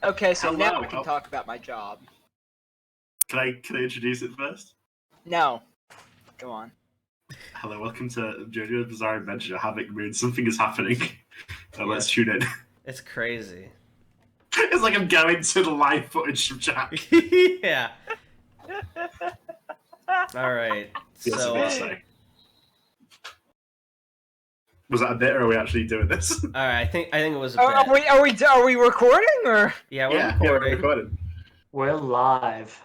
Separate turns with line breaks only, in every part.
Okay, so now
Hello.
we can talk about my job.
Can I introduce it first?
No. Go on.
Hello, welcome to JoJo's Bizarre Adventure, Havoc Moon. Something is happening. Let's tune in.
It's crazy.
It's like I'm going to the live footage from chat.
Yeah. All right.
Yes,
So,
I say. Was that a bit, or are we actually doing this?
all right. I think it was a
Are
bit.
we recording or?
Yeah, we're
Yeah,
recording.
we're recording.
We're live.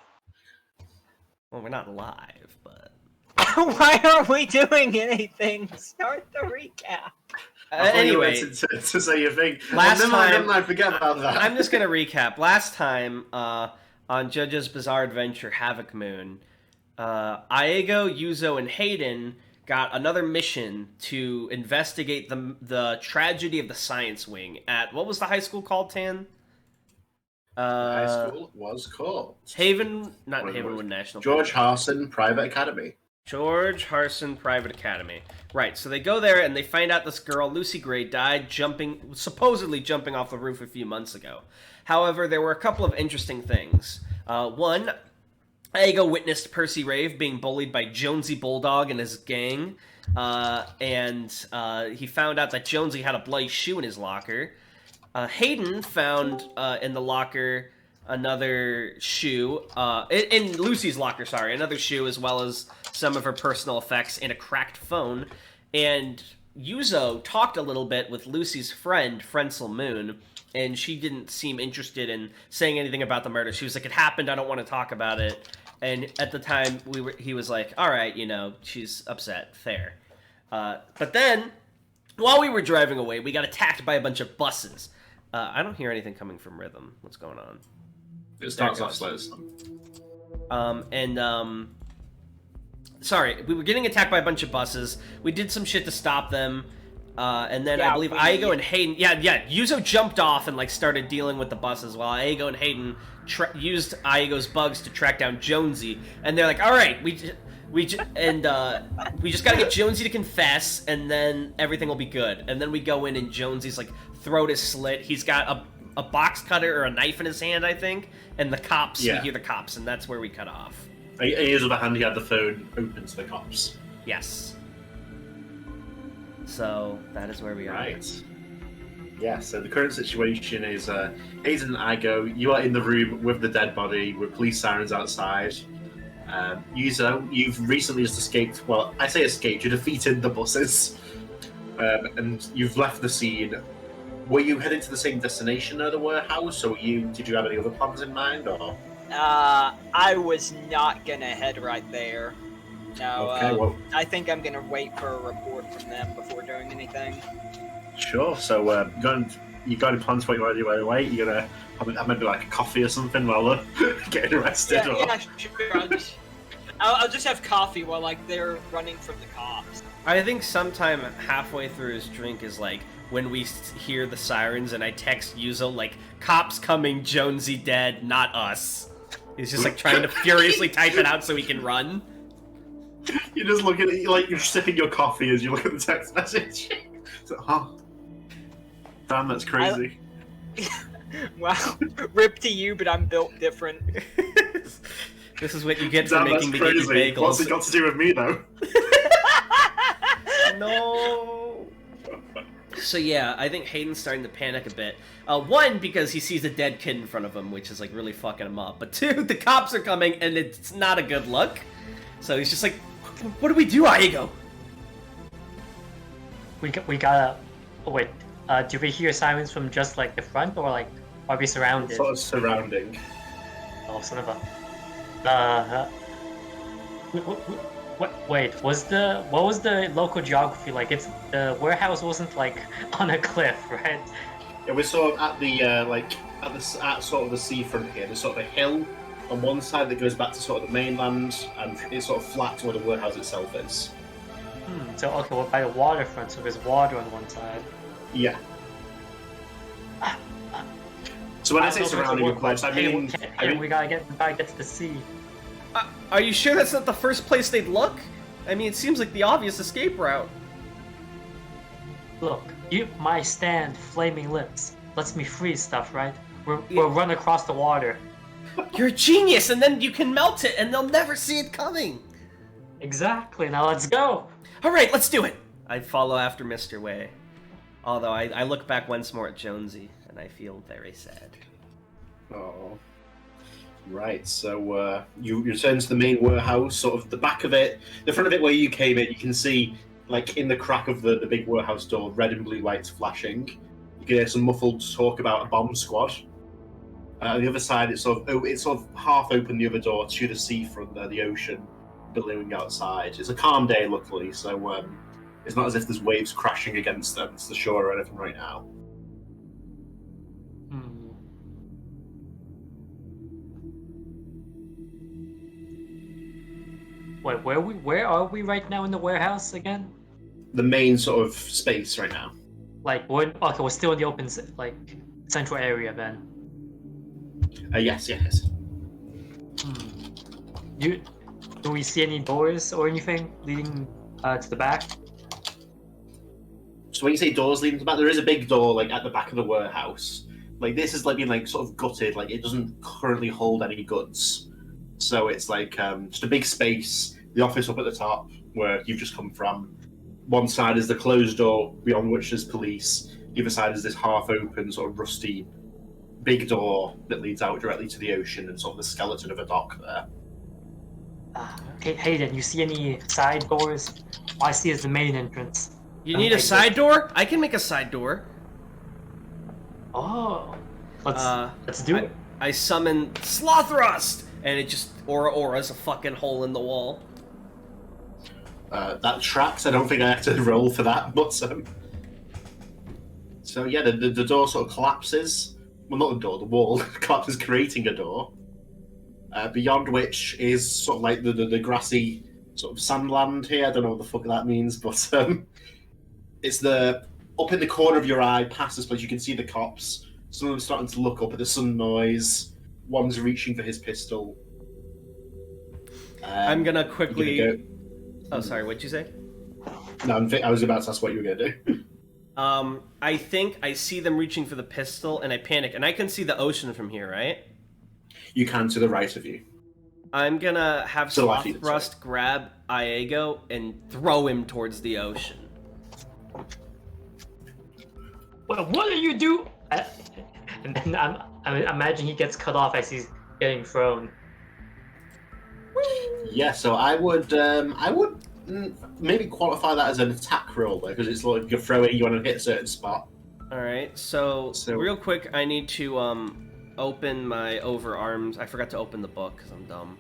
Well, we're not live, but
Why aren't we doing anything? Start the recap.
anyway,
to say your thing.
Last
never
time-
mind, forget about that.
I'm just gonna recap. Last time on JoJo's Bizarre Adventure Havoc Moon, Aego, Yuzo, and Hayden got another mission to investigate the tragedy of the science wing at what was the high school called, Tan?
High school was called
Not Havenwood National.
George Harson Private Academy.
George Harson Private Academy. Right, so they go there and they find out this girl, Lucy Gray, died supposedly jumping off the roof a few months ago. However, there were a couple of interesting things. One, Aego witnessed Percy Rave being bullied by Jonesy Bulldog and his gang, and he found out that Jonesy had a bloody shoe in his locker. Hayden found in the locker another shoe, in Lucy's locker, sorry, another shoe, as well as some of her personal effects and a cracked phone. And Yuzo talked a little bit with Lucy's friend, Frensel Moon, and she didn't seem interested in saying anything about the murder. She was like, it happened, I don't want to talk about it. And at the time, he was like, all right, she's upset, fair. But then, while we were driving away, we got attacked by a bunch of buses. I don't hear anything coming from Rhythm. What's going on?
It starts off slow.
Sorry, we were getting attacked by a bunch of buses. We did some shit to stop them. And then
Yeah,
I believe Aego and Hayden... Yeah, Yuzo jumped off and started dealing with the buses while Aego and Hayden used Aego's bugs to track down Jonesy. And they're like, all right, we just gotta get Jonesy to confess, and then everything will be good. And then we go in, and Jonesy's throat is slit. He's got a box cutter or a knife in his hand, I think. And the cops, we hear the cops, and that's where we cut off.
In his other hand, he had the phone open to the cops.
Yes. So that is where we are.
Right. Yeah, so the current situation is Hayden and Aego, you are in the room with the dead body, with police sirens outside. Yuzo, you've recently just escaped, well, I say escaped, you defeated the buses, and you've left the scene. Were you heading to the same destination at the warehouse, or did you have any other plans in mind, or?
I was not gonna head right there. No,
Okay, well,
I think I'm gonna wait for a report from them before doing anything.
sure. So, you got any plans for what you want to do right away? You're gonna have maybe a coffee or something while they're getting arrested?
Yeah, sure. I'll just have coffee while they're running from the cops.
I think sometime halfway through his drink is when we hear the sirens and I text Yuzo cops coming, Jonesy dead, not us. He's just trying to furiously type it out so he can run.
You're just looking at it, you're sipping your coffee as you look at the text message. Damn, that's crazy.
Wow, rip to you, but I'm built different.
This is what you get for making me eat bagels.
What's it got to do with me, though?
No. So yeah, I think Hayden's starting to panic a bit. One, because he sees a dead kid in front of him, which is really fucking him up. But two, the cops are coming, and it's not a good look. So he's just what do we do, Aego?
We gotta... Oh, wait, do we hear sirens from just the front, or are we surrounded?
Sort of surrounding.
Oh, son of a... Wait, what was the local geography like? The warehouse wasn't on a cliff, right?
Yeah, we're sort of at the at sort of the seafront here. There's sort of a hill on one side that goes back to sort of the mainland, and it's sort of flat to where the warehouse itself is.
So okay, we're by the waterfront, so there's water on one side.
Yeah. So when I say surrounding a place, I mean
we gotta get to the sea.
Are you sure that's not the first place they'd look? I mean, it seems like the obvious escape route.
Look, my stand, Flaming Lips, lets me freeze stuff, right? we'll run across the water.
You're a genius, and then you can melt it, and they'll never see it coming.
Exactly. Now let's go.
All right, let's do it. I follow after Mr. Way. Although I look back once more at Jonesy, and I feel very sad.
Oh. Right, so you return to the main warehouse, sort of the back of it, the front of it where you came in, you can see, like, in the crack of the big warehouse door, red and blue lights flashing. You can hear some muffled talk about a bomb squad. On the other side, it's sort of half open, the other door to the seafront there, the ocean billowing outside. It's a calm day, luckily, so it's not as if there's waves crashing against the shore or anything right now.
Wait, where are we right now in the warehouse again?
The main sort of space right now.
Like, we're still in the open, like, central area then.
Yes.
Do we see any doors or anything leading to the back?
So when you say doors leading to the back, there is a big door, like, at the back of the warehouse. Like, this is, like, being, like, sort of gutted. Like, it doesn't currently hold any goods. So it's, like, just a big space. The office up at the top, where you've just come from. One side is the closed door, beyond which there's police. The other side is this half-open, sort of rusty, big door that leads out directly to the ocean and sort of the skeleton of a dock there.
Hayden, you see any side doors? All I see is the main entrance.
You need a side door? I can make a side door.
Oh, let's do it.
I summon Slothrust, and it just aura's a fucking hole in the wall.
That tracks. I don't think I have to roll for that, but so yeah, the door sort of collapses. Well, not the door, the wall collapses, creating a door. Beyond which is sort of like the grassy sort of sandland here. I don't know what the fuck that means, but it's up in the corner of your eye, past this place. You can see the cops. Some of them starting to look up at the sun noise. One's reaching for his pistol.
I'm gonna quickly. Oh, sorry. What'd you say?
No, I was about to ask what you were gonna do.
I think I see them reaching for the pistol, and I panic. And I can see the ocean from here, right?
You can to the right of you.
I'm gonna have Slothrust grab Iago and throw him towards the ocean.
Well, what do you do? And then I imagine he gets cut off as he's getting thrown.
Yeah, so I would maybe qualify that as an attack roll though, because it's like you're throwing, you want to hit a certain spot.
All right, so real quick, I need to open my overarms. I forgot to open the book because I'm dumb.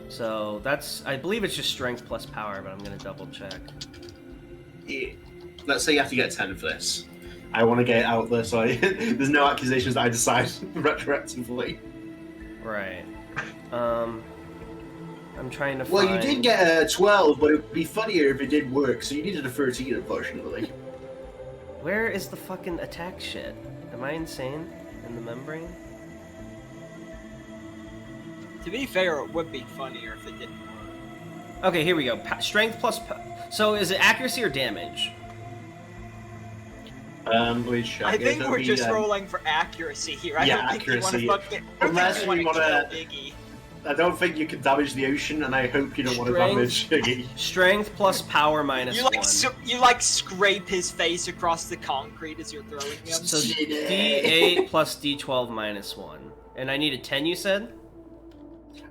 So that's, I believe it's just strength plus power, but I'm gonna double check.
Yeah. Let's say you have to get 10 for this. I want to get it out there, so there's no accusations that I decide retroactively.
Right. I'm trying to find...
Well, you did get a 12, but it would be funnier if it did work, so you needed a 13, unfortunately.
Where is the fucking attack shit? Am I insane? In the membrane?
To be fair, it would be funnier if it didn't work.
Okay, here we go. Strength plus... So is it accuracy or damage?
Let check.
I think we're just rolling for accuracy here. I don't think
accuracy.
you want to fucking...
Unless we want to...
Iggy.
I don't think you can damage the ocean, and I hope you don't want to damage Iggy.
Strength plus power minus
you
1.
You scrape his face across the concrete as you're throwing him.
So D8 plus D12 minus 1. And I need a 10, you said?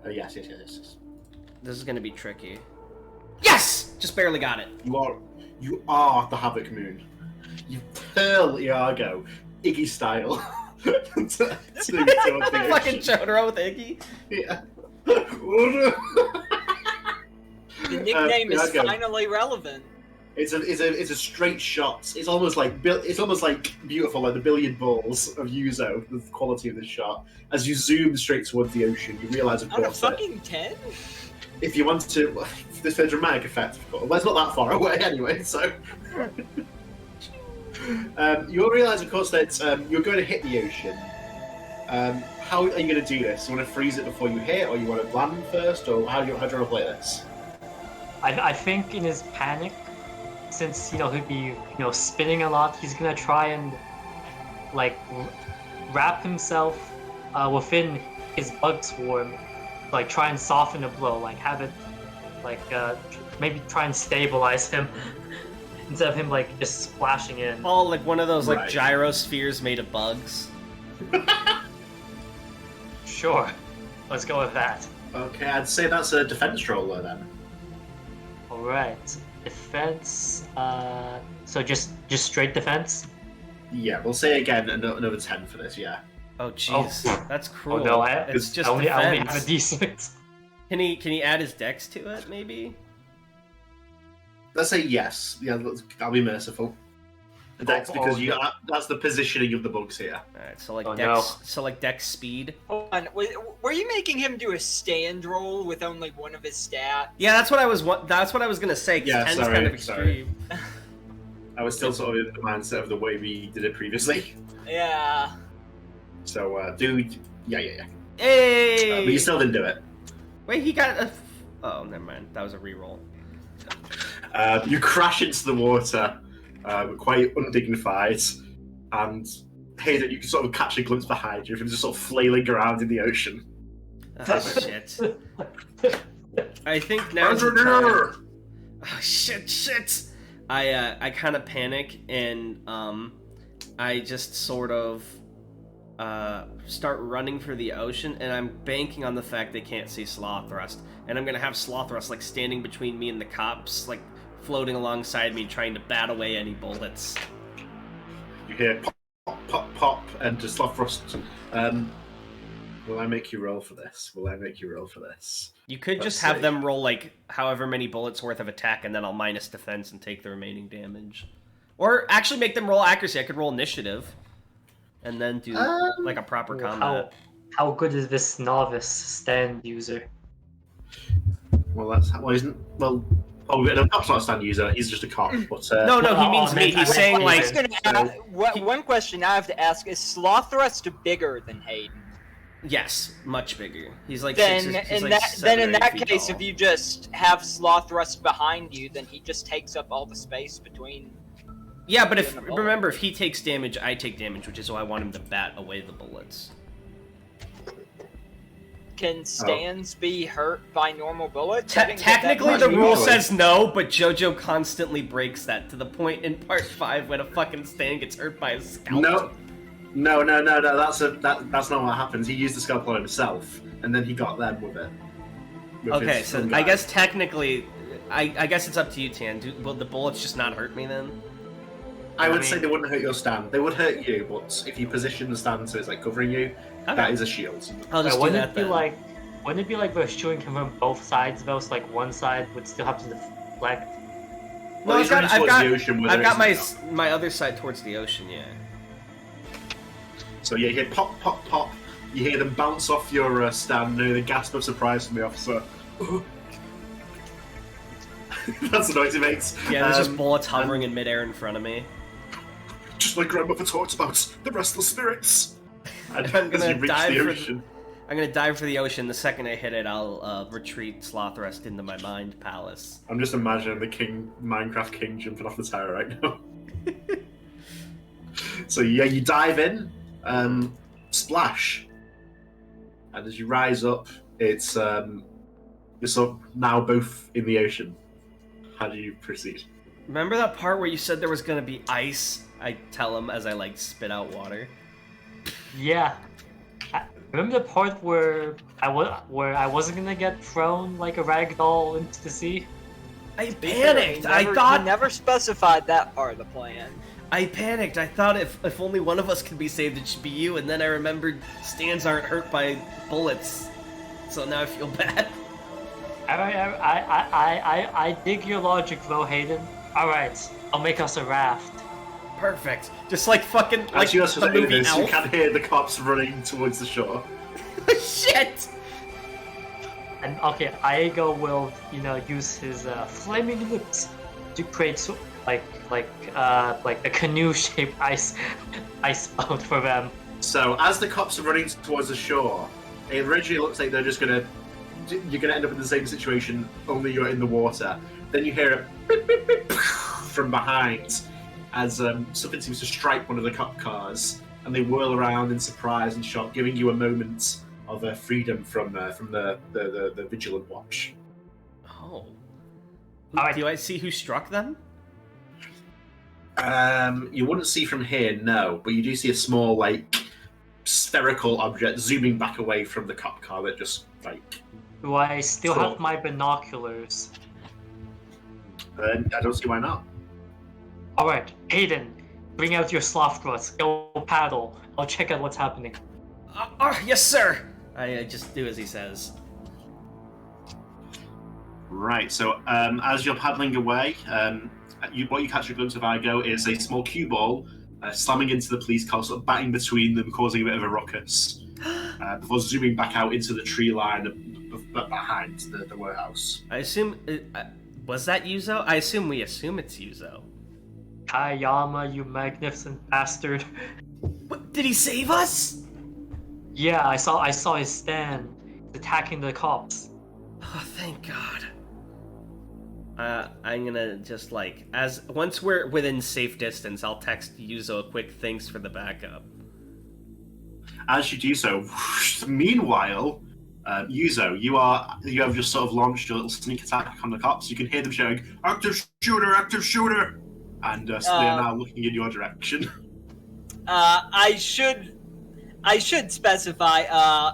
Yes.
This is going to be tricky. Yes! Just barely got it.
You are the Havoc Moon. You hurl Iago, Iggy style. to
fucking Chotaro with Iggy?
Yeah.
The nickname is finally relevant.
It's a straight shot. It's almost like beautiful, like the billiard balls of Yuzo. The quality of this shot. As you zoom straight towards the ocean, you realise, of course,
on a fucking 10.
If you want to, this for a dramatic effect, of course. Well, it's not that far away anyway, so. You'll realise, of course, that you're going to hit the ocean. How are you going to do this? You want to freeze it before you hit, or you want to land first, or how do you want to play this?
I think in his panic, since he'd be spinning a lot, he's gonna try and like wrap himself within his bug swarm, like try and soften the blow, like have it like maybe try and stabilize him instead of him like just splashing in.
Oh, like one of those like
Right.
gyrospheres made of bugs.
Sure, let's go with that.
Okay, I'd say that's a defense roller then.
All right, defense. So just straight defense.
Yeah, we'll say again another 10 for this. Yeah.
Oh jeez, that's
Oh
cruel.
no,
It's just
I only have a
defense.
D6.
Can he add his dex to it, maybe?
Let's say yes. Yeah, I'll be merciful. Dex, because that's the positioning of the bugs here.
Alright, so like
Oh,
dex,
no.
so like dex speed.
Hold on, were you making him do a stand roll with only one of his stats?
Yeah, that's what I was gonna say. 'Cause
Yeah,
10's
sorry,
kind of
sorry.
extreme.
I was still sort of in the mindset of the way we did it previously.
Yeah.
So, dude, yeah.
Hey!
But you still didn't do it.
Wait, he got a. Oh, never mind. That was a reroll.
You crash into the water, quite undignified, and Hayden, you can sort of catch a glimpse behind you of him just sort of flailing around in the ocean.
Oh shit. I think now's the time.
Engineer!
Oh shit. I kind of panic and I just sort of start running for the ocean, and I'm banking on the fact they can't see Slothrust, and I'm gonna have Slothrust like standing between me and the cops, like floating alongside me, trying to bat away any bullets.
You hear pop, and just Slothrust. Will I make you roll for this?
You could
Let's
just have
see.
them roll like however many bullets worth of attack, and then I'll minus defense and take the remaining damage. Or actually make them roll accuracy. I could roll initiative, and then do like a proper combat.
How good is this novice stand user?
Well, that's the cop's not a stand user. He's just a cop. But
No, he means
Oh,
me.
man,
He's
I
saying
meant
like,
I was gonna ask, one question I have to ask is Slothrust bigger than Hayden?
yes, much bigger. He's like
Then
he's
in
like
that
7 or 8 feet
case,
tall.
if you just have Slothrust behind you, then he just takes up all the space between.
Yeah, but if
in the bullet.
remember, if he takes damage, I take damage, which is why I want him to bat away the bullets.
Can stands be hurt by normal bullets? I didn't get that
Technically,
much.
the rule
Usually.
says no, but JoJo constantly breaks that to the point in part 5 when a fucking stand gets hurt by a scalpel.
No. That's not what happens. He used the scalpel on himself, and then he got them with it. With
Okay,
his
so
own
I
guy.
guess technically, I guess it's up to you, Tan. Will the bullets just not hurt me then?
I would
I
say
mean-
they wouldn't hurt your stand. They would hurt you, but if you position the stand so it's like covering you,
Okay.
that is a shield.
I'll just do
Wouldn't
that
it be
then.
wouldn't it be like we're shooting him from both sides though? So like one side would still have to deflect.
No,
Well,
I've
he's
got,
running
I've
towards
got,
the ocean where
I've
there
got my
isn't
my other side towards the ocean. Yeah.
So yeah, you hear pop. You hear them bounce off your stand. You hear the gasp of surprise from the officer. That's the noise he makes.
Yeah, there's just bullets hovering in midair in front of me.
Just like grandmother talked about the restless spirits. And
I'm
as
gonna
you reach
dive
the
for
ocean,
I'm gonna dive for the ocean. The second I hit it, I'll retreat Slothrust into my mind palace.
I'm just imagining the Minecraft king jumping off the tower right now. So yeah, you dive in, splash, and as you rise up, it's you're sort of now both in the ocean. How do you proceed?
Remember that part where you said there was gonna be ice? I tell him as I like spit out water.
Yeah. Remember the part where I wasn't gonna get thrown like a rag doll into the sea?
I panicked. I
He
thought
never specified that part of the plan.
I panicked. I thought if only one of us could be saved, it should be you. And then I remembered stands aren't hurt by bullets, so now I feel bad.
I dig your logic though, Hayden. Alright, I'll make us a raft.
Perfect. Just like fucking like
As you guys
the
say
movie
this, you
Elf.
can hear the cops running towards the shore.
Shit.
And okay, Aego will, use his flaming lips to create like a canoe-shaped ice boat for them.
So as the cops are running towards the shore, it originally looks like you're gonna end up in the same situation, only you're in the water. Then you hear a beep, beep, beep, from behind as something seems to strike one of the cop cars, and they whirl around in surprise and shock, giving you a moment of freedom from the vigilant watch.
Oh.
Alright.
Do I see who struck them?
You wouldn't see from here, no, but you do see a small, like, spherical object zooming back away from the cop car that just, like...
Do I still
Cool.
have my binoculars?
I don't see why not.
Alright, Aiden, bring out your sloth thrust. Go paddle. I'll check out what's happening.
Yes, sir! I just do as he says.
Right, so as you're paddling away, what you catch a glimpse of, Igo, is a small cue ball slamming into the police car, sort of batting between them, causing a bit of a ruckus, before zooming back out into the tree line behind the warehouse.
I assume... was that Yuzo? I assume it's Yuzo.
Kayama, you magnificent bastard.
What, did he save us?
Yeah, I saw his stand attacking the cops.
Oh, thank God. I'm gonna just once we're within safe distance, I'll text Yuzo a quick thanks for the backup.
As you do so, meanwhile, Yuzo, you have just sort of launched your little sneak attack on the cops. You can hear them shouting, active shooter! And so they are now looking in your direction.
I should specify,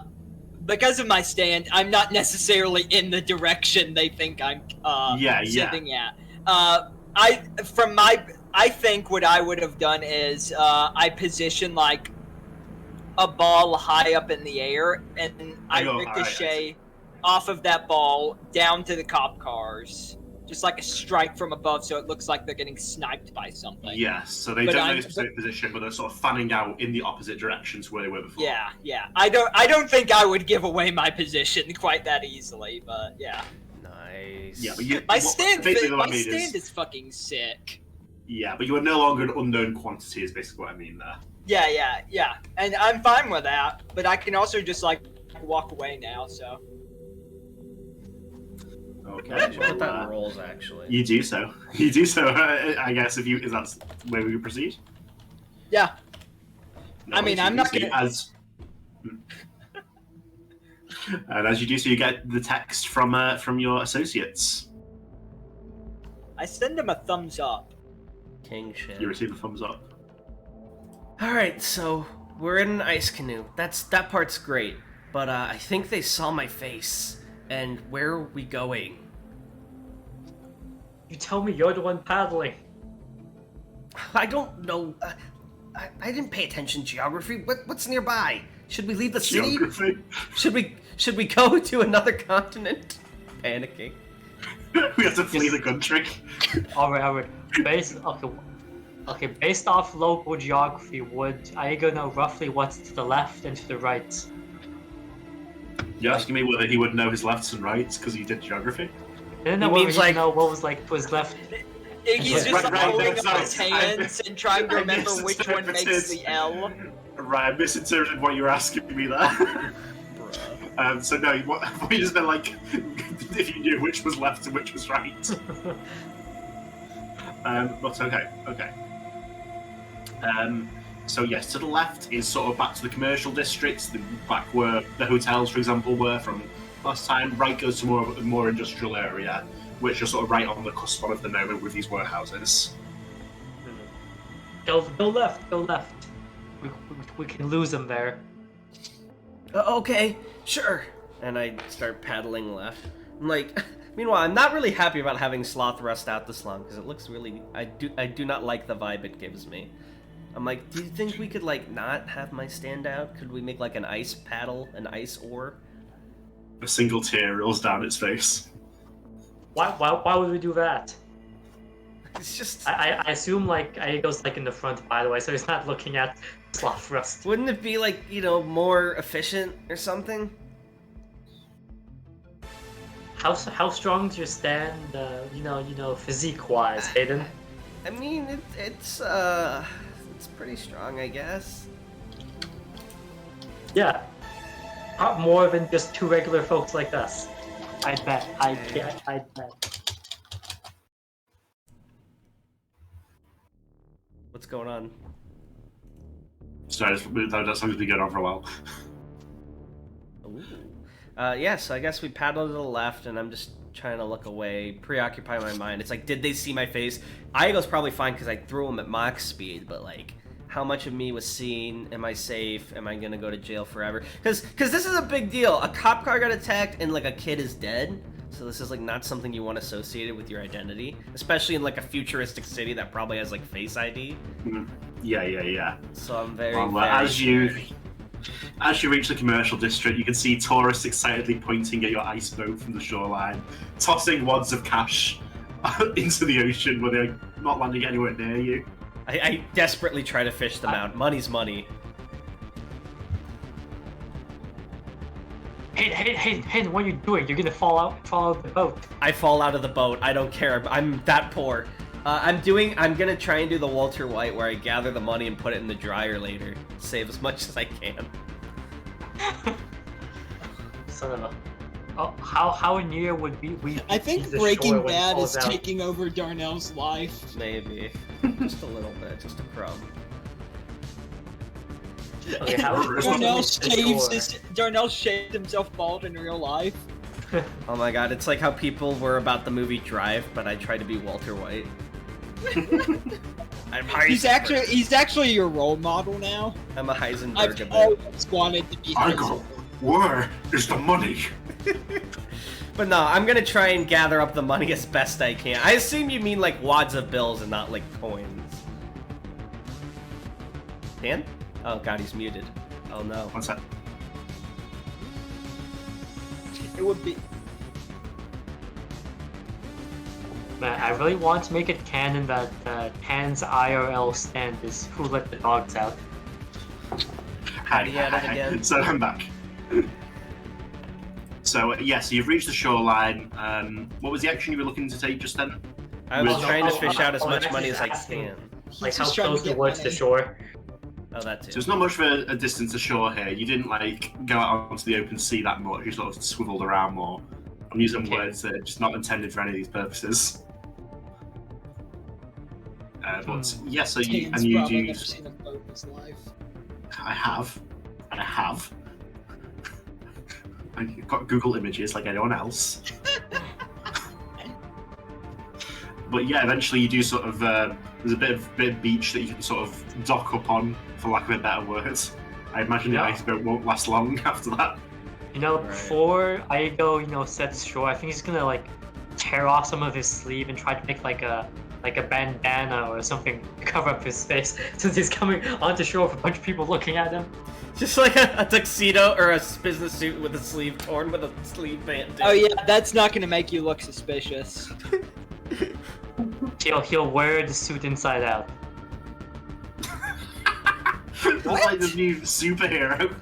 because of my stand, I'm not necessarily in the direction they think I'm sitting at. I think what I would have done is I position like a ball high up in the air, and I ricochet off of that ball down to the cop cars. Just like a strike from above, so it looks like they're getting sniped by something.
Yes, so they don't know your specific position, but they're sort of fanning out in the opposite direction to where they were before.
Yeah. I don't think I would give away my position quite that easily, but yeah.
Nice.
Yeah, but
My stand is fucking sick.
Yeah, but you are no longer an unknown quantity, is basically what I mean there.
Yeah. And I'm fine with that, but I can also just like walk away now, so.
Okay.
I should put that in rolls, actually.
You do so. I guess is that where we proceed?
Yeah.
No,
I mean, I'm not gonna.
And as you do so, you get the text from your associates.
I send them a thumbs up.
King shit.
You receive a thumbs up.
Alright, so we're in an ice canoe. That part's great. But I think they saw my face. And where are we going?
You tell me you're the one paddling.
I don't know. I didn't pay attention to geography. What's nearby? Should we leave the city?
Geography?
Should we go to another continent? Panicking.
We have to flee the country.
Alright. Based off local geography, would Aigo know roughly what's to the left and to the right?
You're asking me whether he would know his lefts and rights because he did geography?
I didn't know whether he know what was like to his left.
He's just holding up his
sorry.
hands and trying to remember which one makes the L.
Right, I misinterpreted what you were asking me there. So no, what you just meant like if you knew which was left and which was right. But okay. So yes, to the left is sort of back to the commercial districts, back where the hotels, for example, were from last time. Right goes to more industrial area, which are sort of right on the cusp of the moment with these warehouses.
Go left. We can lose them there.
Okay, sure. And I start paddling left. I'm like, meanwhile, I'm not really happy about having Sloth rust out this long because it looks really. I do not like the vibe it gives me. I'm like, do you think we could like not have my stand out? Could we make like an ice paddle, an ice oar?
A single tear rolls down its face.
Why would we do that?
It's just.
I assume like Aigo's like in the front, by the way, so he's not looking at Sloth Rust.
Wouldn't it be like, more efficient or something?
How strong is your stand? Physique wise, Aiden.
I mean, it's pretty strong, I guess.
Yeah. More than just two regular folks like us. I bet.
What's going on?
Sorry, that song's been going on for a while.
Ooh. Yeah, so I guess we paddled to the left, and I'm just trying to look away, preoccupy my mind. It's like, did they see my face? Iago's probably fine because I threw him at max speed, but like, how much of me was seen? Am I safe? Am I gonna go to jail forever? Because this is a big deal. A cop car got attacked and like a kid is dead. So this is like not something you want associated with your identity, especially in like a futuristic city that probably has like Face ID.
Yeah.
So I'm very,
as you reach the commercial district, you can see tourists excitedly pointing at your ice boat from the shoreline, tossing wads of cash into the ocean where they're not landing anywhere near you.
I desperately try to fish them out. Money's money.
Hey, what are you doing? You're gonna fall out of the boat.
I fall out of the boat. I don't care. I'm that poor. I'm gonna try and do the Walter White where I gather the money and put it in the dryer later. Save as much as I can.
Son of a... Oh, how near would we...
I think Breaking Bad is taking over Darnell's life.
Maybe. Just a little bit. Just a crumb.
Okay,
Darnell shaved himself bald in real life.
Oh my god, it's like how people were about the movie Drive, but I tried to be Walter White.
He's actually your role model now.
I'm a Heisenberg.
I've always wanted to be Heisenberg.
Where is the money?
But no, I'm gonna try and gather up the money as best I can. I assume you mean like wads of bills and not like coins. Dan? Oh god, he's muted. Oh no.
What's that?
It would be...
Man, I really want to make it canon that Tan's IRL stand is Who Let the Dogs Out.
How do you add it again?
So I'm back. So yes, you've reached the shoreline. What was the action you were looking to take just then?
I was trying to fish out as much money as I can.
Like how close towards the shore?
Oh, that too.
So it's not much of a distance ashore here. You didn't like go out onto the open sea that much. You sort of swiveled around more. I'm using words that are just not intended for any of these purposes. But yeah, so you use.
Seen a boat in his life.
I have. I've got Google Images like anyone else. But yeah, eventually you do sort of. There's a bit of beach that you can sort of dock up on, for lack of a better word. I imagine the iceberg won't last long after that.
Before Aigo, sets shore, I think he's gonna like tear off some of his sleeve and try to make like a bandana or something to cover up his face, since he's coming onto shore with a bunch of people looking at him.
Just like a tuxedo or a business suit with a sleeve torn with a sleeve band.
Oh yeah, that's not gonna make you look suspicious.
He'll wear the suit inside out.
That's like the new superhero.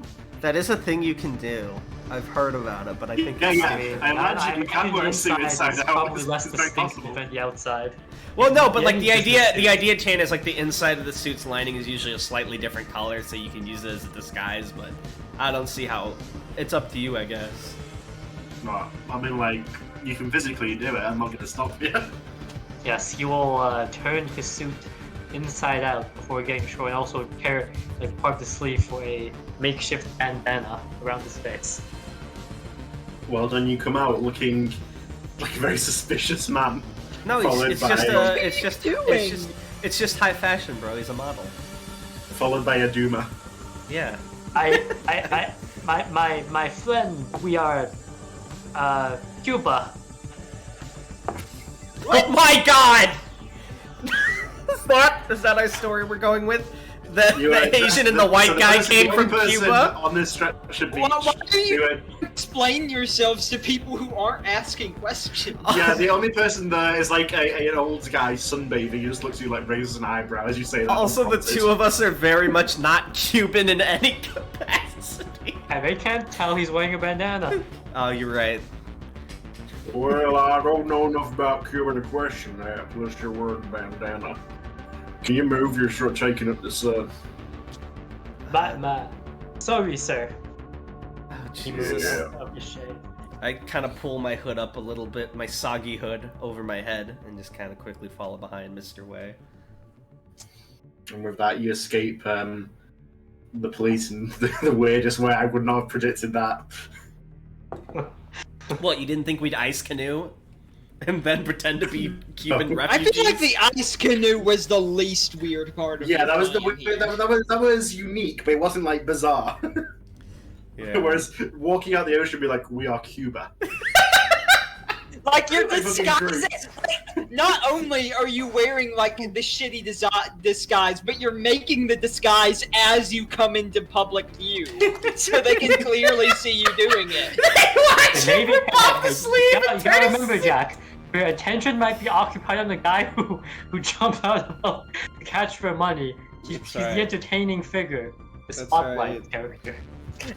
That is a thing you can do. I've heard about it, but I think
I imagine you can wear a suit inside out.
Probably less distinctive than the outside.
Well, no, but like the idea, Chan, is like the inside of the suit's lining is usually a slightly different color, so you can use it as a disguise. But I don't see how. It's up to you, I guess.
No, I mean like you can physically do it. I'm not going to stop you.
Yes, he will turn his suit inside out before getting shore, and also tear like part of the sleeve for a makeshift bandana around his face.
Well done, you come out looking like a very suspicious man.
No, it's just high fashion, bro. He's a model.
Followed by a Duma.
Yeah.
My friend, we are Cuba.
Oh my god! Is that our story we're going with? The Asian and the white guy came from Cuba?
On this stretch of beach.
Why do you explain yourselves to people who aren't asking questions?
Yeah, the only person there is like an old guy sunbathing. He just looks at you like raises an eyebrow as you say that.
Also, the two of us are very much not Cuban in any capacity.
And they can't tell he's wearing a bandana.
Oh, you're right.
Well, I don't know enough about Cuba to question that, plus your word bandana. Can you move? You're sort of taking up this,
Sorry, sir.
Oh, Jesus. I kind of pull my hood up a little bit, my soggy hood, over my head, and just kind of quickly follow behind Mr. Way.
And with that, you escape the police in the weirdest way. I would not have predicted that.
What, you didn't think we'd ice canoe? And then pretend to be Cuban refugees?
I feel like the ice canoe was the least weird part of
that was unique, but it wasn't like bizarre.
Yeah.
Whereas walking out the ocean, be like, we are Cuba.
Like, you're disguising. Like, not only are you wearing like the shitty disguise, but you're making the disguise as you come into public view, so they can clearly see you doing it.
Maybe
Rip off the sleeve.
You gotta remember, Jack. Your attention might be occupied on the guy who jumped out of the boat to catch for money. He's the entertaining figure, the spotlight character.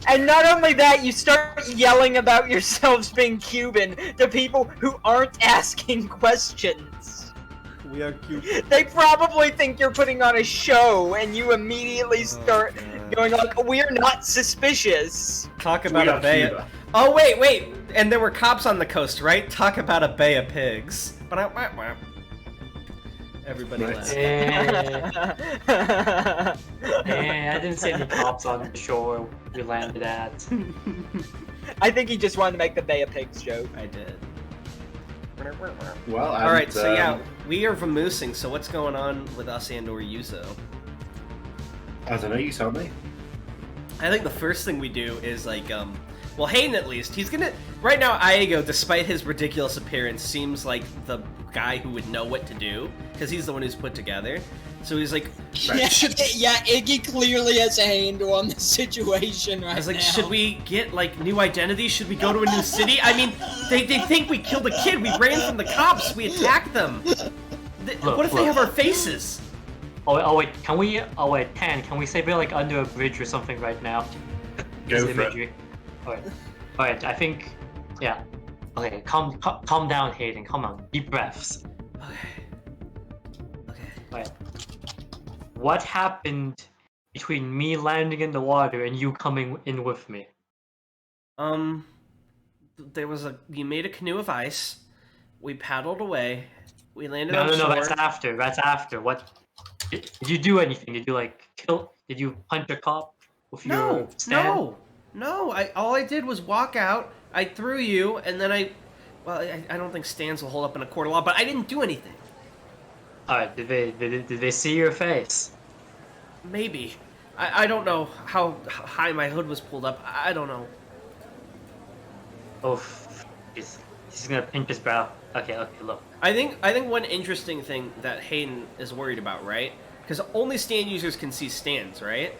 And not only that, you start yelling about yourselves being Cuban to people who aren't asking questions.
We are Cuban.
They probably think you're putting on a show, and you immediately start going like, "We're not suspicious."
Talk about a bay. Oh wait! And there were cops on the coast, right? Talk about a bay of pigs. Everybody laughed.
I didn't see any cops on the shore we landed at.
I think he just wanted to make the Bay of Pigs joke.
I did.
Well,
alright, so yeah, we are vamoosing, so what's going on with us and or Yuzo?
I don't know, you tell me.
I think the first thing we do is like, well, Hayden at least, he's gonna... Right now, Aigo, despite his ridiculous appearance, seems like the guy who would know what to do, because he's the one who's put together. So he's like...
Yeah, Iggy clearly has a handle on the situation right now.
I was like, should we get, like, new identities? Should we go to a new city? I mean, they think we killed a kid. We ran from the cops. We attacked them. What if they have our faces?
Oh wait, can we... Oh wait, can we say we're, like, under a bridge or something right now?
Go for it.
Alright, I think... Yeah. Okay, calm down, Hayden. Come on, deep breaths.
Okay.
Alright. What happened between me landing in the water and you coming in with me?
There was you made a canoe of ice. We paddled away. We landed on shore.
No, that's after. What? Did you do anything? Did you, like, kill... Did you punch a cop with your stand?
No, all I did was walk out, I threw you, and then I don't think stands will hold up in a court of law, but I didn't do anything.
Alright, did they see your face?
Maybe. I don't know how high my hood was pulled up. I don't know.
Oh, he's gonna pinch his brow. Okay, look.
I think one interesting thing that Hayden is worried about, right? Because only stand users can see stands, right?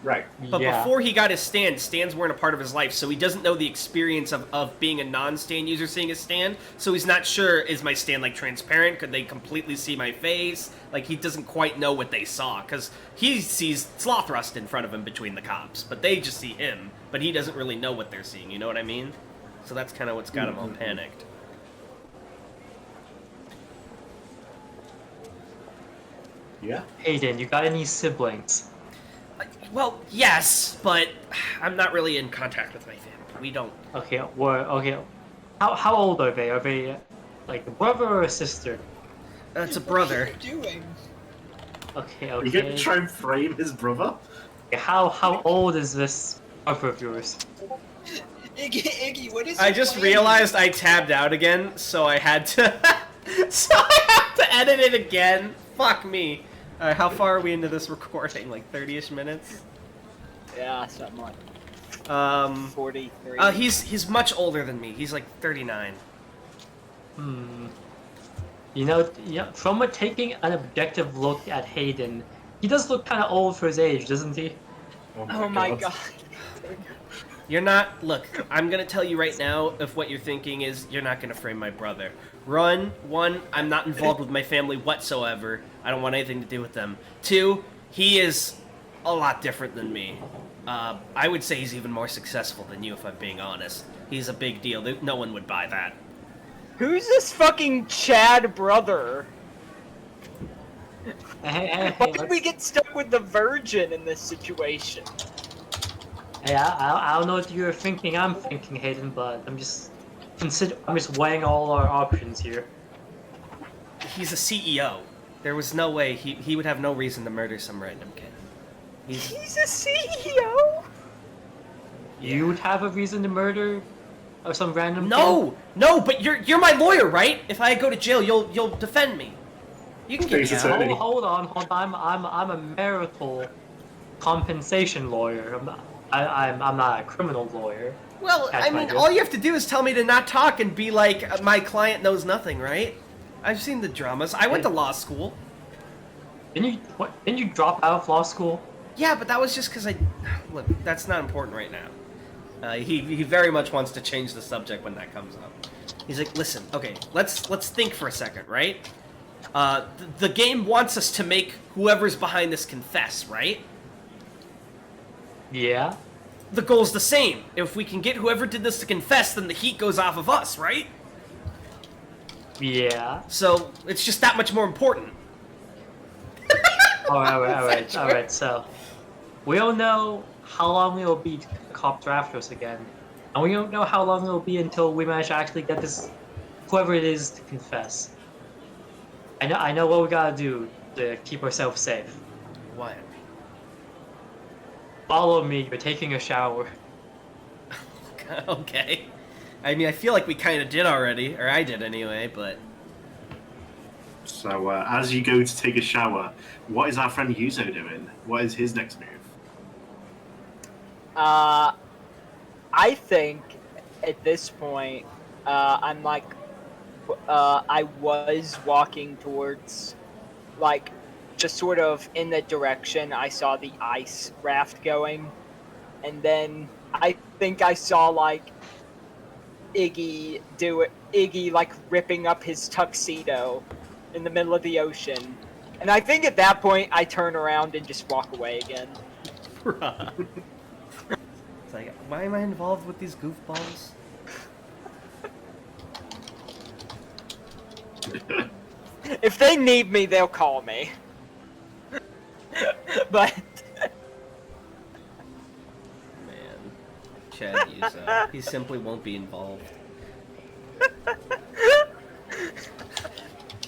Right.
But before he got his stand, stands weren't a part of his life, so he doesn't know the experience of being a non-stand user seeing his stand, so he's not sure, is my stand, like, transparent? Could they completely see my face? Like, he doesn't quite know what they saw, because he sees Slothrust in front of him between the cops, but they just see him, but he doesn't really know what they're seeing, you know what I mean? So that's kind of what's got him all panicked.
Yeah?
Hayden, you got any siblings?
Well, yes, but I'm not really in contact with my family. We don't.
Okay. How old are they? Are they like a brother or a sister?
It's a brother.
What are you doing?
Okay.
Are you gonna try and frame his brother?
How old is this brother of yours?
Iggy, what is?
I just realized I tabbed out again, so I had to. So I have to edit it again. Fuck me. How far are we into this recording? Like 30-ish minutes?
Yeah, something like 43.
He's much older than me. He's like 39.
You know, from taking an objective look at Hayden, he does look kind of old for his age, doesn't he?
Oh my god.
You're not... Look, I'm going to tell you right now, if what you're thinking is, you're not going to frame my brother. One, I'm not involved with my family whatsoever. I don't want anything to do with them. 2, he is a lot different than me. I would say he's even more successful than you, if I'm being honest. He's a big deal. No one would buy that.
Who's this fucking Chad brother? Why did we get stuck with the virgin in this situation?
Hey, I don't know what you're thinking. I'm thinking, Hayden, but I'm just weighing all our options here.
He's a CEO. There was no way he would have no reason to murder some random kid.
He's a CEO.
You would have a reason to murder some random
No,
kid?
no, but you're my lawyer, right? If I go to jail, you'll defend me. You can get me out.
Hold on. I'm a marital compensation lawyer. I'm not a criminal lawyer.
Well, I mean, all you have to do is tell me to not talk and be like, my client knows nothing, right? I've seen the dramas. I went to law school.
Didn't you drop out of law school?
Yeah, but that was just because Look, that's not important right now. He very much wants to change the subject when that comes up. He's like, listen, okay, let's think for a second, right? The game wants us to make whoever's behind this confess, right?
Yeah.
The goal's the same. If we can get whoever did this to confess, then the heat goes off of us, right?
Yeah.
So, it's just that much more important.
Alright, so... We don't know how long it'll be to cop after us again. And we don't know how long it'll be until we manage to actually get this... whoever it is to confess. I know what we gotta do to keep ourselves safe.
What?
Follow me, you're taking a shower.
Okay. I mean, I feel like we kind of did already, or I did anyway, but...
So, as you go to take a shower, what is our friend Yuzo doing? What is his next move?
I think, at this point, I'm like... I was walking towards, like, just sort of in the direction I saw the ice raft going. And then I think I saw, like, Iggy like, ripping up his tuxedo in the middle of the ocean. And I think at that point, I turn around and just walk away again.
It's like, why am I involved with these goofballs?
If they need me, they'll call me. But...
Man. Chad Yuzo. He simply won't be involved.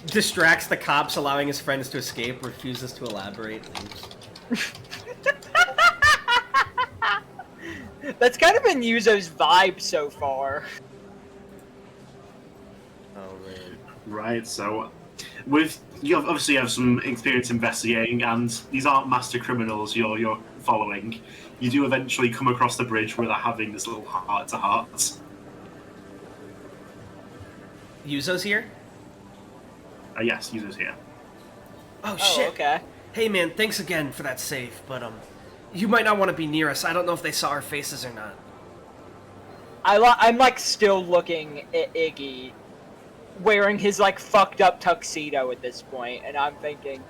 Distracts the cops, allowing his friends to escape, refuses to elaborate.
That's kind of been Yuzo's vibe so far.
Oh, man.
Right, so you obviously have some experience investigating, and these aren't master criminals you're following. You do eventually come across the bridge where they're having this little heart-to-heart.
Yuzo's here?
Yes, Yuzo's here.
Oh, shit.
Okay.
Hey, man, thanks again for that save, but, you might not want to be near us. I don't know if they saw our faces or not.
I'm, like, still looking at Iggy, wearing his, like, fucked up tuxedo at this point, and I'm thinking,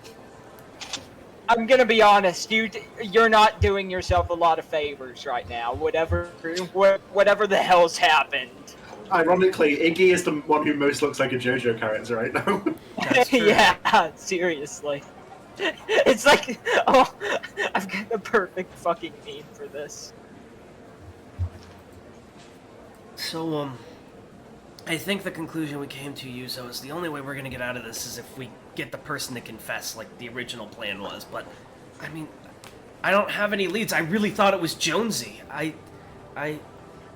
I'm gonna be honest, you're not doing yourself a lot of favors right now, whatever the hell's happened.
Ironically, Iggy is the one who most looks like a JoJo character right now.
Yeah, seriously. It's like, oh, I've got the perfect fucking meme for this.
So, I think the conclusion we came to, Yuzo, is the only way we're gonna get out of this is if we get the person to confess, like the original plan was. But, I mean, I don't have any leads. I really thought it was Jonesy. I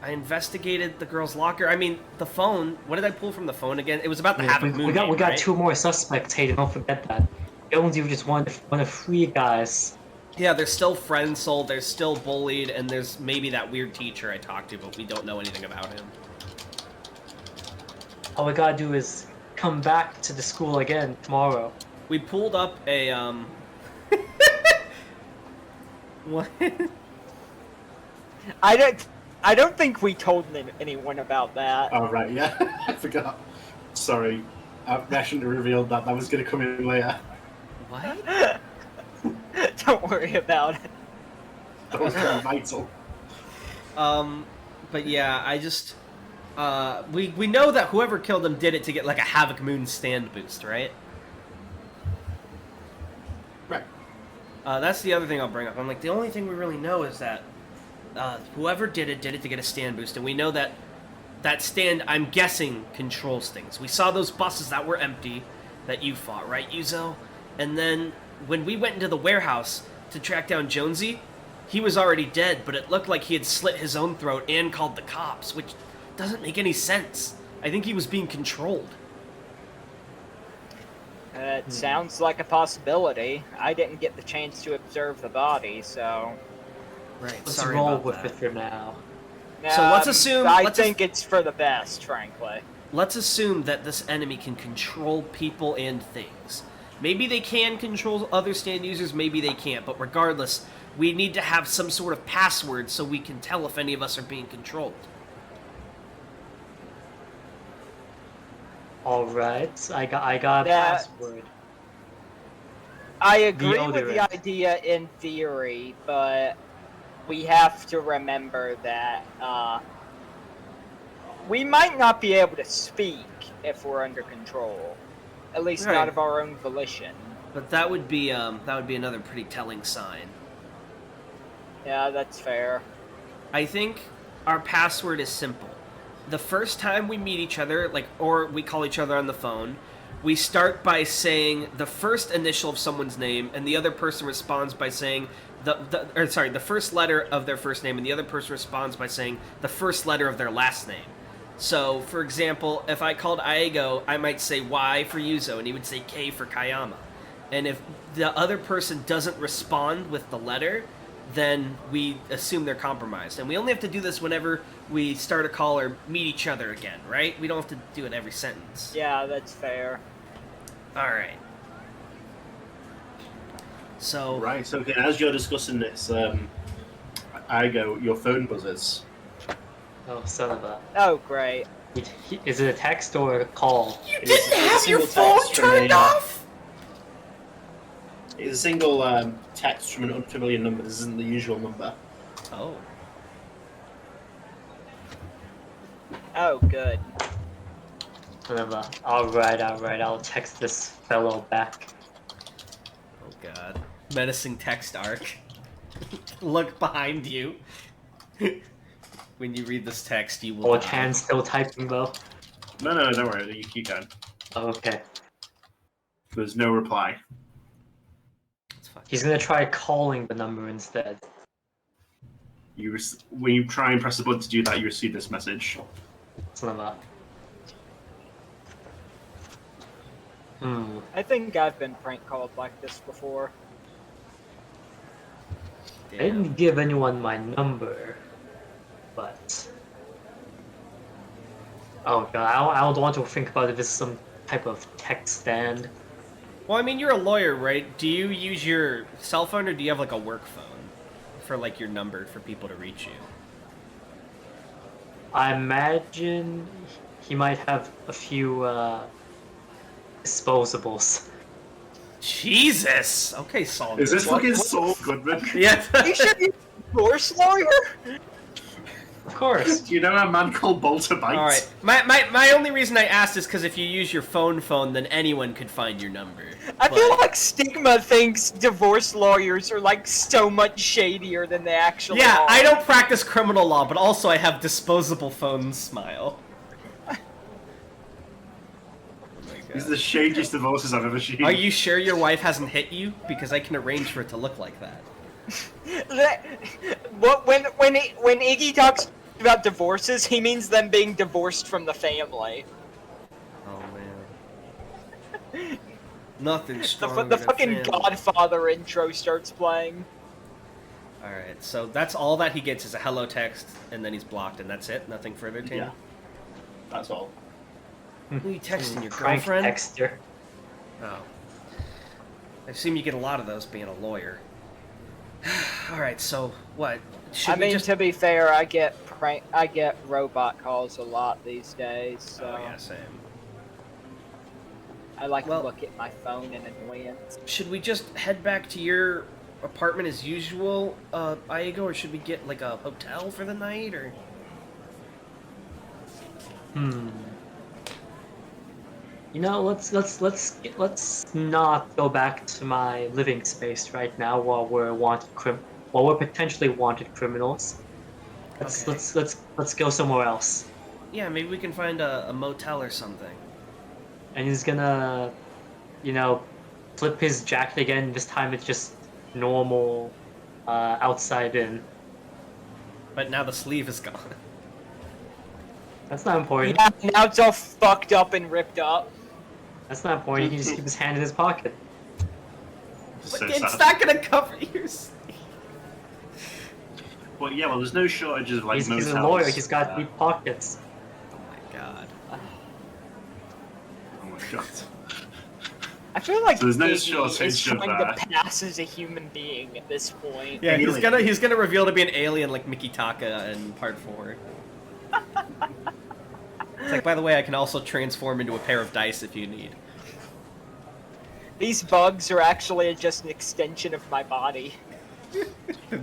investigated the girl's locker. I mean, the phone. What did I pull from the phone again? It was about the Havoc moon.
We got
right?
2 more suspects, Hayden. Don't forget that. Jonesy was just one of 3 guys.
Yeah, there's still friend sold, there's still bullied, and there's maybe that weird teacher I talked to, but we don't know anything about him.
All we gotta do is come back to the school again tomorrow.
We pulled up a, What?
I don't think we told anyone about that.
Oh, right, yeah. I forgot. Sorry. I shouldn't have revealed that. That was going to come in later.
What?
Don't worry about it.
That was kind of vital.
But yeah, I just... we know that whoever killed him did it to get, like, a Havoc Moon stand boost, right?
Right.
That's the other thing I'll bring up. I'm like, the only thing we really know is that whoever did it to get a stand boost, and we know that that stand, I'm guessing, controls things. We saw those buses that were empty that you fought, right, Yuzo? And then when we went into the warehouse to track down Jonesy, he was already dead, but it looked like he had slit his own throat and called the cops, which doesn't make any sense. I think he was being controlled.
It sounds like a possibility. I didn't get the chance to observe the body, so...
Right,
Let's
sorry
roll
about
with
that.
it for now.
So let's assume...
I think it's for the best, frankly.
Let's assume that this enemy can control people and things. Maybe they can control other stand users, maybe they can't, but regardless, we need to have some sort of password so we can tell if any of us are being controlled.
Alright, I got a password.
I agree with the idea in theory, but we have to remember that we might not be able to speak if we're under control. At least not of our own volition.
But that would be another pretty telling sign.
Yeah, that's fair.
I think our password is simple. The first time we meet each other, or we call each other on the phone, we start by saying the first initial of someone's name, and the other person responds by saying the first letter of their first name, and the other person responds by saying the first letter of their last name. So, for example, if I called Aigo, I might say Y for Yuzo, and he would say K for Kayama. And if the other person doesn't respond with the letter, then we assume they're compromised. And we only have to do this whenever we start a call or meet each other again, right? We don't have to do it every sentence.
Yeah, that's fair.
Alright. So...
Right, so okay, as you're discussing this, Aigo, your phone buzzes.
Oh, son of a...
Oh, great.
Is it a text or a call?
You didn't have your phone turned off?!
It's a single text from an unfamiliar number. This isn't the usual number.
Oh.
Oh, good.
Son of a... Alright, I'll text this fellow back.
Oh god. Menacing text arc. Look behind you. When you read this text, you will...
Oh, Chan's still typing, though?
No, don't worry. You keep going.
Oh, okay.
There's no reply.
He's gonna try calling the number instead.
When you try and press the button to do that, you receive this message.
Son of a...
I think I've been prank called like this before.
I didn't give anyone my number, but... Oh god, I don't want to think about if it's some type of text stand.
Well, I mean, you're a lawyer, right? Do you use your cell phone, or do you have, like, a work phone for, like, your number for people to reach you?
I imagine he might have a few, disposables.
Jesus! Okay, Saul.
Is this fucking Saul Goodman?
Yeah.
You should be a divorce lawyer?
Of course.
Do you know a man called Bolter Bites?
Alright, my only reason I asked is because if you use your phone, then anyone could find your number.
I feel like Stigma thinks divorce lawyers are, like, so much shadier than they actually are.
I don't practice criminal law, but also I have disposable phone smile.
These are the shadiest divorces I've ever seen.
Are you sure your wife hasn't hit you? Because I can arrange for it to look like that.
When Iggy talks about divorces, he means them being divorced from the family.
Oh man. Nothing stronger
The fucking Godfather intro starts playing.
Alright, so that's all that he gets is a hello text, and then he's blocked, and that's it? Nothing further, Tanner?
Yeah. That's all.
Who are you texting, your
Frank
girlfriend?
Texter.
Oh. I assume you get a lot of those being a lawyer. Alright, so what?
To be fair, I get robot calls a lot these days, so...
Oh yeah, same.
I like to look at my phone in annoyance.
Should we just head back to your apartment as usual, Aigo, or should we get, like, a hotel for the night, or...?
You know, let's not go back to my living space right now while we're potentially wanted criminals. Let's go somewhere else.
Yeah, maybe we can find a motel or something.
And he's gonna, you know, flip his jacket again. This time it's just normal outside in.
But now the sleeve is gone.
That's not important.
Yeah, now it's all fucked up and ripped up.
That's not important. He can just keep his hand in his pocket.
But it's not gonna cover your sleeve.
Well, yeah, well, there's no shortage of, like,
He's
motels.
a lawyer. He's got deep pockets.
Oh my god.
Oh my god.
I feel like
So there's no
Iggy is
shortage of,
trying to pass as a human being at this point.
Yeah, he's gonna reveal to be an alien like Miki Taka in Part 4. It's like, by the way, I can also transform into a pair of dice if you need.
These bugs are actually just an extension of my body.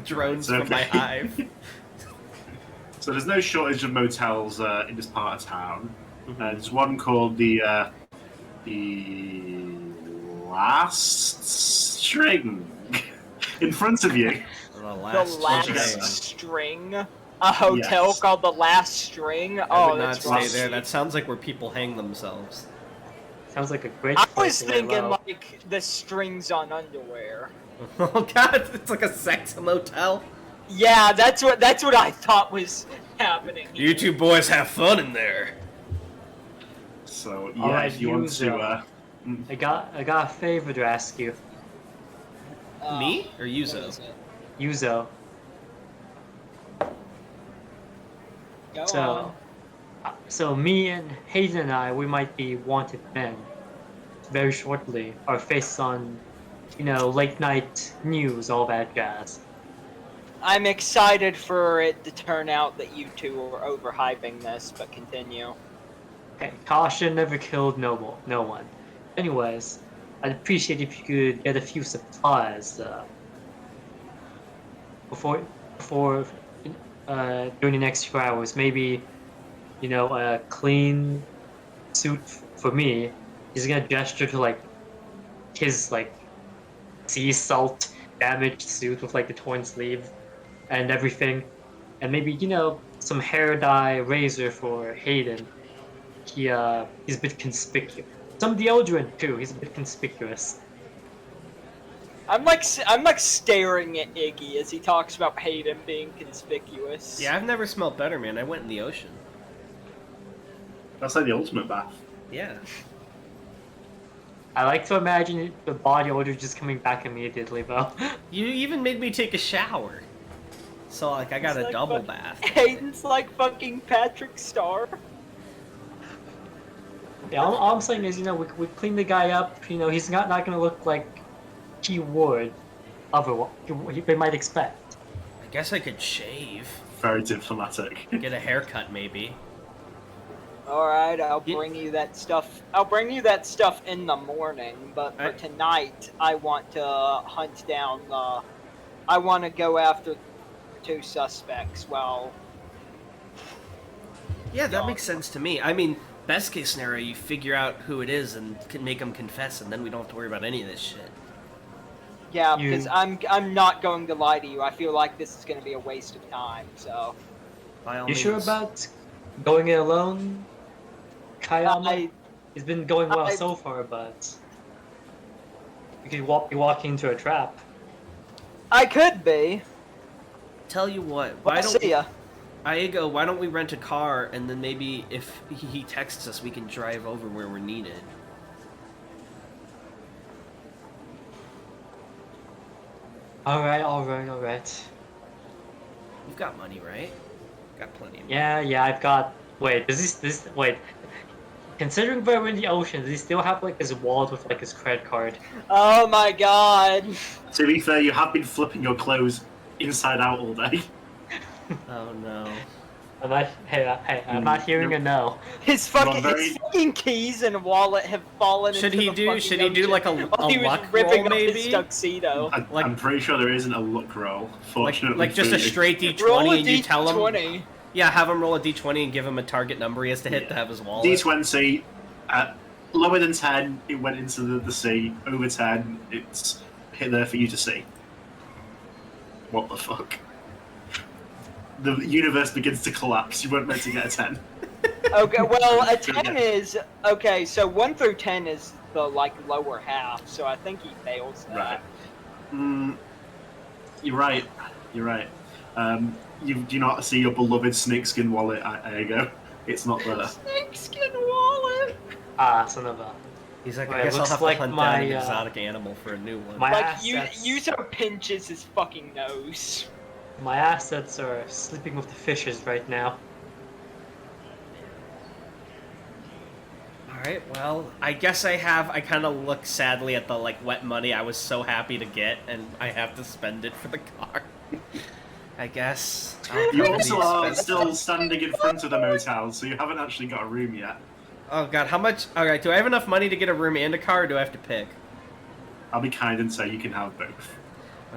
Drones from my hive.
So there's no shortage of motels in this part of town. There's one called the Last String in front of you.
The last
string. A hotel called the Last String.
I would not stay there. That sounds like where people hang themselves.
Sounds like a great.
I was thinking like the strings on underwear.
Oh god, it's like a sex motel.
Yeah, that's what I thought was happening.
You two boys have fun in there.
So yeah, if you want to,
I got a favor to ask you.
Me or Yuzo?
Yuzo. So me and Hayden and I, we might be wanted men very shortly. Our faces on, late night news, all that jazz.
I'm excited for it to turn out that you two are overhyping this, but continue.
Okay, caution never killed no one. Anyways, I'd appreciate if you could get a few supplies before during the next few hours. Maybe, a clean suit for me. He's gonna gesture to his sea salt damaged suit with the torn sleeve and everything, and maybe some hair dye razor for Hayden. He's a bit conspicuous. Some deodorant too. He's a bit conspicuous.
I'm like staring at Iggy as he talks about Hayden being conspicuous.
Yeah, I've never smelled better, man. I went in the ocean.
That's like the ultimate bath.
Yeah.
I like to imagine the body odor just coming back immediately, though.
You even made me take a shower. So, I got a double bath.
Hayden's like fucking Patrick Star.
Yeah, all I'm saying is, we clean the guy up. He's not gonna look like he would otherwise. They might expect.
I guess I could shave.
Very diplomatic.
Get a haircut, maybe.
Alright, I'll bring you that stuff. I'll bring you that stuff in the morning, but for tonight, I want to hunt down I want to go after 2 suspects, well...
Yeah, that makes sense to me. I mean, best case scenario, you figure out who it is and can make them confess, and then we don't have to worry about any of this shit.
Yeah, because I'm not going to lie to you. I feel like this is going to be a waste of time, so...
By all
You
means.
sure about going it alone, Kayama? It's been going well so far, but you could be walking into a trap.
I could be.
Tell you what,
See ya.
Aigo, why don't we rent a car, and then maybe if he texts us, we can drive over where we're needed.
Alright.
You've got money, right? Got plenty of money.
Yeah, I've got... Wait, wait. Considering we're in the ocean, does he still have, his wallet with, his credit card?
Oh my god.
To be fair, you have been flipping your clothes inside out all day.
Oh no.
I'm not hearing a no.
His fucking keys and wallet have fallen into the fucking ocean.
Should he do like a luck
ripping
roll, maybe?
His tuxedo.
I'm pretty sure there isn't a luck roll, fortunately.
Like just a straight D20
roll
and you tell him...
D20.
Yeah, have him roll a D20 and give him a target number he has to hit to have his wallet.
D20, lower than 10, it went into the sea. Over 10, it's hit there for you to see. What the fuck? The universe begins to collapse. You weren't meant to get a 10.
Okay, well, a 10 is... Okay, so 1 through 10 is the like lower half, so I think he fails that.
Right. You're right. You're right. You do not see your beloved snakeskin wallet, Aego. It's not there.
Snakeskin wallet.
Son of a.
He's like, I guess I'll have to hunt down an exotic animal for a new one.
Yuzo pinches his fucking nose.
My assets are sleeping with the fishes right now.
Alright, well, I guess I kind of look sadly at the, like, wet money I was so happy to get, and I have to spend it for the car. I guess.
You also are still standing in front of the motel, so you haven't actually got a room yet.
Oh god, how much? Alright, do I have enough money to get a room and a car, or do I have to pick?
I'll be kind and say you can have both.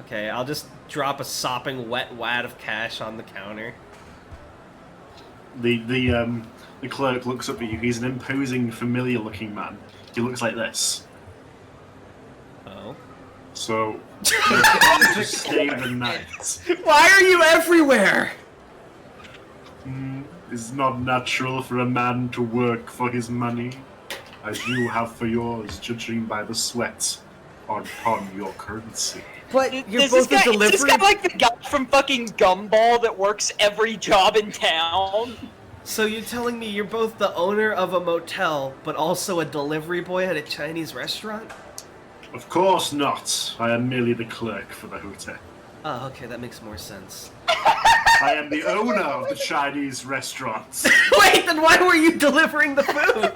Okay, I'll just drop a sopping wet wad of cash on the counter.
The clerk looks up at you. He's an imposing, familiar-looking man. He looks like this.
Oh.
So, just stay the night.
Why are you everywhere?
It's not natural for a man to work for his money, as you have for yours, judging by the sweat upon your currency.
But you're both a delivery.
Is this guy like the guy from fucking Gumball that works every job in town?
So you're telling me you're both the owner of a motel, but also a delivery boy at a Chinese restaurant?
Of course not. I am merely the clerk for the hotel.
Oh, okay, that makes more sense.
I am the owner of the Chinese restaurants.
Wait, then why were you delivering the food?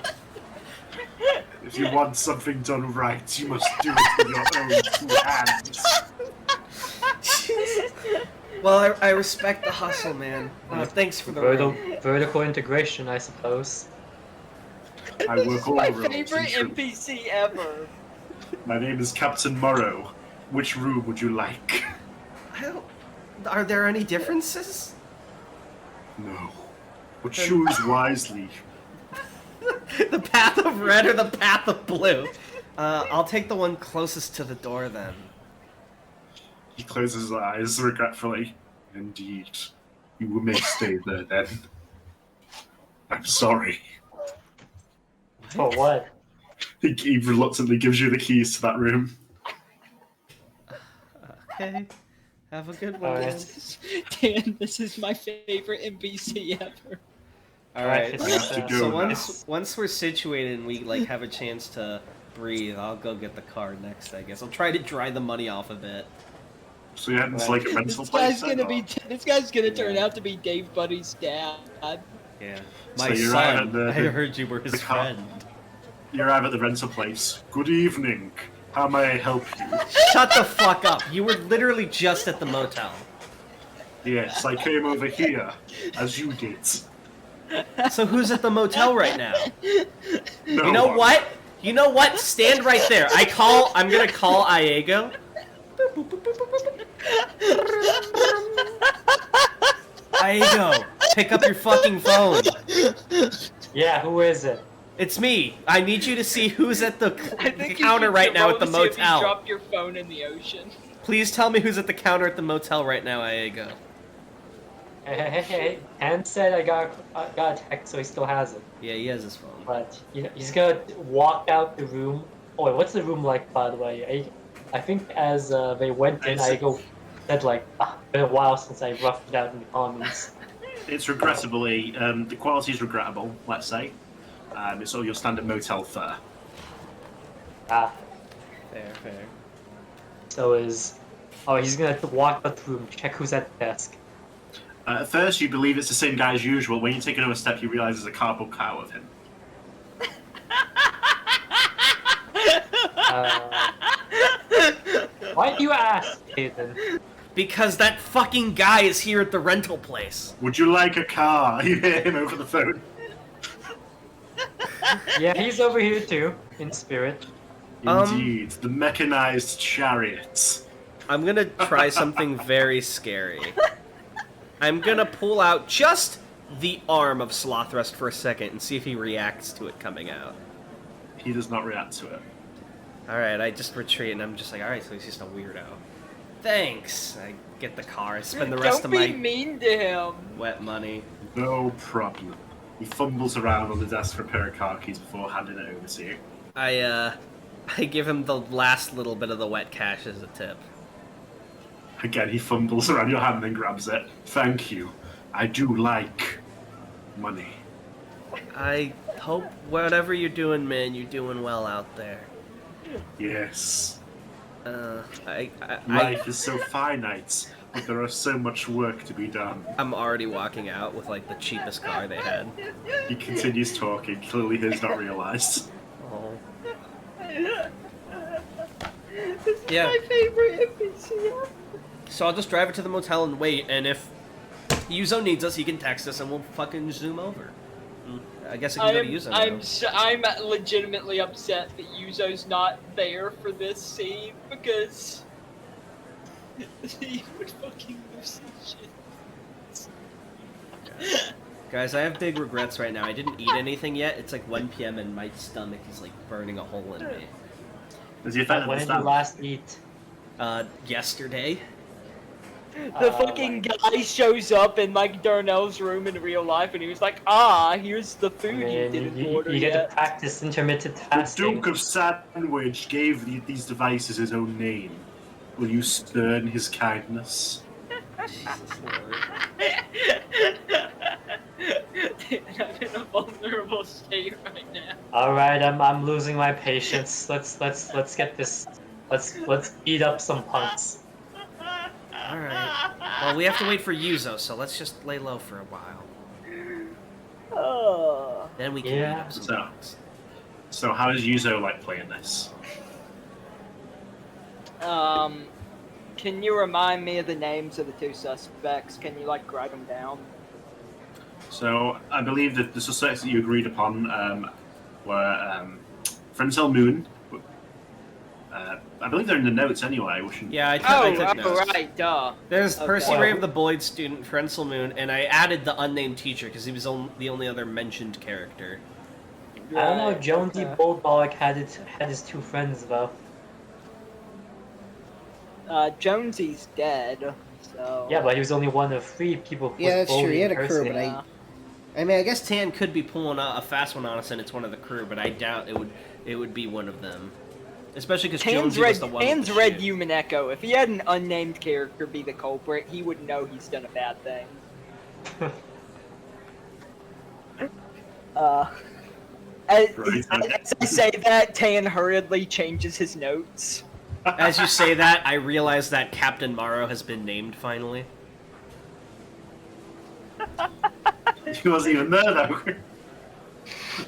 If you want something done right, you must do it with your own two hands.
Well, I respect the hustle, man. Thanks for the
vertical integration, I suppose.
I work all
my
roads.
Favorite NPC ever.
My name is Captain Morrow. Which room would you like?
Are there any differences?
No. But choose wisely.
The path of red or the path of blue? I'll take the one closest to the door then.
He closes his eyes regretfully. Indeed. You may stay there then. I'm sorry.
For what?
He reluctantly gives you the keys to that room.
Okay. Have a good one.
Dan, this is my favorite NPC ever.
Alright, so
now.
once we're situated and we like have a chance to breathe, I'll go get the car next, I guess. I'll try to dry the money off a bit.
So you heading to like a rental
This
place?
guy's gonna turn out to be Dave Buddy's dad.
Yeah.
So
My
you're
son,
right
I heard you were his friend.
You arrive at the rental place. Good evening. How may I help you?
Shut the fuck up. You were literally just at the motel.
Yes, I came over here, as you did.
So who's at the motel right now?
No
You know
one.
what? You know what? Stand right there. I'm gonna call Aego. Aego, pick up your fucking phone.
Yeah, who is it?
It's me. I need you to see who's at the
I think
counter right now at the
If you
motel.
drop your phone in the ocean.
Please tell me who's at the counter at the motel right now, Aego.
Hey. Han said I got a text, so he still has it.
Yeah, he has his phone.
But he's gonna walk out the room. Oh, wait, what's the room like, by the way? I think as they went in, I said like, been a while since I roughed it out in the comments.
It's regrettably, the quality is regrettable, let's say. It's all your standard motel fare.
Ah.
Fair.
So he's gonna walk out the room, check who's at the desk.
At first, you believe it's the same guy as usual. When you take another step, you realize there's a cardboard cow of him.
Why do you ask, Nathan?
Because that fucking guy is here at the rental place.
Would you like a car? You hear him over the phone.
Yeah, he's over here too, in spirit.
Indeed, the mechanized chariots.
I'm gonna try something very scary. I'm gonna pull out just the arm of Slothrust for a second and see if he reacts to it coming out.
He does not react to it.
Alright, I just retreat and I'm just like, alright, so he's just a weirdo. Thanks! I get the car, I spend the rest of my
Don't be mean to him.
wet money.
No problem. He fumbles around on the desk for a pair of car keys before handing it over to you.
I give him the last little bit of the wet cash as a tip.
Again, he fumbles around your hand and grabs it. Thank you. I do like money.
I hope whatever you're doing, man, you're doing well out there.
Yes.
Life
is so finite, but there is so much work to be done.
I'm already walking out with like the cheapest car they had.
He continues talking. Clearly, he's not realized.
Oh.
This is my favorite NPC.
So I'll just drive it to the motel and wait, and if Yuzo needs us, he can text us and we'll fucking zoom over. I guess I can go to Yuzo now.
I'm legitimately upset that Yuzo's not there for this scene because he would fucking lose his shit.
Guys, I have big regrets right now. I didn't eat anything yet. It's like 1 p.m. and my stomach is like burning a hole in me.
When did you last eat?
Yesterday.
The fucking guy shows up in like Darnell's room in real life, and he was like, here's the food you didn't order
You get
yet.
to practice intermittent fasting.
The Duke of Sandwich gave these devices his own name. Will you spurn his kindness?
Jesus Lord.
I'm in a vulnerable state right now.
Alright, I'm losing my patience. Let's get this. Let's beat up some punks.
Alright. Well, we have to wait for Yuzo, so let's just lay low for a while. Then we can beat up some punks.
So how does Yuzo like playing this?
Can you remind me of the names of the two suspects? Can you like write them down?
So I believe that the suspects that you agreed upon were Frenzel Moon. I believe they're in the notes anyway.
Yeah, I took notes.
Right, duh.
There's Percy Rave, the Boyd student, Frenzel Moon, and I added the unnamed teacher because he was the only other mentioned character.
I don't know. Jonesy Bulldog had his two friends though.
Jonesy's dead, so...
Yeah, but he was only one of 3 people who
that's true. He had a crew, but
I mean, I guess Tan could be pulling a fast one on us and it's one of the crew, but I doubt it would be one of them. Especially because Jonesy was the one
Tan's read Human Echo. If he had an unnamed character be the culprit, he would know he's done a bad thing. As I say that, Tan hurriedly changes his notes.
As you say that, I realize that Captain Morrow has been named finally.
He wasn't even there though.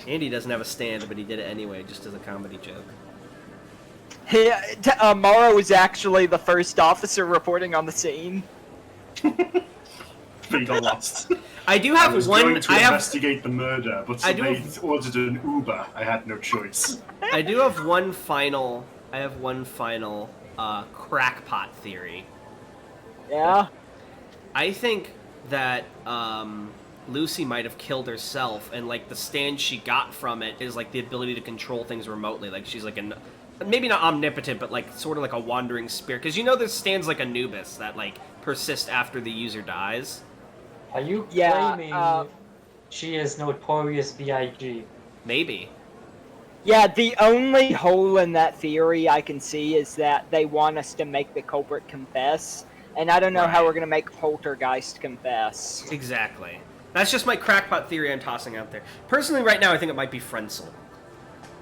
Andy doesn't have a stand, but he did it anyway, just as a comedy joke.
Morrow was actually the first officer reporting on the scene.
But he got lost.
I do have
going to investigate the murder, but so they ordered an Uber. I had no choice.
I do have one final. Crackpot theory.
Yeah.
I think that Lucy might have killed herself, and like the stand she got from it is like the ability to control things remotely. Like she's like maybe not omnipotent, but like sort of like a wandering spirit. Because you know there's stands like Anubis that like persist after the user dies.
Are you claiming she is Notorious B.I.G.?
Maybe.
Yeah, the only hole in that theory I can see is that they want us to make the culprit confess, and I don't know how we're going to make Poltergeist confess.
Exactly. That's just my crackpot theory I'm tossing out there. Personally, right now, I think it might be Frenzel.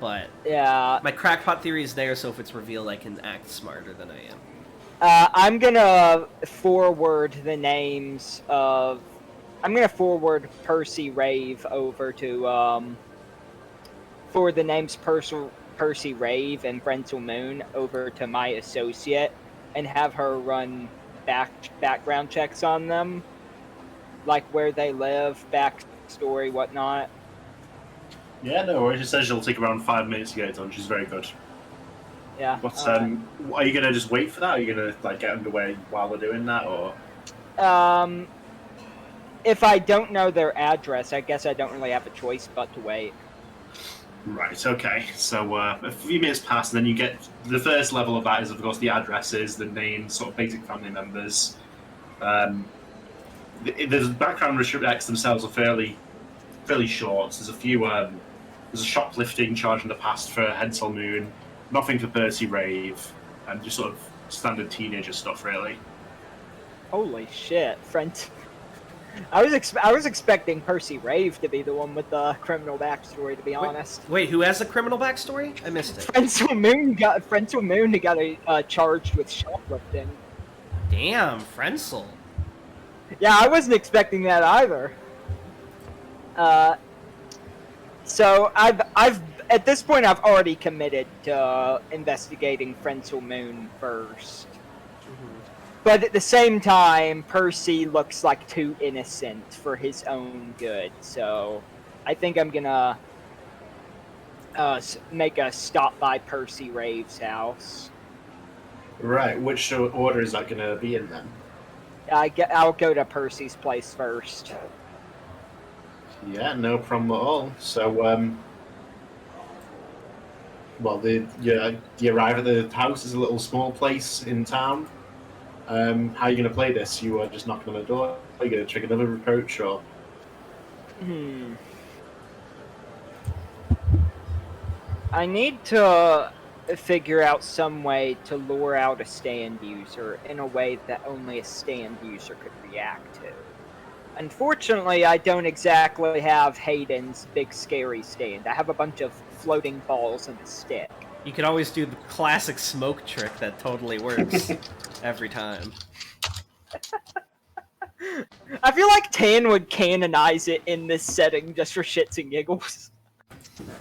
But
yeah,
my crackpot theory is there, so if it's revealed, I can act smarter than I am.
I'm gonna forward the names of... I'm gonna forward Percy Rave over to, forward the names Percy Rave and Frenzel Moon over to my associate and have her run background checks on them. Like where they live, backstory, whatnot.
Yeah, no worries. She says she'll take around 5 minutes to get it done. She's very good.
Yeah.
But are you gonna just wait for that? Are you gonna like get underway while we're doing that, or?
If I don't know their address, I guess I don't really have a choice but to wait.
Right. Okay. So a few minutes pass, and then you get the first level of that is, of course, the addresses, the names, sort of basic family members. The background restricted X themselves are fairly short. There's There's a shoplifting charge in the past for Hensel Moon, nothing for Percy Rave, and just sort of standard teenager stuff, really.
Holy shit, friend. I was expecting Percy Rave to be the one with the criminal backstory, to be honest.
Wait, who has the criminal backstory? I missed it.
Frensel Moon got charged with shoplifting.
Damn, Frensel.
Yeah, I wasn't expecting that either. So I've at this point I've already committed to investigating Frensel Moon first. But at the same time, Percy looks like too innocent for his own good, so I think I'm gonna make a stop by Percy Rave's house.
Right, which order is that gonna be in then?
I'll go to Percy's place first.
Yeah, no problem at all. So, well, you arrive at the house. It's a little small place in town. How are you going to play this? You are just knocking on the door? Are you going to trigger another approach, or?
I need to figure out some way to lure out a stand user in a way that only a stand user could react to. Unfortunately, I don't exactly have Hayden's big scary stand. I have a bunch of floating balls and a stick.
You could always do the classic smoke trick that totally works every time.
I feel like Tan would canonize it in this setting just for shits and giggles.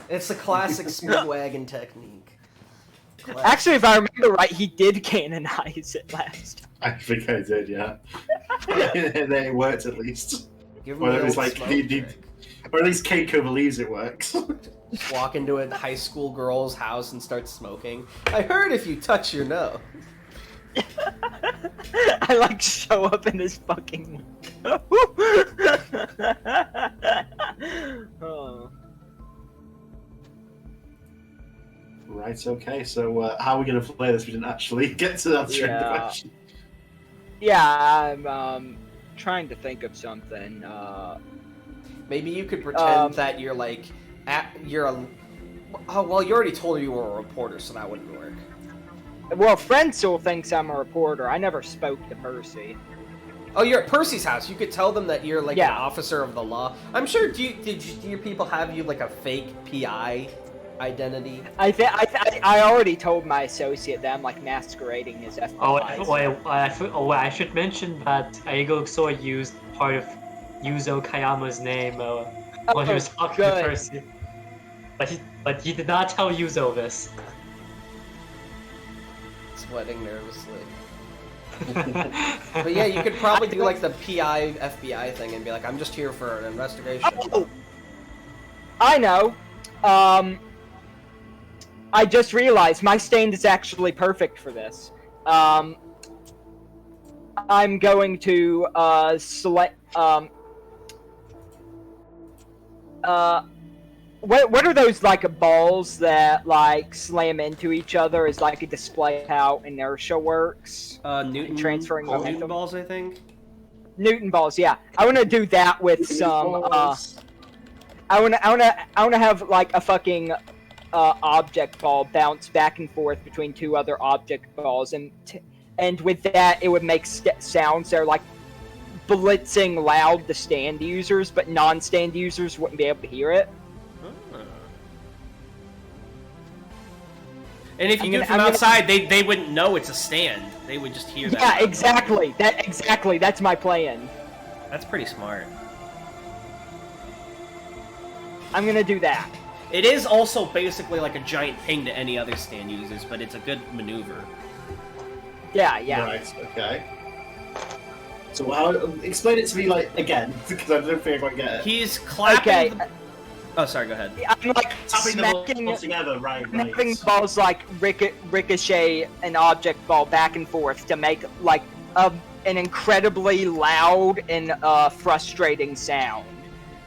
It's the classic speedwagon technique. Classic.
Actually, if I remember right, he did canonize it last time.
I think I did, yeah. It worked at least. Or at least, like, or at least Keiko believes it works.
Just walk into a high school girl's house and start smoking. I heard if you touch your nose.
I like show up in this fucking window. Oh.
Right, okay, so how are we going to play this? We didn't actually get to answering the question.
Yeah, I'm trying to think of something.
Maybe you could pretend that you're like, well, you already told her you were a reporter, so that wouldn't work.
Well, Frensel thinks I'm a reporter. I never spoke to Percy.
Oh, you're at Percy's house. You could tell them that you're like an officer of the law. I'm sure. Do your people have you like a fake PI identity?
I already told my associate that I'm like masquerading as FBI.
I should mention that Aigo Soy used part of Yuzo Kayama's name when he was talking to Percy. But he did not tell Yuzo this.
Sweating nervously. But yeah, you could probably do like the PI FBI thing and be like, I'm just here for an investigation.
Oh, I know. I just realized my stand is actually perfect for this. I'm going to select. What are those like balls that like slam into each other as like a display of how inertia works?
Newton
transferring momentum.
Newton balls, I think.
Newton balls, yeah. I want to do that with some. I want to have like a fucking object ball bounce back and forth between two other object balls, and with that it would make sounds that are like blitzing loud to stand users, but non-stand users wouldn't be able to hear it.
And if you do it from outside, they wouldn't know it's a stand. They would just hear that.
Yeah, exactly. That's my plan.
That's pretty smart.
I'm gonna do that.
It is also basically like a giant ping to any other stand users, but it's a good maneuver.
Yeah.
Right, okay. So explain it to me, like, again, because I don't think I quite get it.
He's clapping... Okay. Oh, sorry, go ahead.
I'm like
tapping them all together, right.
Snapping balls like ricochet an object ball back and forth to make like an incredibly loud and frustrating sound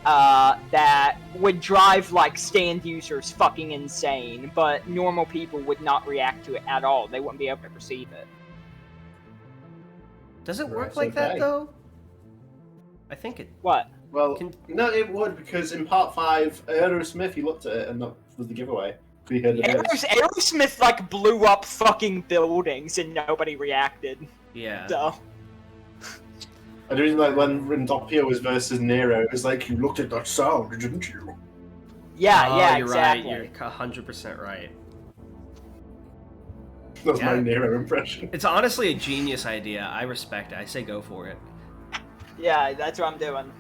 that would drive like stand users fucking insane, but normal people would not react to it at all. They wouldn't be able to perceive it.
Does it work like that though? I think it.
What?
Well, no, it would, because in part 5, Aerosmith, he looked at it and that was the giveaway. We heard
Aerosmith, like, blew up fucking buildings and nobody reacted.
Yeah.
So.
I do like when Doppio was versus Nero, it was like, you looked at that sound, didn't you?
Yeah,
you're
exactly.
Right. You're 100% right.
That's my Nero impression.
It's honestly a genius idea. I respect it. I say go for it.
Yeah, that's what I'm doing.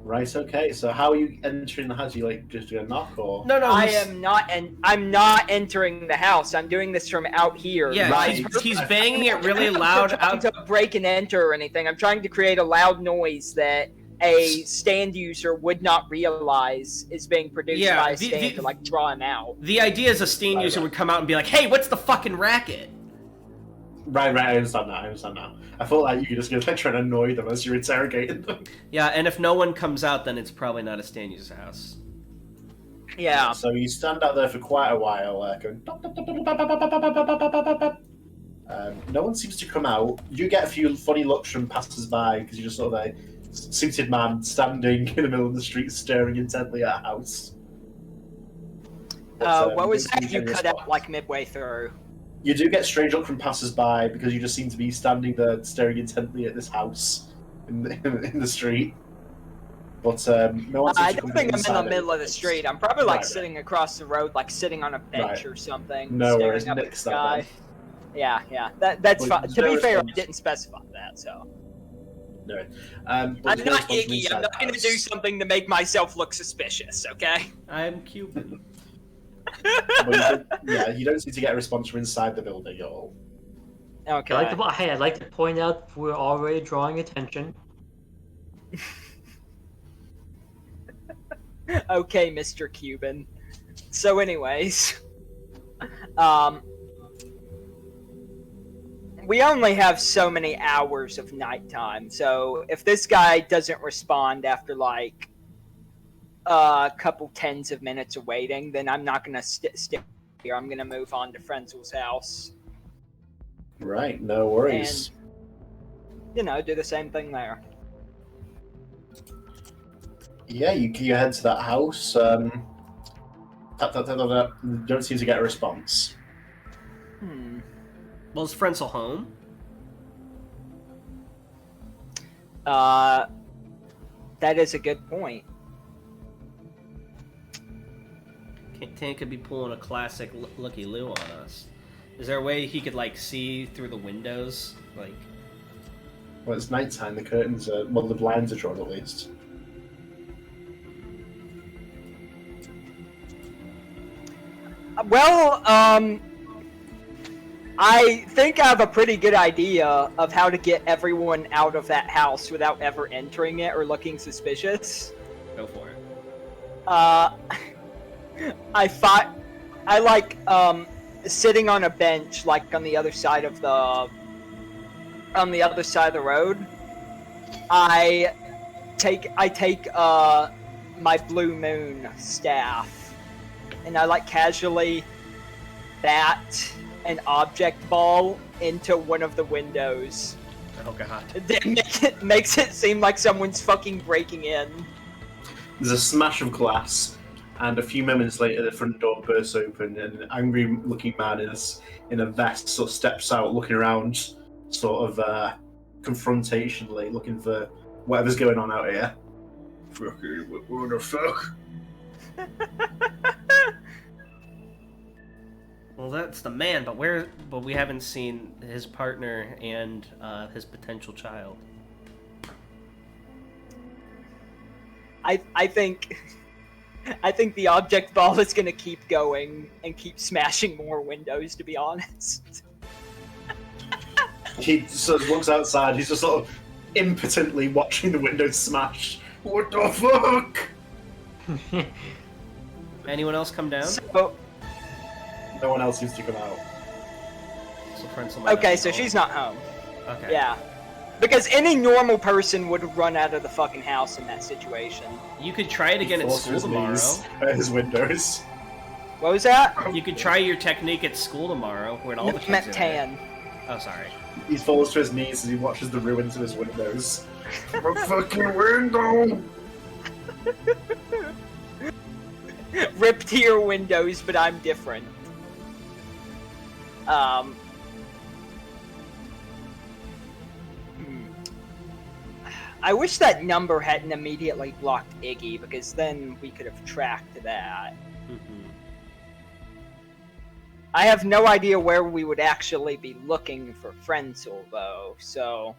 Right, okay, so how are you entering the house? Are you like just gonna knock or?
No,
I'm not entering the house. I'm doing this from out here.
Yeah,
right.
he's banging it really loud
out to break and enter or anything. I'm trying to create a loud noise that a stand user would not realize is being produced by a stand to like draw him out.
The idea is a stand user would come out and be like, "Hey, what's the fucking racket?"
Right, I understand now. I thought like you could just go like trying to annoy them as you're interrogating them.
Yeah, and if no one comes out, then it's probably not a stand user's house.
Yeah.
So you stand out there for quite a while, going. No one seems to come out. You get a few funny looks from passers-by because you're just sort of a suited man standing in the middle of the street, staring intently at a house.
What was that you cut out like midway through?
You do get strange look from passers-by because you just seem to be standing there staring intently at this house in the street. But no one seems
I
to
don't
come
think I'm in the
inside
middle of the street. I'm probably like
Right.
sitting across the road, like sitting on a bench or something,
No worries,
staring up at the
nix that
sky.
then.
Yeah, that's
Well,
fine. To be
no
fair, I
response.
didn't specify that, so.
No.
I'm not Iggy. I'm not going to do something to make myself look suspicious, okay?
I'm Cuban.
You don't seem to get a response from inside the building at all.
Okay.
I'd like to point out we're already drawing attention.
Okay, Mr. Cuban. So anyways, we only have so many hours of nighttime, so if this guy doesn't respond after like a couple tens of minutes of waiting, then I'm not gonna stay here. I'm gonna move on to Frenzel's house.
Right, no worries.
And, do the same thing there.
Yeah, you head to that house. Don't seem to get a response.
Well, is Frenzel home?
That is a good point.
Tank could be pulling a classic Looky Loo on us. Is there a way he could like see through the windows? Like,
Well, it's nighttime. The curtains are the blinds are drawn at least.
Well, I think I have a pretty good idea of how to get everyone out of that house without ever entering it or looking suspicious.
go for it.
I like sitting on a bench, like on the other side of the road. I take my blue moon staff, and I like casually bat an object ball into one of the windows.
Oh god.
It makes it seem like someone's fucking breaking in.
There's a smash of glass, and a few moments later, the front door bursts open, and an angry-looking man in a vest sort of steps out, looking around, sort of confrontationally, looking for whatever's going on out here. Fucking, what the fuck?
Well, that's the man, but we haven't seen his partner and his potential child.
I think the object ball is gonna keep going and keep smashing more windows, to be honest.
He sort of looks outside, he's just sort of impotently watching the windows smash. What the fuck?
Anyone else come down?
So,
No one else seems to come out.
So Frenzel might
okay,
not
so
be
she's
home.
not home.
Okay.
Yeah. Because any normal person would run out of the fucking house in that situation.
You could try it again at school tomorrow.
His windows.
What was that?
You could try your technique at school tomorrow, when all the kids
Meant
are
tan.
Oh, sorry.
He falls to his knees as he watches the ruins of his windows. A fucking window!
Rip to your windows, but I'm different. I wish that number hadn't immediately blocked Iggy, because then we could have tracked that. I have no idea where we would actually be looking for Frenzel, though, so...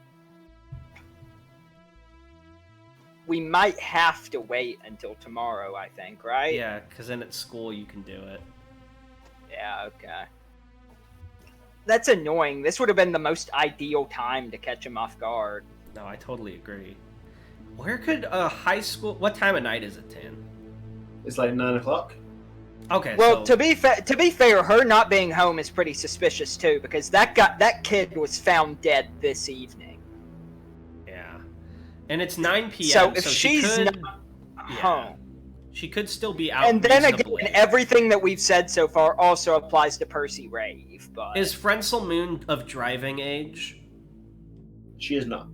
We might have to wait until tomorrow, I think, right?
Yeah, because then at school you can do it.
Yeah, okay. That's annoying. This would have been the most ideal time to catch him off guard.
No, I totally agree. Where could a high school... What time of night is it, Tan?
It's like 9 o'clock.
Okay,
well,
so...
to be fair, her not being home is pretty suspicious, too, because that kid was found dead this evening.
Yeah. And it's 9 p.m.,
so if
she
she's
could...
not home...
She could still be out.
And then again, everything that we've said so far also applies to Percy Rave, but...
Is Frenzel Moon of driving age?
She is not.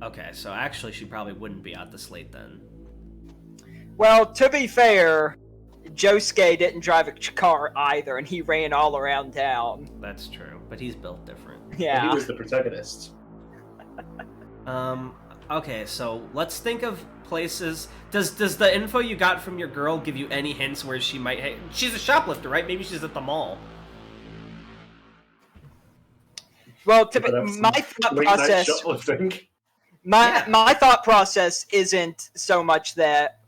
Okay, so actually she probably wouldn't be out this late then.
Well, to be fair, Josuke didn't drive a car either, and he ran all around town.
That's true, but he's built different.
Yeah.
Well, he was the protagonist.
Okay, so let's think of places. Does the info you got from your girl give you any hints where she might... Hey, she's a shoplifter, right? Maybe she's at the mall.
Well, my thought process... My thought process isn't so much that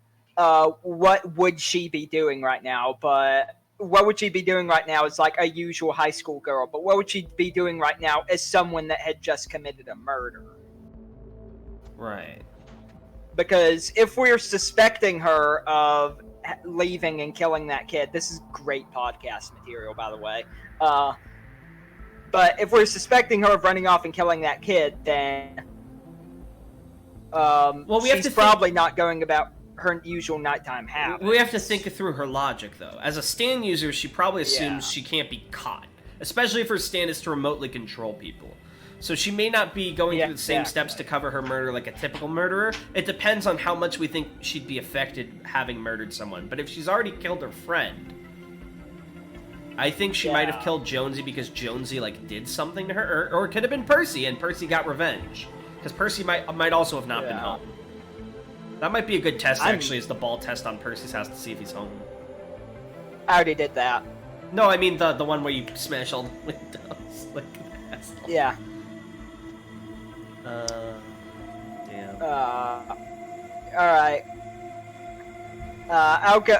what would she be doing right now, but what would she be doing right now is like a usual high school girl, but what would she be doing right now as someone that had just committed a murder?
Right.
Because if we're suspecting her of leaving and killing that kid, this is great podcast material, by the way. But if we're suspecting her of running off and killing that kid, then well, she's probably not going about her usual nighttime habits.
We have to think through her logic, though. As a stand user, she probably assumes she can't be caught, especially if her stand is to remotely control people. So she may not be going through the same steps to cover her murder like a typical murderer. It depends on how much we think she'd be affected having murdered someone. But if she's already killed her friend, I think she might have killed Jonesy because Jonesy did something to her, or it could have been Percy, and Percy got revenge because Percy might also have not been home. That might be a good test, actually, is the ball test on Percy's house to see if he's home.
I already did that.
No, I mean the one where you smash all the windows.
Yeah.
Damn.
Alright. I'll go...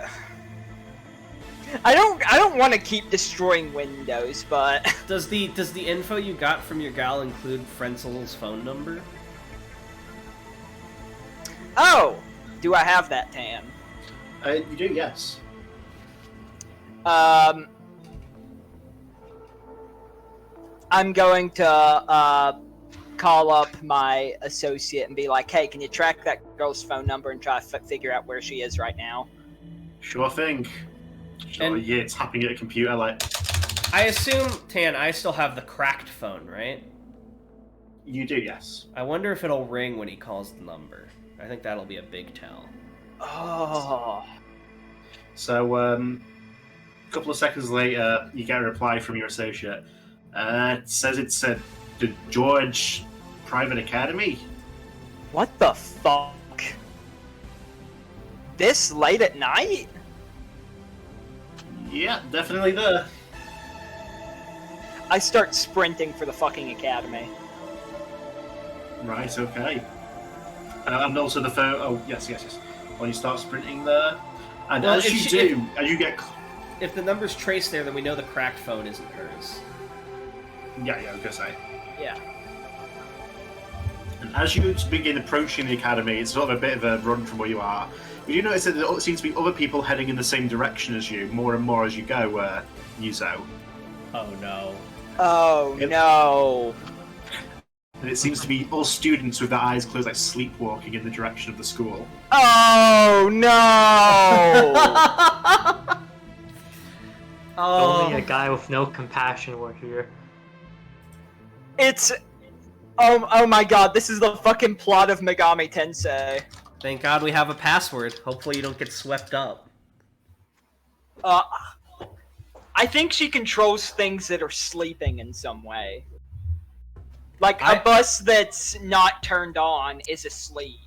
I don't want to keep destroying windows, but...
Does the info you got from your gal include Frenzel's phone number?
Oh! Do I have that, Tan?
You do, yes.
I'm going to, call up my associate and be like, hey, can you track that girl's phone number and try to figure out where she is right now?
Sure thing. And yeah, tapping at a computer
I assume, Tan, I still have the cracked phone, right?
You do, yes.
I wonder if it'll ring when he calls the number. I think that'll be a big tell.
Oh.
So, a couple of seconds later, you get a reply from your associate. It says it's the George Private Academy.
What the fuck? This late at night?
Yeah, definitely there.
I start sprinting for the fucking academy.
Right, okay. And also the phone. Oh, yes. When you start sprinting there, and as you do, and you get.
If the number's traced there, then we know the cracked phone isn't hers.
Yeah, I was gonna say.
Yeah.
And as you begin approaching the academy, it's sort of a bit of a run from where you are. You do notice that there seems to be other people heading in the same direction as you, more and more as you go, Yuzo.
Oh no.
Oh no.
And it seems to be all students with their eyes closed, sleepwalking in the direction of the school.
Oh no!
Only a guy with no compassion were here.
It's... Oh my god, this is the fucking plot of Megami Tensei.
Thank God we have a password. Hopefully you don't get swept up.
I think she controls things that are sleeping in some way. Like, a bus that's not turned on is asleep.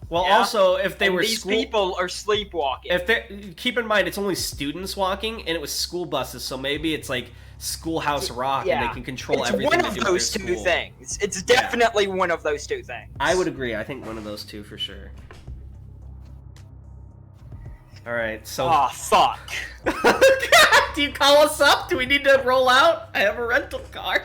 Well, also, if they were
these people are sleepwalking.
If they keep in mind, it's only students walking, and it was school buses, so maybe it's like Schoolhouse Rock, and they can control everything.
It's one of those two things. It's definitely one of those two things.
I would agree. I think one of those two for sure. All right, so.
Oh fuck!
Do you call us up? Do we need to roll out? I have a rental car.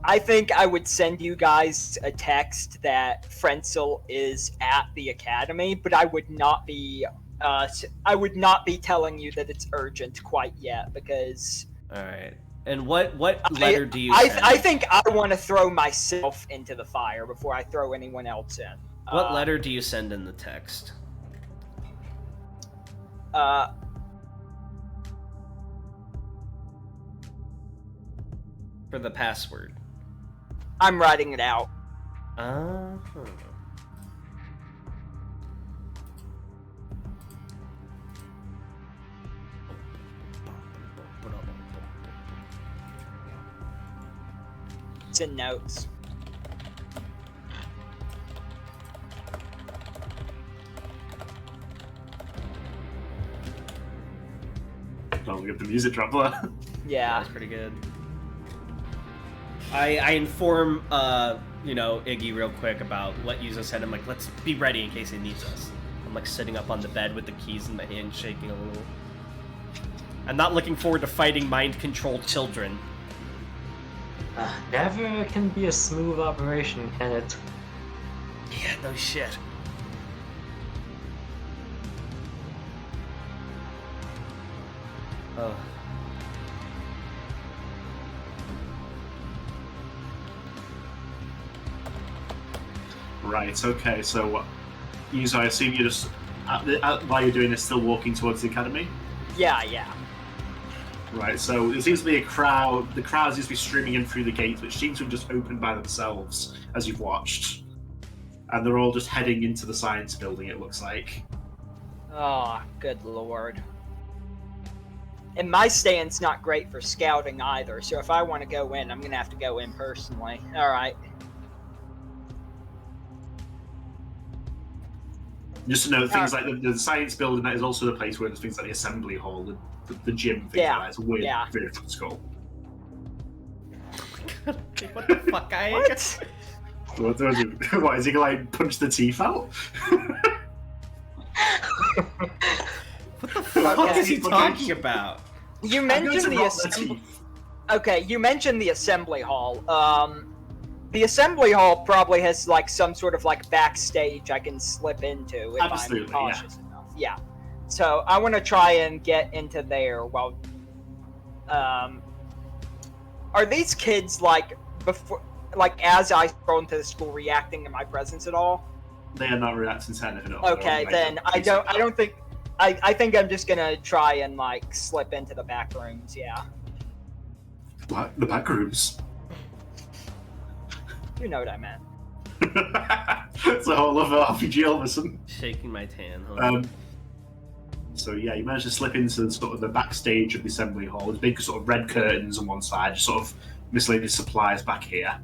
I think I would send you guys a text that Frenzel is at the academy, but I would not be telling you that it's urgent quite yet because.
All right. And what letter do you send?
I think I want to throw myself into the fire before I throw anyone else in.
What letter do you send in the text? For the password.
I'm writing it out. It's in notes.
Don't get the music drop there.
Yeah.
That's pretty good. I inform, Iggy real quick about what Yuzo said. I'm like, let's be ready in case he needs us. I'm like sitting up on the bed with the keys in my hand, shaking a little. I'm not looking forward to fighting mind-controlled children.
Never can be a smooth operation, can it?
Yeah, no shit. Oh.
Right, okay, so Yuzo, I assume you're just, while you're doing this, still walking towards the academy?
Yeah.
Right, so it seems to be a crowd. The crowd seems to be streaming in through the gates, which seems to have just opened by themselves, as you've watched. And they're all just heading into the science building, it looks like.
Oh, good lord. And my stand's not great for scouting either, so if I want to go in, I'm going to have to go in personally. Alright.
Just to note, things like the science building, that is also the place where there's things like the assembly hall, the gym, things like that. It's weird, very different school.
What the fuck,
What is he going to like punch the teeth out?
What the fuck is he talking about?
You mentioned the assembly. Okay, you mentioned the assembly hall. The assembly hall probably has like some sort of like backstage I can slip into if I'm cautious enough. Yeah. So I want to try and get into there while. Are these kids like before, like as I go into the school, reacting to my presence at all?
They are not reacting to anything at all.
Okay, then I don't think. I think I'm just gonna try and like slip into the back rooms. Yeah.
The back rooms.
You know what I meant.
It's a whole other RPG all of a sudden.
Shaking my tan.
So yeah, you managed to slip into sort of the backstage of the assembly hall. There's big sort of red curtains on one side, just sort of miscellaneous supplies back here.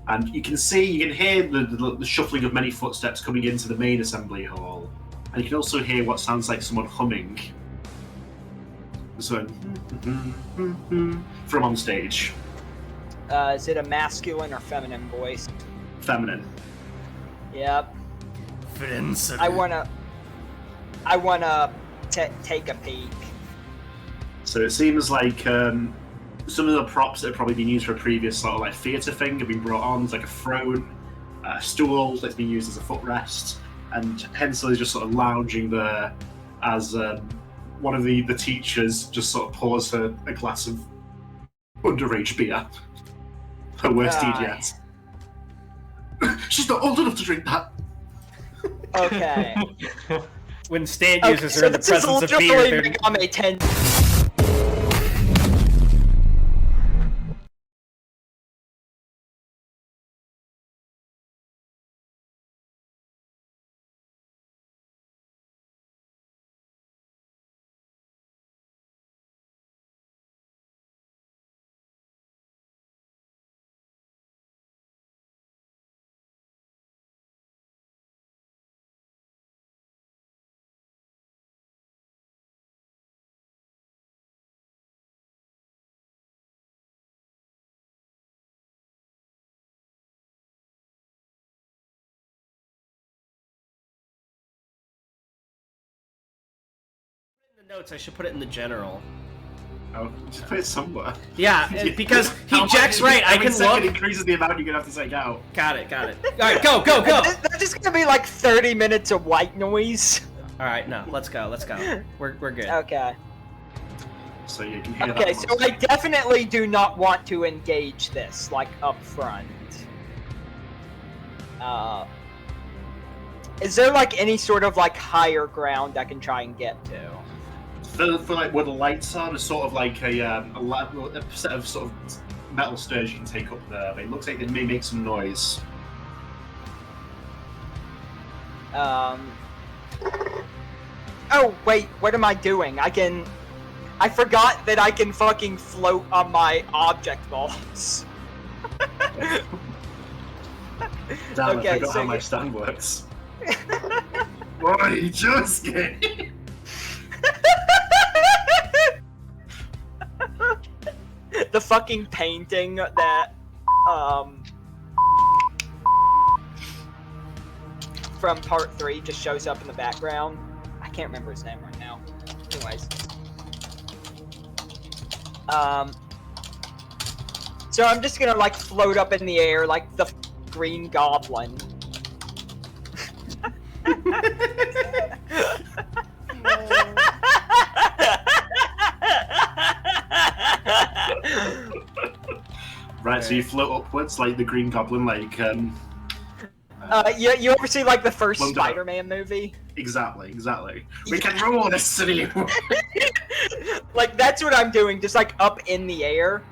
And you can hear the shuffling of many footsteps coming into the main assembly hall. And you can also hear what sounds like someone humming. So, from on stage.
Is it a masculine or feminine voice?
Feminine.
Yep.
Feminine.
I wanna take a peek.
So it seems like some of the props that have probably been used for a previous sort of like theatre thing have been brought on. There's like a throne, a stool that's been used as a footrest, and Hensel is just sort of lounging there as one of the teachers just sort of pours her a glass of underage beer. Her worst deed yet. She's not old enough to drink that.
Okay.
When Stan uses her in the presence of beer, Notes, I should put it in the general.
Oh, just put it somewhere.
Yeah, because Jack's right. I can look.
Increases the amount you're gonna have to take out.
Got it. All right, go.
That's just gonna be like 30 minutes of white noise.
All right, no, let's go. We're good.
Okay.
So you can hear
Okay,
that
so I definitely do not want to engage this like up front. Is there like any sort of like higher ground I can try and get to?
For like where the lights are, there's sort of like a set of sort of metal stairs you can take up there. But it looks like they may make some noise.
Oh wait, what am I doing? I forgot that I can fucking float on my object balls.
Damn, I forgot how my stand works. Boy, just kidding.
The fucking painting that from part 3 just shows up in the background. I can't remember his name right now. Anyways. So I'm just gonna like float up in the air like the Green Goblin.
Right, so you float upwards like the Green Goblin, like
you ever see like the first Spider-Man movie?
Exactly. We can rule this city.
Like that's what I'm doing, just like up in the air.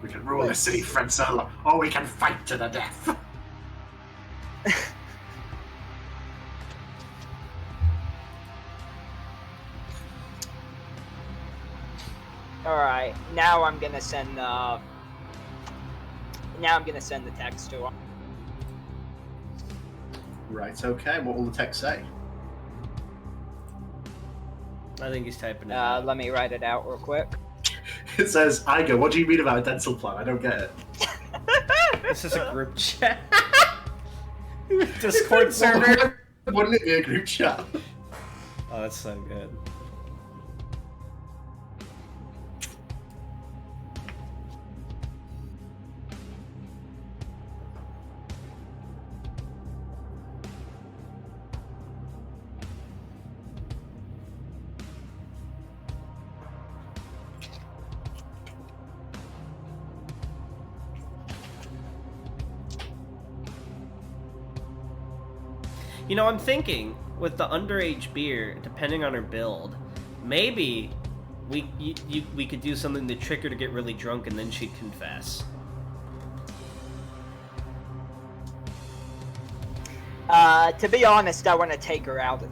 We can rule the city, friend Solo, or we can fight to the death.
Alright, now I'm gonna send the text to him.
Right, okay, what will the text say?
I think he's typing it.
Let me write it out real quick.
It says, Igo, what do you mean about a dental plan? I don't get it.
This is a group chat. Discord server.
Wouldn't it be a group chat?
Oh, that's so good. You know, I'm thinking with the underage beer, depending on her build, maybe we could do something to trick her to get really drunk and then she'd confess.
To be honest, I want to take her out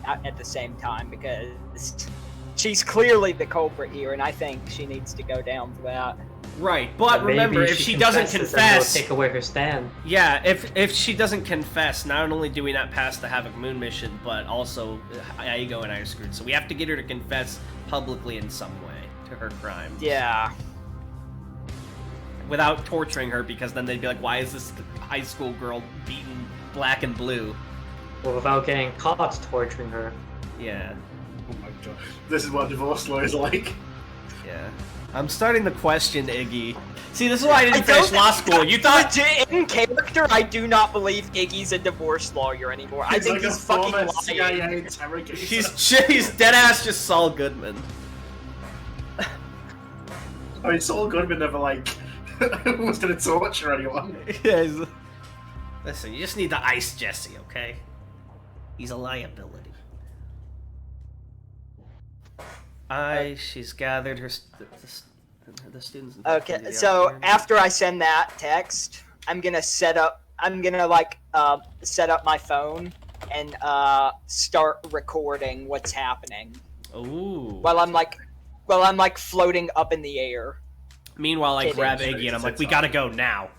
at the same time because she's clearly the culprit here, and I think she needs to go down for that.
Right, but remember, if she doesn't confess,
take away her stand.
Yeah, if she doesn't confess, not only do we not pass the Havoc Moon mission, but also Igo and I are screwed. So we have to get her to confess publicly in some way to her crime.
Yeah.
Without torturing her, because then they'd be like, "Why is this high school girl beaten black and blue?"
Well, without getting caught torturing her.
Yeah.
Oh my god, this is what divorce lawyers are like.
Yeah. I'm starting to question Iggy. See, this is why I didn't finish law school. You thought
in character, I do not believe Iggy's a divorce lawyer anymore. I think he's fucking lying.
CIA interrogator.
He's dead ass just Saul Goodman.
I mean, Saul Goodman never like was gonna torture anyone.
Yeah, listen, you just need to ice Jesse, okay? He's a liability. She's gathered her the students.
Okay, so after I send that text, I'm gonna set up my phone and start recording what's happening.
Ooh.
While I'm like floating up in the air.
Meanwhile, I grab Iggy and I'm like, we gotta go now.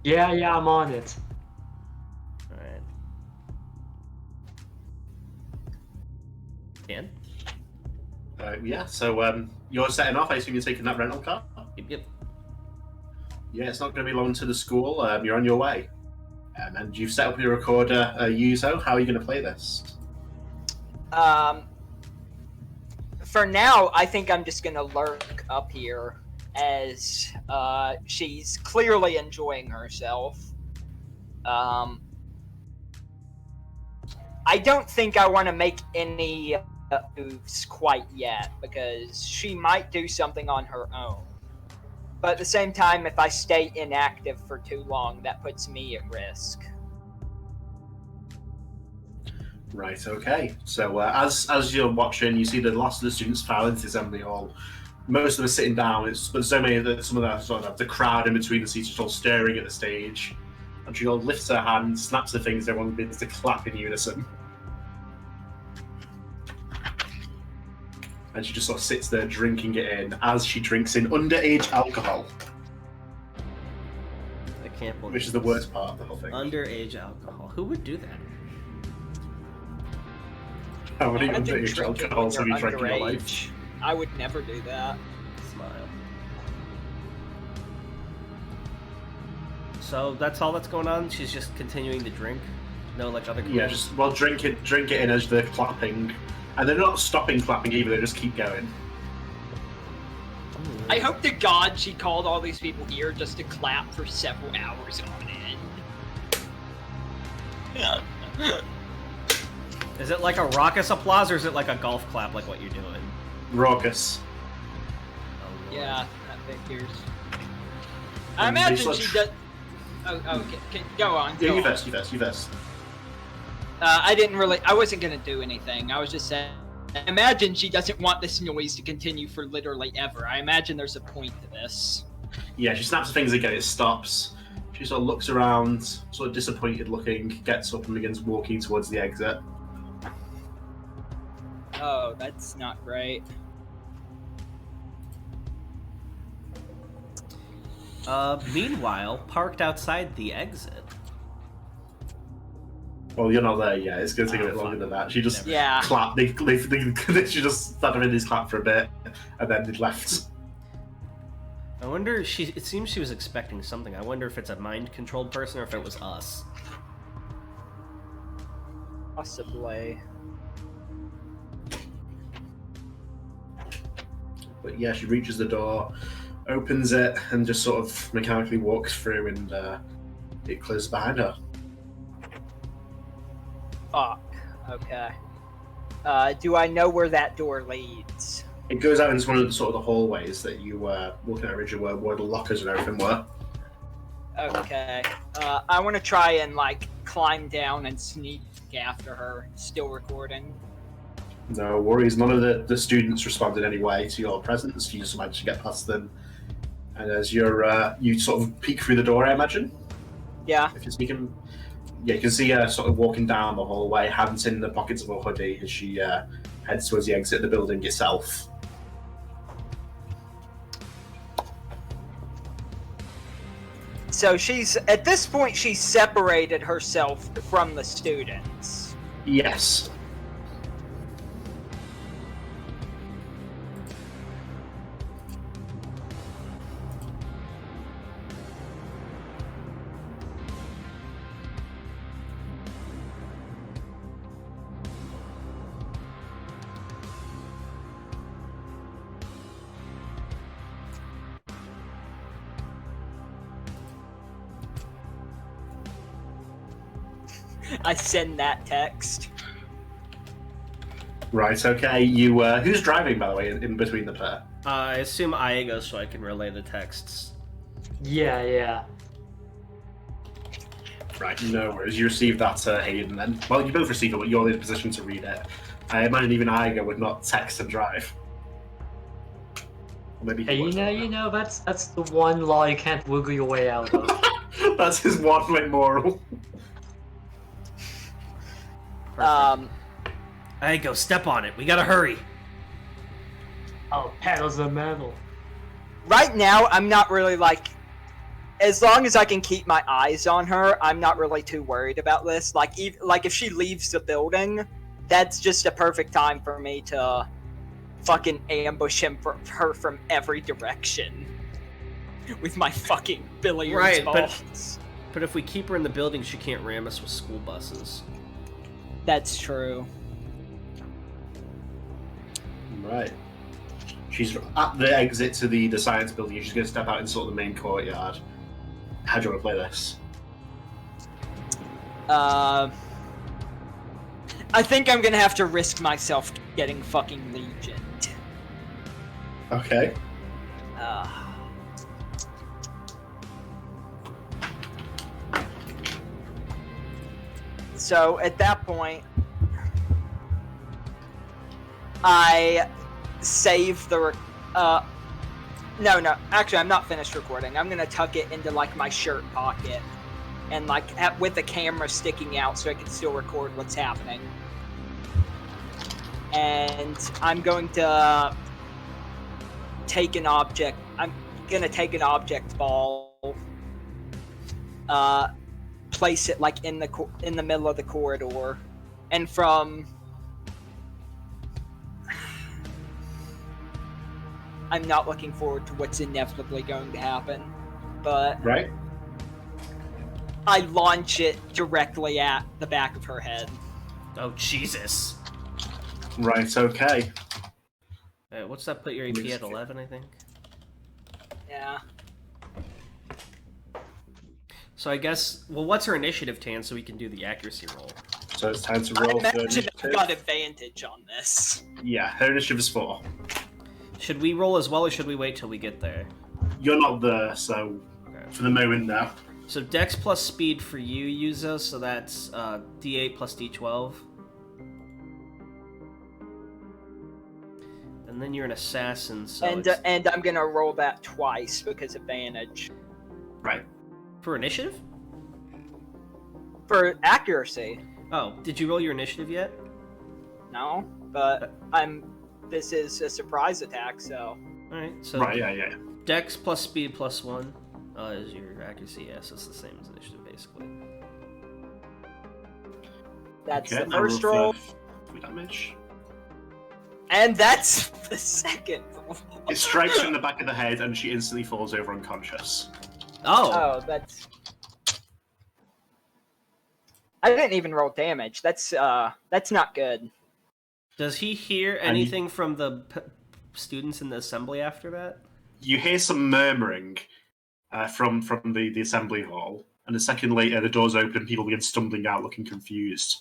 Yeah, I'm on it.
Alright. Dan?
Yeah, so you're setting off. I assume you're taking that rental car?
Yep.
Yeah, it's not going to be long to the school. You're on your way. And you've set up your recorder, Yuzo. How are you going to play this?
For now, I think I'm just going to lurk up here as she's clearly enjoying herself. I don't think I want to make any moves quite yet, because she might do something on her own. But at the same time, if I stay inactive for too long, that puts me at risk.
Right, okay. So as you're watching, you see the last of the students file into the assembly hall. Most of them are sitting down, but so many that some of them sort of the crowd in between the seats just all staring at the stage. And she all lifts her hand, snaps her fingers, everyone begins to clap in unison. And she just sort of sits there drinking it in as she drinks in underage alcohol.
I can't believe
Which is the worst part of the whole thing.
Underage alcohol. Who would do that?
How many underage alcohols have you drank in your life?
I would never do that.
Smile. So that's all that's going on? She's just continuing to drink? No, like other
Yeah, just, well, drink it in as they're clapping. And they're not stopping clapping either, they just keep going.
I hope to God she called all these people here just to clap for several hours on end.
Is it like a raucous applause, or is it like a golf clap, like what you're doing?
Raucous.
Oh, yeah, that figures. I imagine she does... Oh, okay. Go on.
Yeah, you
on.
first.
I wasn't gonna do anything. I was just saying, I imagine she doesn't want this noise to continue for literally ever. I imagine there's a point to this.
Yeah, she snaps her fingers again, it stops. She sort of looks around, sort of disappointed looking, gets up and begins walking towards the exit.
Oh, that's not great.
Meanwhile, parked outside the exit.
Well, you're not there yet. It's going to take a bit longer than that. She just clapped. She just started in this clap for a bit, and then they left.
I wonder. It seems she was expecting something. I wonder if it's a mind-controlled person or if it was us.
Possibly.
But yeah, she reaches the door, opens it, and just sort of mechanically walks through, and it closes behind her.
Fuck. Okay. Do I know where that door leads?
It goes out into one of the sort of the hallways that you were looking at originally, where the lockers and everything were.
Okay. I want to try and climb down and sneak after her. Still recording.
No worries. None of the students responded anyway to your presence. You just managed to get past them. And as you sort of peek through the door, I imagine.
Yeah.
If you're sneaking. Yeah, you can see her sort of walking down the hallway, hands in the pockets of her hoodie as she heads towards the exit of the building itself.
So at this point, she's separated herself from the students.
Yes.
I send that text.
Right, okay. You, who's driving, by the way, in between the pair?
I assume I go so I can relay the texts.
Yeah.
Right, no worries. You receive that, Hayden, then. Well, you both receive it, but you're in a position to read it. I imagine even Igo would not text and drive. Or maybe
Hey, you know, that's the one law you can't wiggle your way out of.
That's his one moral.
Hey, go step on it. We gotta hurry.
Oh, pedals the metal.
Right now, I'm not really as long as I can keep my eyes on her, I'm not really too worried about this. If she leaves the building, that's just a perfect time for me to fucking ambush her from every direction. with my fucking billiards
Right,
balls.
But if we keep her in the building, she can't ram us with school buses.
That's true.
Right. She's at the exit to the science building. She's going to step out in sort of the main courtyard. How do you want to play this?
I think I'm gonna have to risk myself getting fucking legioned.
Okay.
So at that point, I save the. No. Actually, I'm not finished recording. I'm gonna tuck it into like my shirt pocket, and like with the camera sticking out, so I can still record what's happening. And I'm going to take an object. I'm gonna take an object ball. Place it like in the middle of the corridor, and from. I'm not looking forward to what's inevitably going to happen, but
right.
I launch it directly at the back of her head.
Oh Jesus!
Right. Okay.
What's that? Put your AP at 11, I think.
Yeah.
So I guess, well, what's her initiative, Tan, so we can do the accuracy roll?
So it's time to roll.
I imagine I've got advantage on this.
Yeah, her initiative is 4.
Should we roll as well, or should we wait till we get there?
You're not there, so for the moment, no.
So Dex plus Speed for you, Yuzo, so that's D8 plus D12. And then you're an assassin, so
and I'm gonna roll that twice because advantage.
Right.
For initiative?
For accuracy.
Oh, did you roll your initiative yet?
No, but this is a surprise attack, so.
Alright, so.
Right, yeah.
Dex plus Speed plus 1 is your accuracy, yes, it's the same as initiative, basically.
That's the first roll.
3 damage.
And that's the second roll.
It strikes her in the back of the head, and she instantly falls over unconscious.
Oh,
that's. I didn't even roll damage. That's not good.
Does he hear anything from the students in the assembly after that?
You hear some murmuring from the assembly hall, and a second later, the doors open, people begin stumbling out, looking confused.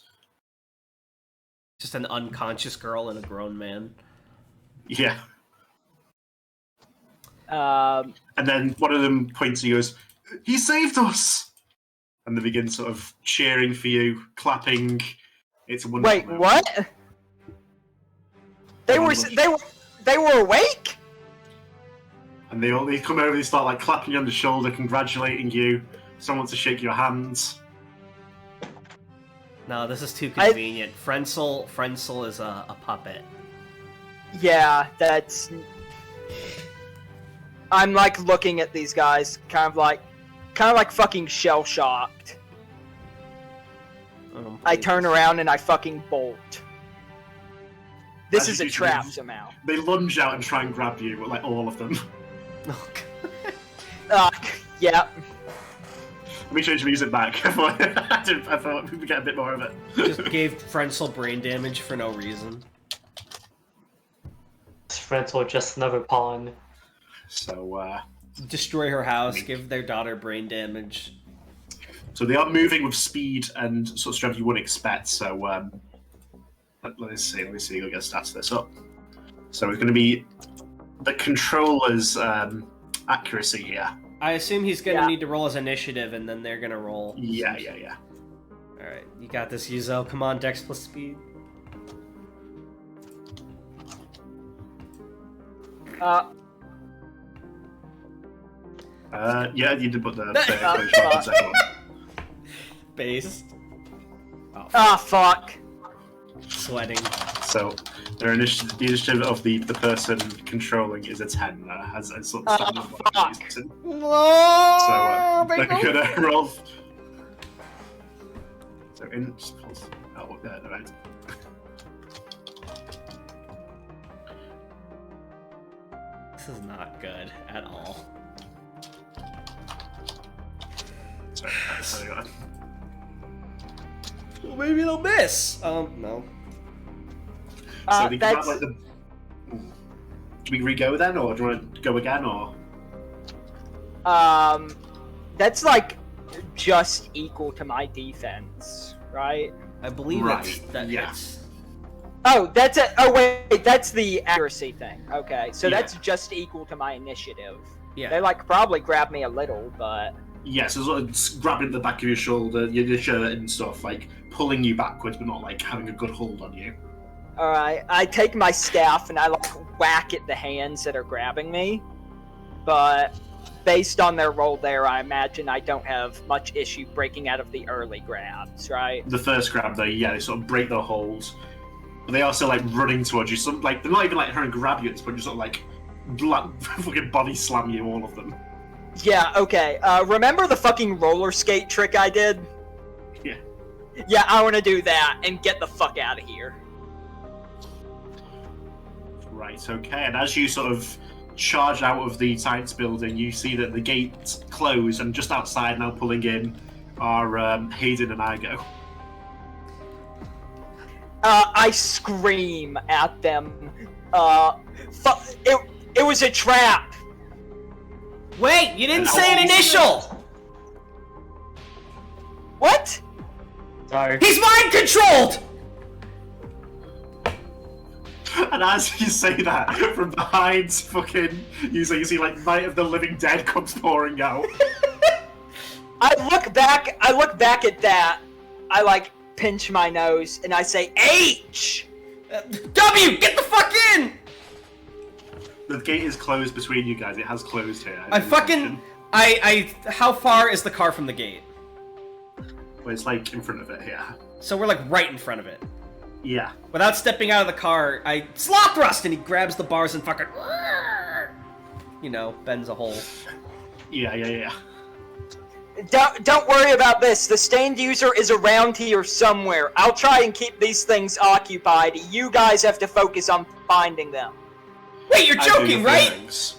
Just an unconscious girl and a grown man.
Yeah.
And
then one of them points and goes, "He saved us!" And they begin sort of cheering for you, clapping. It's a wonderful moment.
What? They were awake?
And they come over, they start like clapping you on the shoulder, congratulating you. Someone wants to shake your hands.
No, this is too convenient. Frenzel is a puppet.
Yeah, that's. I'm like looking at these guys, kind of like fucking shell shocked. I turn around and I fucking bolt. This is a trap somehow.
They lunge out and try and grab you, like all of them.
Yeah.
Let me change the music back. I thought we would get a bit more of it.
Just gave Frenzel brain damage for no reason.
Frenzel just another pawn.
So,
destroy her house, give their daughter brain damage.
So they are moving with speed and sort of strength you wouldn't expect, so, let's see, I'll get stats this up. So it's going to be the controller's accuracy here.
I assume he's going to need to roll his initiative, and then they're going to roll.
Yeah.
Alright, you got this, Yuzo. Come on, Dex plus Speed.
Yeah, you did put the second one.
Based.
Fuck.
Sweating.
So, the initiative of the person controlling is a 10. Has sort of
fuck.
So, they're gonna roll. So, right.
This is not good at all. Well, maybe they'll miss. No.
So they grab, like, the... Do we re-go then, or do you want to go again, or...?
That's, like, just equal to my defense, right?
I believe that hits.
Oh, that's it. Oh, wait, that's the accuracy thing. Okay, so that's just equal to my initiative.
Yeah.
They, like, probably grab me a little, but...
Yeah, so sort of grabbing the back of your shoulder, your shirt and stuff, like, pulling you backwards, but not, like, having a good hold on you.
Alright, I take my staff and I, like, whack at the hands that are grabbing me. But, based on their role there, I imagine I don't have much issue breaking out of the early grabs, right?
The first grab, they sort of break their holds. But they are still, like, running towards you. Some, like, they're not even, like, trying to grab you, but just sort of, like, fucking body slam you, all of them.
Yeah, okay. Remember the fucking roller skate trick I did?
Yeah.
Yeah, I want to do that and get the fuck out of here.
Right, okay. And as you sort of charge out of the science building, you see that the gates close, and just outside now pulling in are Hayden and Igo.
I scream at them. It was a trap!
Wait, you didn't say an initial!
What?
Sorry.
He's mind controlled!
And as you say that, from behind fucking you see like Night of the Living Dead comes pouring out.
I look back at that, I like pinch my nose and I say H!
W, get the fuck in!
The gate is closed between you guys. It has closed here.
How far is the car from the gate?
Well, it's like in front of it here.
So we're like right in front of it.
Yeah.
Without stepping out of the car, I slot thrust and he grabs the bars and fucking, bends a hole.
Yeah.
Don't worry about this. The stained user is around here somewhere. I'll try and keep these things occupied. You guys have to focus on finding them.
Wait, you're joking, right?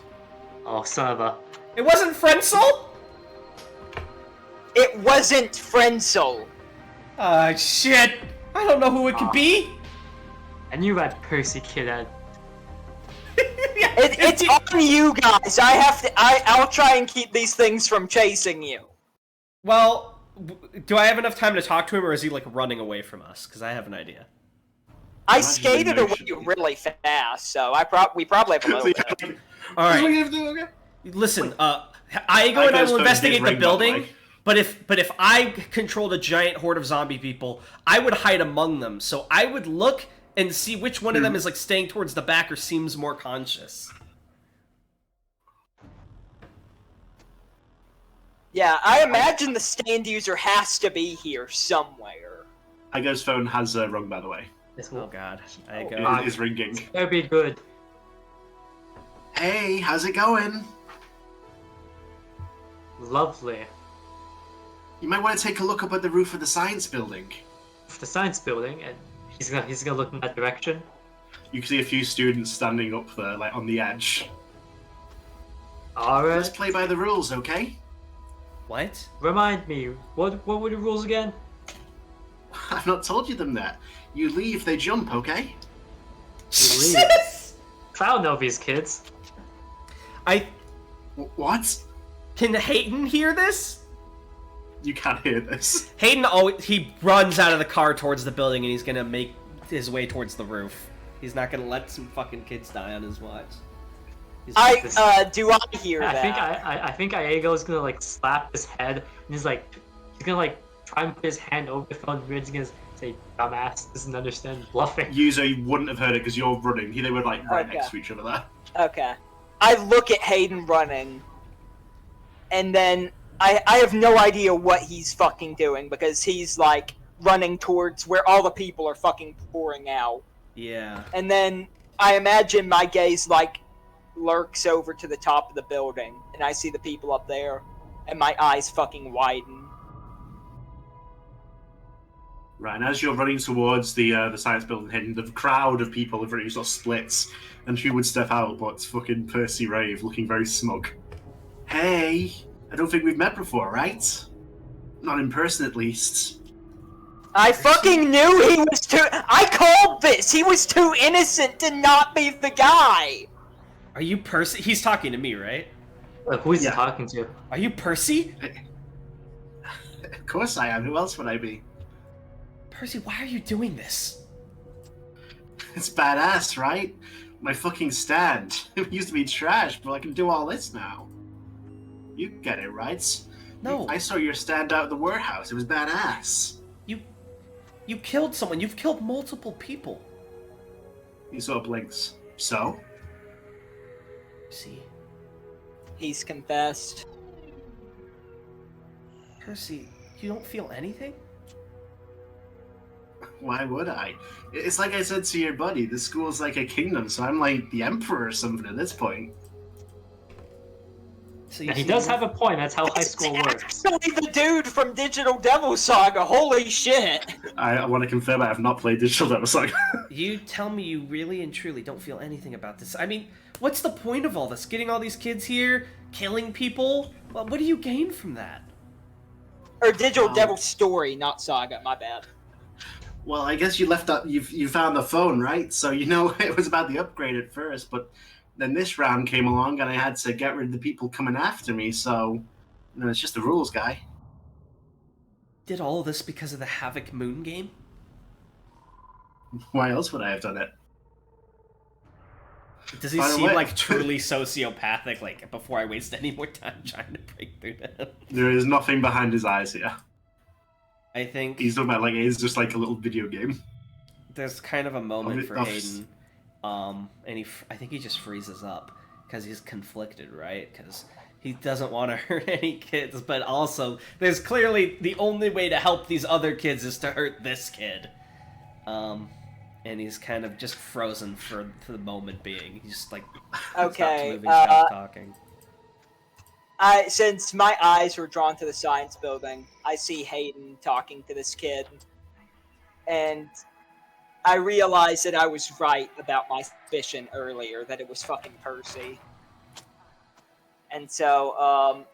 Oh, son of a...
It wasn't Frenzel?
It wasn't Frenzel.
Shit. I don't know who it could be.
I knew that Percy kid had...
It's on you guys. I'll try and keep these things from chasing you.
Well, do I have enough time to talk to him, or is he, like, running away from us? Because I have an idea.
I skated away really fast, so we probably have a little bit.
Alright. Listen, Igo and I will investigate the building, but if I controlled a giant horde of zombie people, I would hide among them. So I would look and see which one of them is, like, staying towards the back or seems more conscious.
Yeah, I imagine the stand user has to be here somewhere.
Igo's phone has rung, by the way.
Oh god,
It is ringing.
That'd be good.
Hey, how's it going?
Lovely.
You might want to take a look up at the roof of the science building.
The science building, and he's gonna look in that direction.
You can see a few students standing up there, like on the edge.
Alright.
Let's play by the rules, okay?
What?
Remind me, what were the rules again?
I've not told you them yet. You leave, they jump, okay?
You leave. Clown know these kids.
What?
Can Hayden hear this?
You can't hear this.
Hayden, he runs out of the car towards the building and he's gonna make his way towards the roof. He's not gonna let some fucking kids die on his watch.
Do I hear that?
I think Iago's gonna like slap his head and he's gonna like try and put his hand over the phone and he's gonna say, dumbass, doesn't understand bluffing.
User, you wouldn't have heard it because you're running. They were like right next to each other there.
Okay. I look at Hayden running, and then I have no idea what he's fucking doing because he's like running towards where all the people are fucking pouring out.
Yeah.
And then I imagine my gaze like lurks over to the top of the building, and I see the people up there, and my eyes fucking widen.
Right, and as you're running towards the science building, hidden, the crowd of people have really sort of splits, and who would step out but fucking Percy Rave, looking very smug. Hey, I don't think we've met before, right? Not in person, at least.
I fucking knew he was too. I called this. He was too innocent to not be the guy.
Are you Percy? He's talking to me, right?
Who is he talking to?
Are you Percy?
Of course I am. Who else would I be?
Percy, why are you doing this?
It's badass, right? My fucking stand. It used to be trash, but I can do all this now. You get it, right?
No.
I saw your stand out of the warehouse. It was badass.
You killed someone. You've killed multiple people.
He sort of blinks. So?
See?
He's confessed.
Percy, you don't feel anything?
Why would I? It's like I said to your buddy, this school's like a kingdom, so I'm like the emperor or something at this point.
So
he does have a point, that's how high school works.
Actually the dude from Digital Devil Saga, holy shit!
I want to confirm I have not played Digital Devil Saga.
You tell me you really and truly don't feel anything about this. I mean, what's the point of all this? Getting all these kids here, killing people? Well, what do you gain from that?
Or Digital Devil Story, not Saga, my bad.
Well, I guess you left up. You found the phone, right? So you know it was about the upgrade at first, but then this round came along, and I had to get rid of the people coming after me. So, you know, it's just the rules, guy.
Did all of this because of the Havoc Moon game?
Why else would I have done it?
Does he seem like truly sociopathic? Like, before I waste any more time trying to break through that.
There is nothing behind his eyes here.
I think
he's talking about like it's just like a little video game.
There's kind of a moment for Hayden, and I think he just freezes up because he's conflicted, right? Because he doesn't want to hurt any kids, but also there's clearly the only way to help these other kids is to hurt this kid. And he's kind of just frozen for the moment being. He's just like stops moving, stops talking.
Since my eyes were drawn to the science building, I see Hayden talking to this kid, and I realized that I was right about my suspicion earlier, that it was fucking Percy. And so,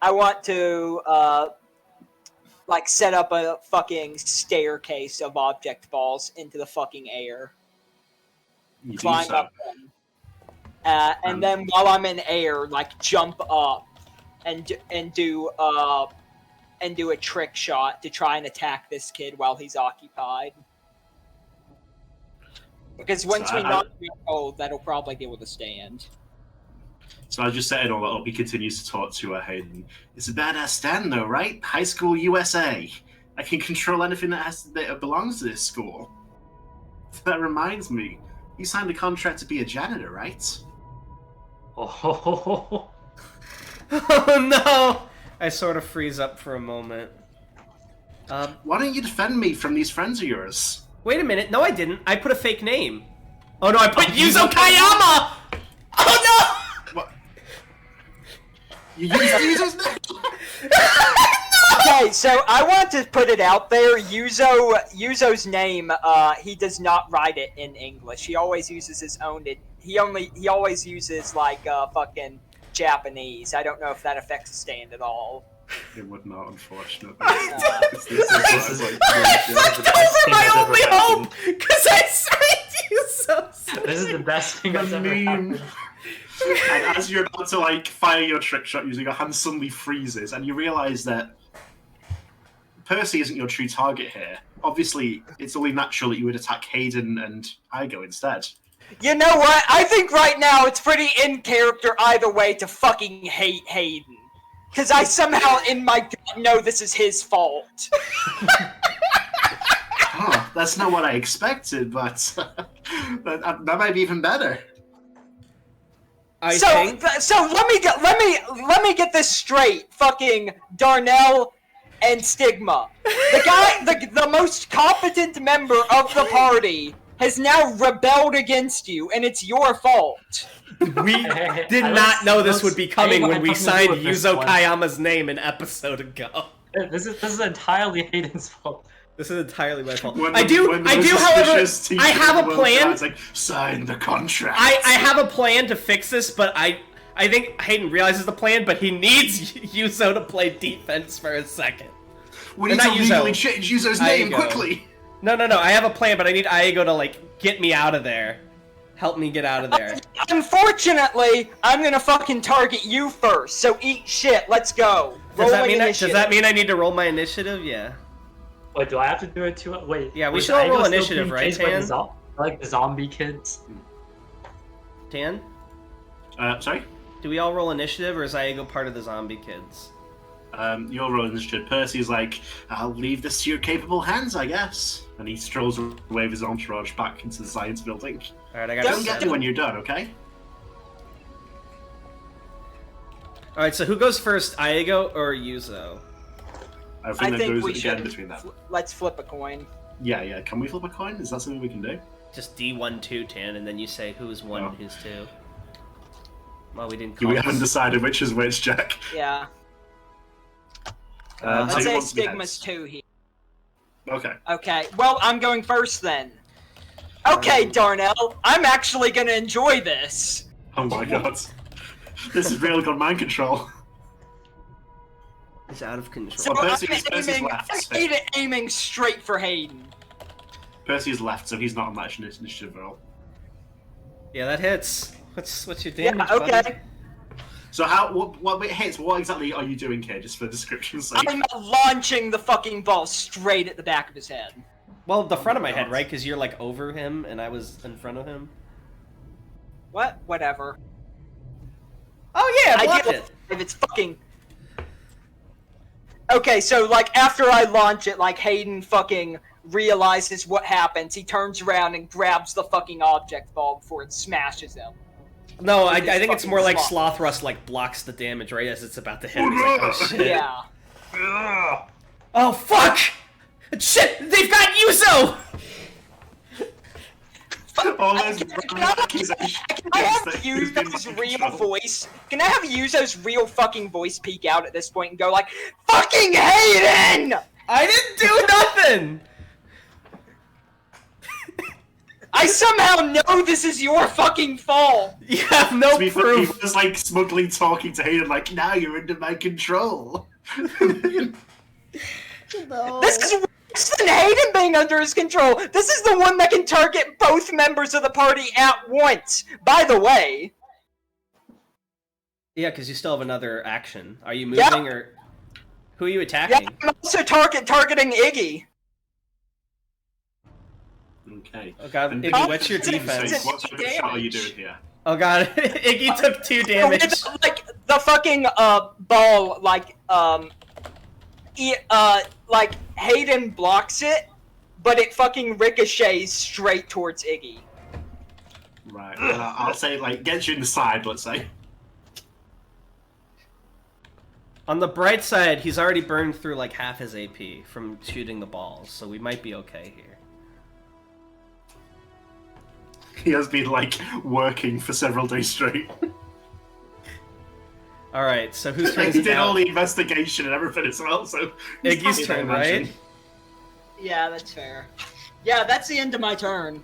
I want to, like, set up a fucking staircase of object balls into the fucking air. Climb up them. And then while I'm in air, like, jump up and do a trick shot to try and attack this kid while he's occupied. Because once we knock him cold, that'll probably deal with a stand.
So I just setting all that up. He continues to talk to Hayden. It's a badass stand, though, right? High school USA. I can control anything that belongs to this school. That reminds me, you signed a contract to be a janitor, right?
Oh, oh no! I sort of freeze up for a moment.
Why don't you defend me from these friends of yours?
Wait a minute. No, I didn't. I put a fake name. Oh no, I put Yuzo Kayama! Oh no!
What? You used Yuzo's name?
Okay, so I want to put it out there. Yuzo's name, he does not write it in English. He always uses his own. He always uses like fucking Japanese. I don't know if that affects the stand at all.
It would not, unfortunately.
This is over my only hope, because I signed you so soon.
This is the best thing that's ever happened.
And as you're about to like fire your trick shot, your hand suddenly freezes, and you realize that Percy isn't your true target here. Obviously, it's only natural that you would attack Hayden and Igo instead.
You know what? I think right now it's pretty in character either way to fucking hate Hayden. Because I somehow in my gut know this is his fault.
Oh, that's not what I expected, but that might be even better.
So let me get this straight. Fucking Darnell and Stigma. The guy, the most competent member of the party has now rebelled against you, and it's your fault.
We did not know this would be coming when we signed Yuzo Kayama's name an episode ago.
This is entirely Hayden's fault.
This is entirely my fault.
However,
I have a plan.
It's like, sign the contract.
I have a plan to fix this, but I think Hayden realizes the plan, but he needs Yuzo to play defense for a second.
We need to legally change Yuzo's name quickly.
No. I have a plan, but I need Aigo to, like, get me out of there. Help me get out of there.
Unfortunately, I'm gonna fucking target you first, so eat shit, let's go.
Does that mean I need to roll my initiative? Yeah.
Wait, do I have to do it too? Wait.
Yeah, we should all roll initiative, right, Tan?
Like the zombie kids.
Tan?
Sorry?
Do we all roll initiative, or is Aigo part of the zombie kids?
You're rolling initiative. Percy's like, I'll leave this to your capable hands, I guess. And he strolls away with his entourage back into the science building.
Alright, I got
Don't get me when you're done, okay?
Alright, so who goes first, Aigo or Yuzo?
I think that goes again between them.
Let's flip a coin.
Yeah. Can we flip a coin? Is that something we can do?
Just D1, 2, 10, and then you say who's 1 and who's 2. Well, we didn't
We haven't decided which is which, Jack.
Yeah. Let's say Stigma's 2 here.
Okay.
Okay, well, I'm going first then. Okay, Darnell, I'm actually gonna enjoy this.
Oh my god. This is really got mind control.
It's out of control.
So
Percy's left.
I'm aiming straight for Hayden.
Percy's left, so he's not on that initiative roll.
Yeah, that hits. What's your damage?
Yeah, okay.
Buddy?
So what hits? What exactly are you doing here, just for description's sake?
I'm launching the fucking ball straight at the back of his head.
Well, the front of my head, right? Because you're like over him, and I was in front of him.
What? Whatever.
Oh yeah, I blocked it.
If it's fucking. Okay, so like after I launch it, like Hayden fucking realizes what happens. He turns around and grabs the fucking object ball before it smashes him.
No, I think it's more like Sloth Rust like blocks the damage right as it's about to hit him. He's like, oh shit.
Yeah.
Oh fuck! Shit! They've got Yuzo!
Can I have Yuzo's real voice? Can I have Yuzo's real fucking voice peek out at this point and go like, "Fucking Hayden!"
I didn't do nothing.
I somehow know this is your fucking fault.
You have no proof.
He was like smugly talking to Hayden, like, now you're under my control.
No. This is worse than Hayden being under his control. This is the one that can target both members of the party at once. By the way.
Yeah, because you still have another action. Are you moving or who are you attacking?
Yeah, I'm also targeting Iggy.
Okay.
Oh god, Iggy, what's your defense?
What type of shot are you doing here?
Oh god, Iggy took 2 damage.
Like the fucking ball, like Hayden blocks it, but it fucking ricochets straight towards Iggy.
Right. I'll say like gets you in the side. Let's say.
On the bright side, he's already burned through like half his AP from shooting the balls, so we might be okay here.
He has been like working for several days straight.
Alright, so whose turn is it
He did
now?
all the investigation and everything as well, so...
Iggy's turn, right?
Yeah, that's fair. Yeah, that's the end of my turn.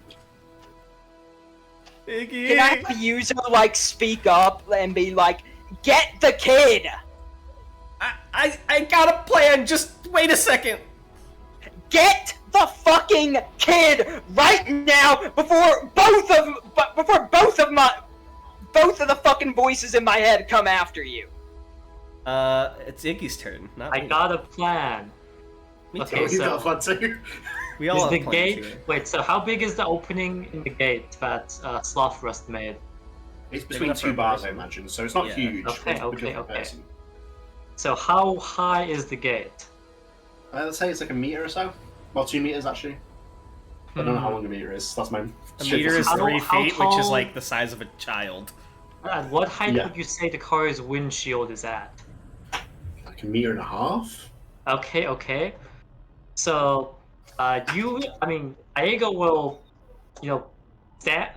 Iggy!
Can I have a user, like, speak up and be like, get the kid!
I got a plan, just wait a second!
Get the fucking kid right now before both of the fucking voices in my head come after you.
It's Iggy's turn, not me.
I got a plan.
Me too.
Okay,
You got
so
fun too.
We all
is
have
the
plans
gate?
here.
Wait, so how big is the opening in the gate that Sloth Rust made?
It's between
enough for
2
a
bars,
person.
I imagine, so it's not
Yeah.
huge.
Okay. So how high is the gate?
Let's say it's like a meter or so. Well, 2 meters actually. I don't know how long a meter is. That's my.
A meter is
How
3
how
feet, which is
tall-
like the size of a child.
At what height
Yeah.
would you say the car's windshield is at?
Like a meter and a half.
Okay. So, Aigo will,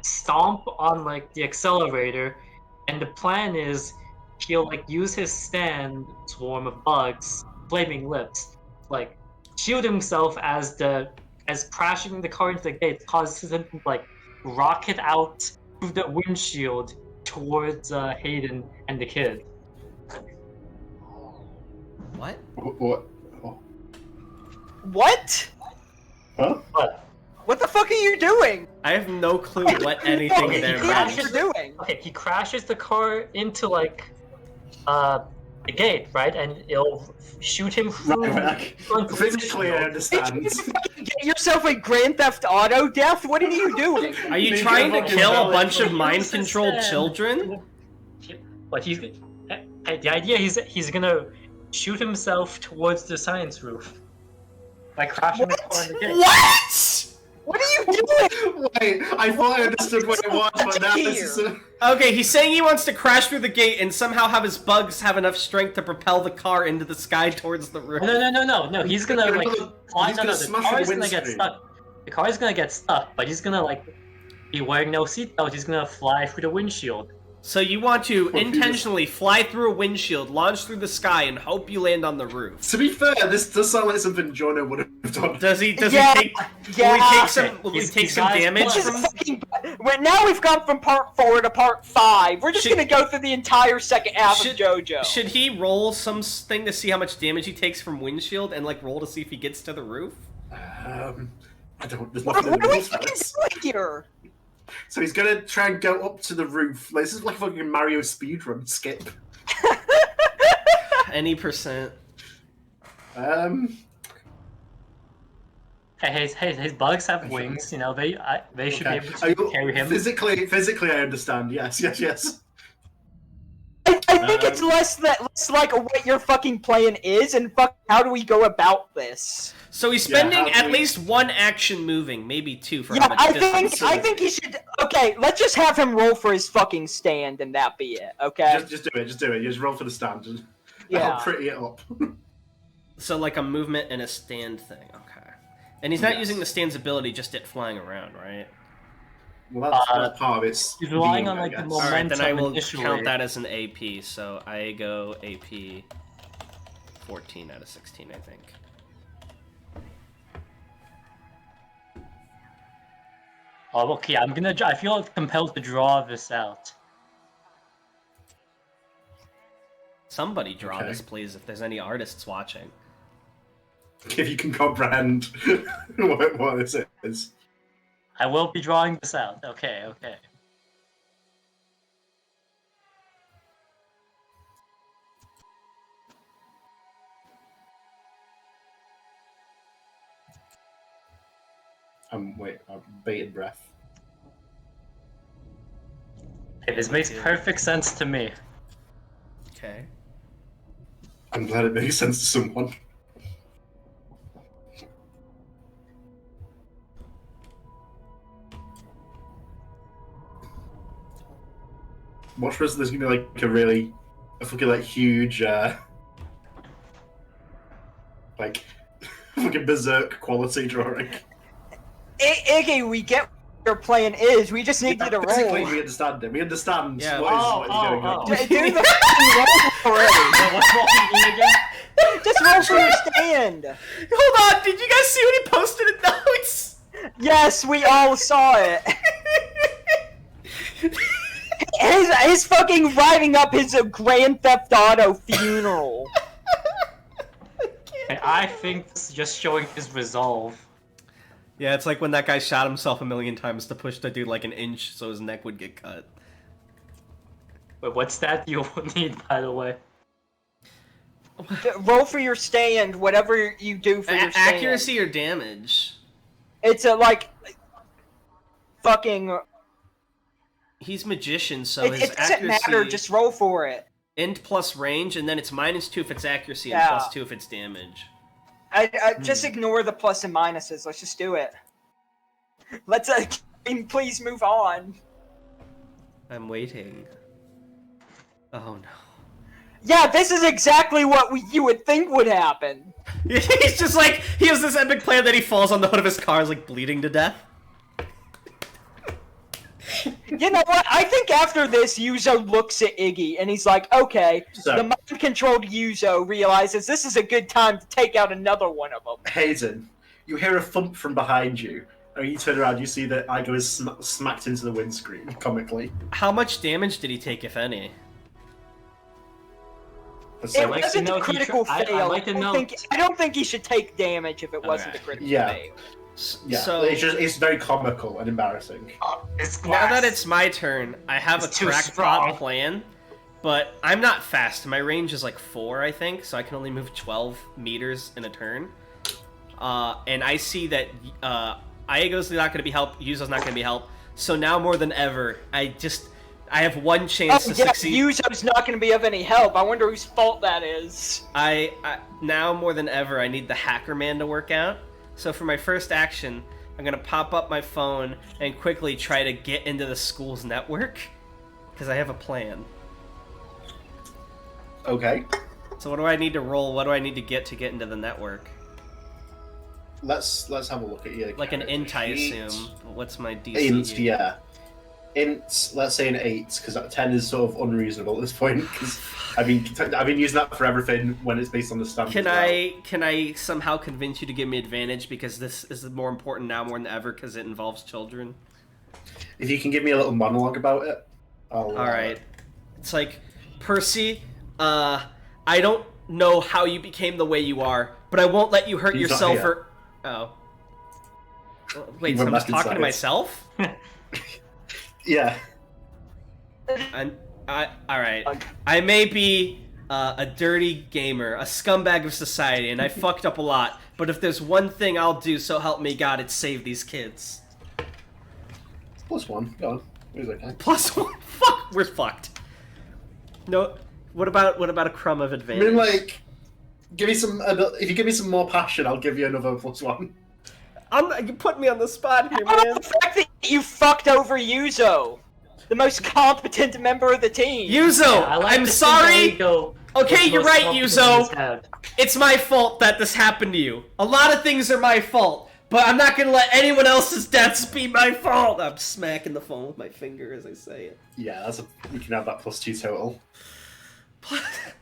stomp on like the accelerator, and the plan is he'll like use his stand swarm of bugs, flaming lips, like shield himself as crashing the car into the gate causes him to like rocket out through the windshield towards Hayden and the kid.
What?
What?
What?
Huh?
What?
What the fuck are you doing?
I have no clue what anything
Okay,
there
he
means.
crashes
doing?
Okay, he crashes the car into like the gate, right? And it'll shoot him through.
Physically, I understand.
Did you fucking get yourself a Grand Theft Auto death? What are you doing?
Are you trying to kill a bunch of mind-controlled children?
But the idea he's gonna shoot himself towards the science roof by crashing the car in the gate.
What? What are you doing?
Wait, I thought I understood what it was, but now this is...
Okay, he's saying he wants to crash through the gate and somehow have his bugs have enough strength to propel the car into the sky towards the roof.
No. He's gonna like fly.
He's gonna smash
the car's
the
gonna get
windscreen.
stuck. The car's gonna get stuck, but he's gonna like be wearing no seatbelt. He's gonna fly through the windshield.
So you want to intentionally fly through a windshield, launch through the sky, and hope you land on the roof.
To be fair, this does sound like something Jono would have done.
Does he take some damage from...
Well, now we've gone from part 4 to part 5. We're just gonna go through the entire second half of JoJo.
Should he roll something to see how much damage he takes from windshield and like roll to see if he gets to the roof?
I don't... There's
What
nothing
are we
in
fucking
this.
doing here?
So he's gonna try and go up to the roof. Like, this is like a fucking Mario speedrun skip.
Any percent.
Hey, his bugs have wings. You know they should be able to carry him.
Physically, I understand. Yes.
I think it's less like what your fucking plan is, and how do we go about this?
So he's spending at least one action moving, maybe 2 for how
Yeah,
much distance.
I think he should. Okay, let's just have him roll for his fucking stand, and that be it. Okay.
Just do it. You just roll for the stand and
Yeah.
I'll pretty it up.
So like a movement and a stand thing. Okay. And he's not using the stand's ability, just it flying around, right?
Well, that's part of it.
He's relying on like the momentum.
Alright, then I will
initially.
count that as an AP. So I go AP 14 out of 16, I think.
Oh, okay. I feel compelled to draw this out.
Somebody draw this, please, if there's any artists watching.
If you can comprehend what this is.
I will be drawing this out. Okay.
I'm bated breath.
Okay, this makes perfect sense to me.
Okay.
I'm glad it makes sense to someone. Watch for us, there's gonna be like a fucking huge, like, fucking berserk quality drawing.
Iggy, we get what your plan is. We just need you to roll.
Basically, we understand it. We understand what is going on.
Do the fucking roll already.
What's wrong with me again?
Just roll for your stand.
Hold on, did you guys see what he posted in notes?
Yes, we all saw it. His fucking writing up his Grand Theft Auto funeral.
I think this is just showing his resolve.
Yeah, it's like when that guy shot himself 1,000,000 times to push the dude like an inch so his neck would get cut.
Wait, what stat do you need, by the way?
Roll for your stand, whatever you do for your stand.
Accuracy or damage?
It's fucking...
He's magician, so his
it doesn't
accuracy...
matter, just roll for it.
Int plus range, and then it's -2 if it's accuracy, and +2 if it's damage.
I just ignore the plus and minuses. Let's just do it. Let's please move on.
I'm waiting. Oh no.
Yeah, this is exactly what you would think would happen.
He's just like, he has this epic plan that he falls on the hood of his car, is like bleeding to death.
You know what? I think after this, Yuzo looks at Iggy and he's like, okay, the mind-controlled Yuzo realizes this is a good time to take out another one of them.
Hayden, you hear a thump from behind you, when you turn around, you see that Igo is smacked into the windscreen, comically.
How much damage did he take, if any?
It wasn't a critical fail. I don't think he should take damage if it wasn't a critical fail.
Yeah,
so
it's very comical and embarrassing.
Now that it's my turn, I have a crackpot plan, but I'm not fast. My range is like 4, I think, so I can only move 12 meters in a turn. And I see that Aego's not going to be helped, Yuzo's not going to be helped, so now more than ever, I have one chance to succeed.
Yuzo's not going to be of any help. I wonder whose fault that is.
Now more than ever, I need the hacker man to work out. So for my first action, I'm going to pop up my phone and quickly try to get into the school's network, because I have a plan.
Okay.
So what do I need to roll? What do I need to get into the network?
Let's have a look at your
like an int, I assume. What's my DC?
Int, yeah. Int, let's say an 8, because 10 is sort of unreasonable at this point. Because I've been using that for everything when it's based on the stamp.
Can I somehow convince you to give me advantage, because this is more important now more than ever because it involves children?
If you can give me a little monologue about it, I'll.
All right. It's like, Percy, I don't know how you became the way you are, but I won't let you hurt yourself or. Oh. Wait, so I'm just talking to myself?
Yeah.
Alright. I may be a dirty gamer, a scumbag of society, and I fucked up a lot, but if there's one thing I'll do, so help me God, it's save these kids.
+1, go on. Who's okay?
+1? Fuck! We're fucked. No, what about a crumb of advantage?
I mean, like, give me some. If you give me some more passion, I'll give you another +1.
You put me on the spot here, man.
The fact that you fucked over Yuzo, the most competent member of the team.
Yuzo, I'm sorry. Okay, you're right, Yuzo. It's my fault that this happened to you. A lot of things are my fault, but I'm not gonna let anyone else's deaths be my fault. I'm smacking the phone with my finger as I say it.
Yeah, you can have that +2 total.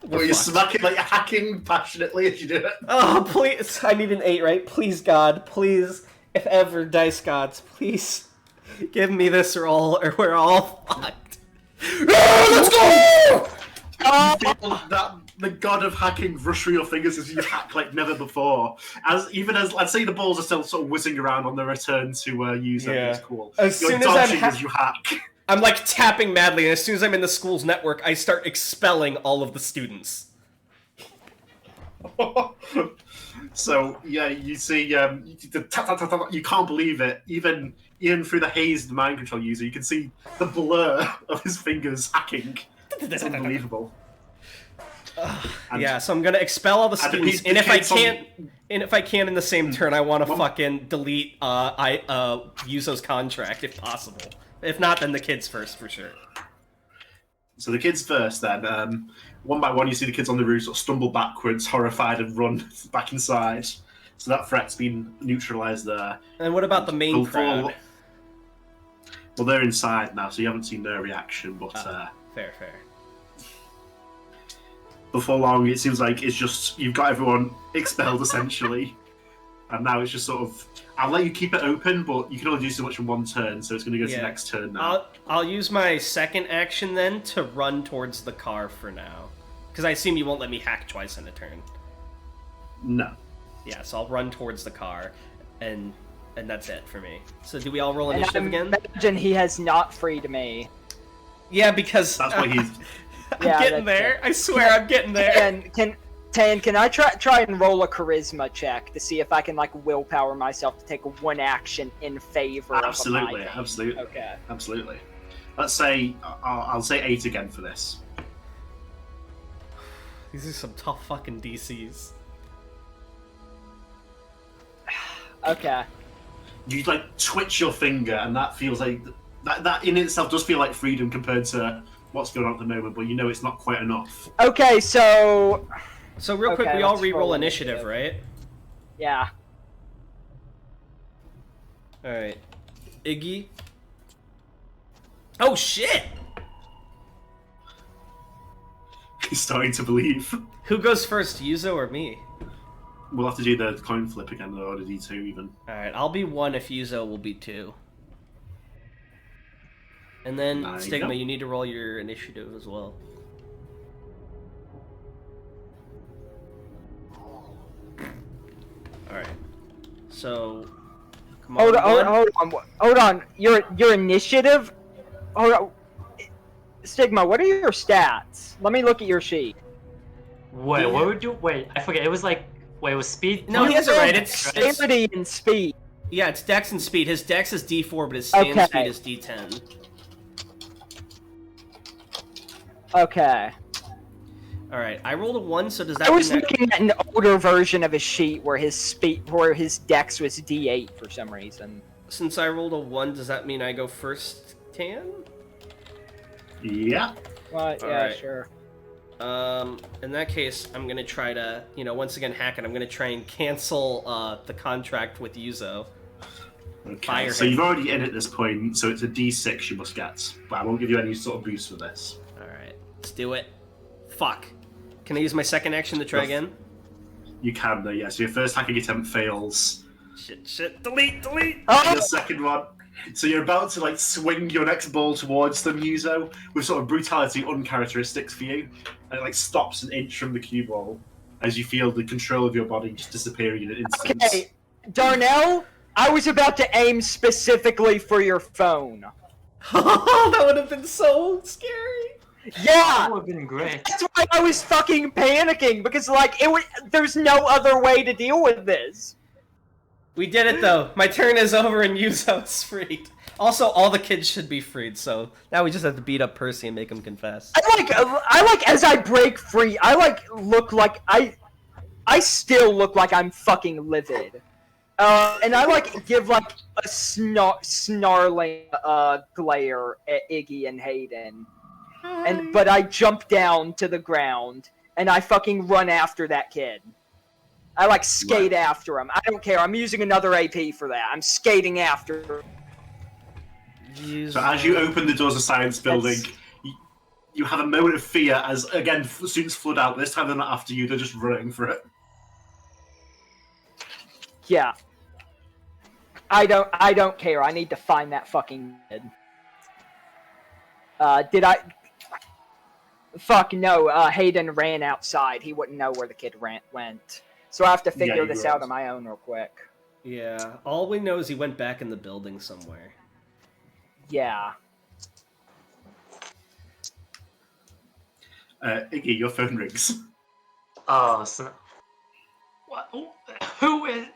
Well, you're smacking, like, hacking passionately as you do it.
Oh, please. I need an 8, right? Please, God. Please. If ever, dice gods, please. Give me this roll, or we're all fucked. Let's go!
That the god of hacking rush through your fingers as you hack like never before. As let's say the balls are still sort of whizzing around on the return to use them. It's cool. You're dodging as you hack.
I'm like tapping madly, and as soon as I'm in the school's network, I start expelling all of the students.
So yeah, you see, you can't believe it. Even through the haze, the mind control user, you can see the blur of his fingers hacking. It's unbelievable.
Yeah, so I'm gonna expel all the students, and if I can in the same turn, I want to fucking delete Yuzo's contract if possible. If not, then the kids first, for sure.
So the kids first, then. One by one, you see the kids on the roof sort of stumble backwards, horrified, and run back inside. So that threat's been neutralised there.
And what about the main crowd?
Well, they're inside now, so you haven't seen their reaction, but...
fair.
Before long, it seems like it's just... You've got everyone expelled, essentially. And now it's just sort of... I'll let you keep it open, but you can only do so much in one turn, so it's going to go to the next turn now.
I'll use my second action then to run towards the car for now. Because I assume you won't let me hack twice in a turn.
No.
Yeah, so I'll run towards the car, and that's it for me. So do we all roll initiative again?
Imagine he has not freed me.
Yeah, because...
That's why he's...
I'm getting there. I swear I'm getting there.
And can I try and roll a charisma check to see if I can, like, willpower myself to take one action in favor of
Absolutely.
Okay.
Absolutely. Let's say... I'll say 8 again for this.
These are some tough fucking DCs.
Okay.
You, like, twitch your finger, and that feels like... That in itself does feel like freedom compared to what's going on at the moment, but you know it's not quite enough.
Okay, so...
So real quick, we all re-roll initiative, right?
Yeah.
Alright. Iggy? Oh, shit!
He's starting to believe.
Who goes first, Yuzo or me?
We'll have to do the coin flip again, or the D2 even.
Alright, I'll be 1 if Yuzo will be 2. And then, Stigma, you need to roll your initiative as well. Alright. So... Come on,
hold on. Your initiative? Hold on. Stigma, what are your stats? Let me look at your sheet.
Wait, what would you... Wait, I forget. It was like... Wait, it was speed?
No, he has it right. It's
Dexterity and speed.
Yeah, it's Dex and speed. His Dex is D4, but his stand speed is D10.
Okay.
Alright, I rolled a 1, so does that
I was
mean
looking at an older version of his sheet where his Dex was D8 for some reason.
Since I rolled a 1, does that mean I go first, Tan?
Yeah.
Well, yeah,
right.
Sure.
In that case, I'm gonna try to, once again hack it. I'm gonna try and cancel the contract with Yuzo.
Okay, so you've already in at this point, so it's a D6 you must get. But I won't give you any sort of boost for this.
Alright, let's do it. Fuck. Can I use my second action to try again?
You can, though, yeah. So your first hacking attempt fails.
Shit, delete!
Oh! Your second one. So you're about to, like, swing your next ball towards them, Yuzo, with sort of brutality uncharacteristics for you. And it, like, stops an inch from the cue ball as you feel the control of your body just disappearing in an instant.
Okay, Darnell, I was about to aim specifically for your phone.
That would have been so scary.
Yeah!
That would have been great.
That's why I was fucking panicking, because, like, there's no other way to deal with this.
We did it, though. My turn is over and Yuzo's freed. Also, all the kids should be freed, so now we just have to beat up Percy and make him confess.
I like, as I break free, look like, I still look like I'm fucking livid. And I, give, a snarling, glare at Iggy and Hayden. But I jump down to the ground, and I fucking run after that kid. I, skate after him. I don't care. I'm using another AP for that. I'm skating after him.
So as you open the doors of Science Building, you have a moment of fear as, again, students flood out. This time they're not after you, they're just running for it.
Yeah. I don't care. I need to find that fucking kid. Fuck no, Hayden ran outside. He wouldn't know where the kid went. So I have to figure this out on my own real quick.
Yeah, all we know is he went back in the building somewhere.
Yeah.
Iggy, your phone rings.
Oh, so... What? Who is...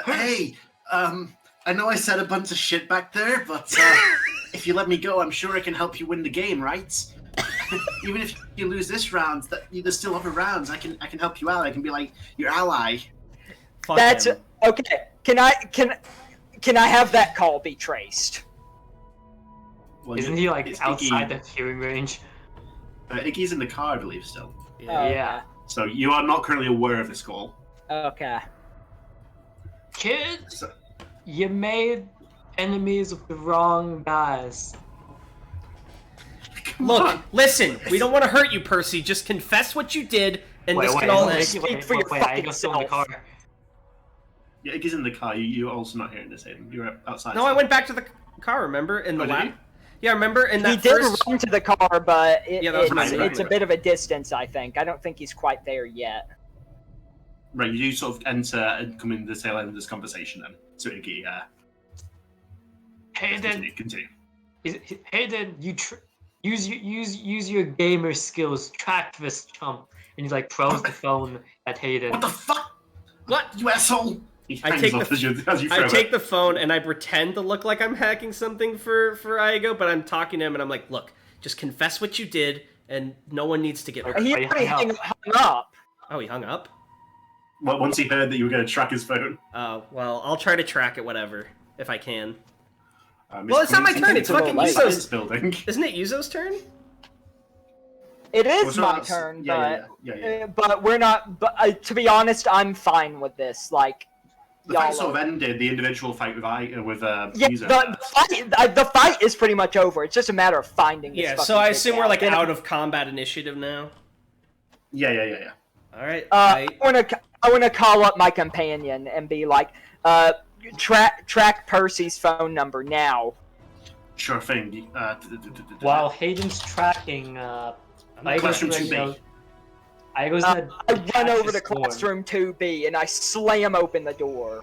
Hey, I know I said a bunch of shit back there, but if you let me go, I'm sure I can help you win the game, right? Even if you lose this round, there's still other rounds. I can help you out. I can be like your ally.
That's okay. Can I have that call be traced?
Well,
isn't he outside the hearing range?
Iggy's in the car, I believe, still.
Yeah.
So you are not currently aware of this call.
Okay.
Kids, you made enemies with the wrong guys.
Look, listen, we don't want to hurt you, Percy. Just confess what you did, and this can all end.
Wait, I go still in the car.
Yeah, Iggy's in the car. You're also not hearing this, Hayden. You're outside.
No, I went back to the car, remember? In the lab? Yeah, remember? In that
he did run to the car, but it's a bit of a distance, I think. I don't think he's quite there yet.
Right, you do sort of enter and come in the tail end of this conversation then. So Iggy,
Hayden,
continue.
Hayden, use your gamer skills. Track this chump, and he throws the phone at Hayden.
What the fuck? What, you asshole?
I take the phone and I pretend to look like I'm hacking something for Igo, but I'm talking to him and I'm like, look, just confess what you did, and no one needs to get hurt.
He already hung up.
Oh, he hung up?
Well, once he heard that you were going to track his phone.
Oh, well, I'll try to track it, whatever, if I can. Well, it's not my turn. It's fucking
Yuzo's building.
Isn't it Yuzo's turn?
It is my turn, but we're not. But to be honest, I'm fine with this. The
fight sort of ended. The individual fight with Yuzo.
The fight is pretty much over. It's just a matter of finding.
Yeah, so I assume we're out of combat initiative now.
Yeah.
All right.
I call up my companion and be like, track Percy's phone number now.
Sure thing.
While Hayden's tracking,
Classroom 2B.
I run over to Classroom 2B and I slam open the door.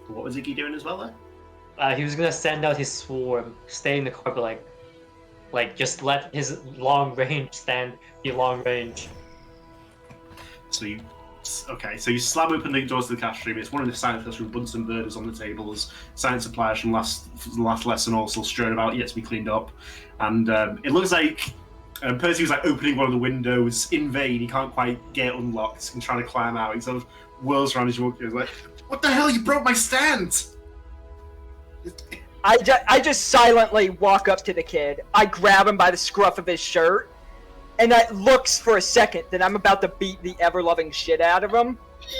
What was Iggy doing as well there?
He was gonna send out his swarm, stay in the car, but like just let his long range stand be long range.
So you slam open the doors to the classroom. It's one of the science classroom, Bunsen burners on the tables, science supplies from last lesson also strewn about, yet to be cleaned up. And it looks like Percy was like opening one of the windows in vain. He can't quite get unlocked and trying to climb out. He sort of whirls around his walking. He's like, "What the hell? You broke my stand!"
I just silently walk up to the kid. I grab him by the scruff of his shirt, and it looks for a second that I'm about to beat the ever-loving shit out of him.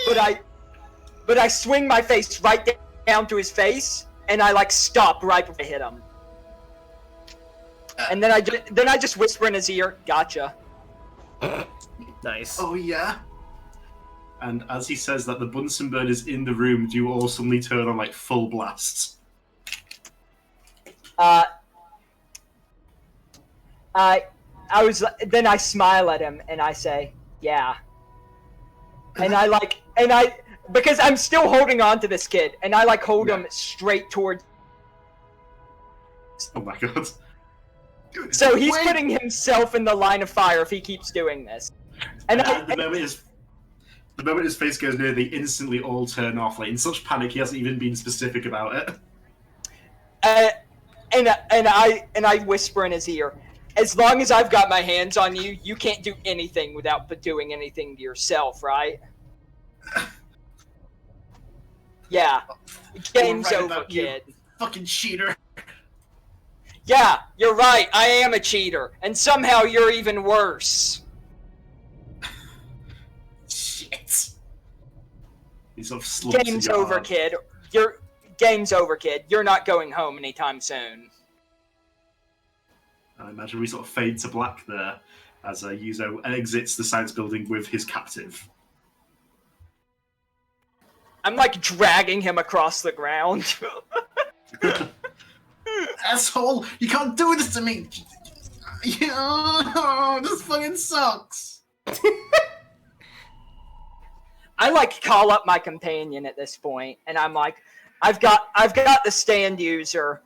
But I swing my face right down to his face, and I like stop right before I hit him. And then I just whisper in his ear, "Gotcha."
Nice.
Oh yeah. And as he says that, the Bunsen burners in the room do all suddenly turn on like full blasts.
Then I smile at him and I say, "Yeah." And because I'm still holding on to this kid, and I like hold him straight towards.
Oh my god.
So he's putting himself in the line of fire if he keeps doing this. And
the moment his face goes near, they instantly all turn off. Like in such panic, he hasn't even been specific about it.
And I whisper in his ear, "As long as I've got my hands on you, you can't do anything without doing anything to yourself, right?" Yeah. Game's over, kid.
You fucking cheater.
Yeah, you're right. I am a cheater, and somehow you're even worse.
Shit. He sort of slumps.
Game's over, kid. Game's over, kid. You're not going home anytime soon.
I imagine we sort of fade to black there as Yuzo exits the science building with his captive.
I'm like dragging him across the ground.
Asshole! You can't do this to me! Oh, this fucking sucks!
I like call up my companion at this point, and I'm like, I've got the stand user.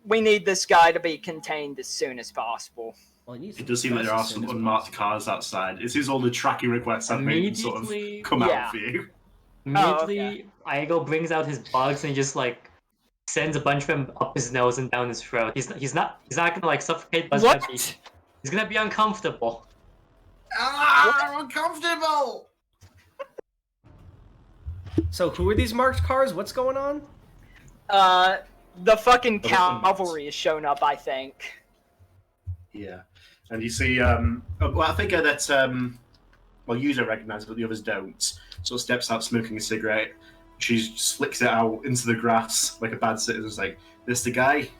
We need this guy to be contained as soon as possible.
Well,
it does seem like there are some unmarked cars outside. It seems all the tracking requests have made sort of come out for you.
Immediately, Aigo brings out his bugs and he just like sends a bunch of them up his nose and down his throat. He's not gonna like suffocate, but he's gonna be uncomfortable.
I'm uncomfortable.
So who are these marked cars? What's going on?
The fucking cavalry has shown up, I think.
Yeah, and you see, well, I think that Yuzo recognizes, but the others don't. So steps out smoking a cigarette. She just flicks it out into the grass like a bad citizen. It's like, "This the guy?"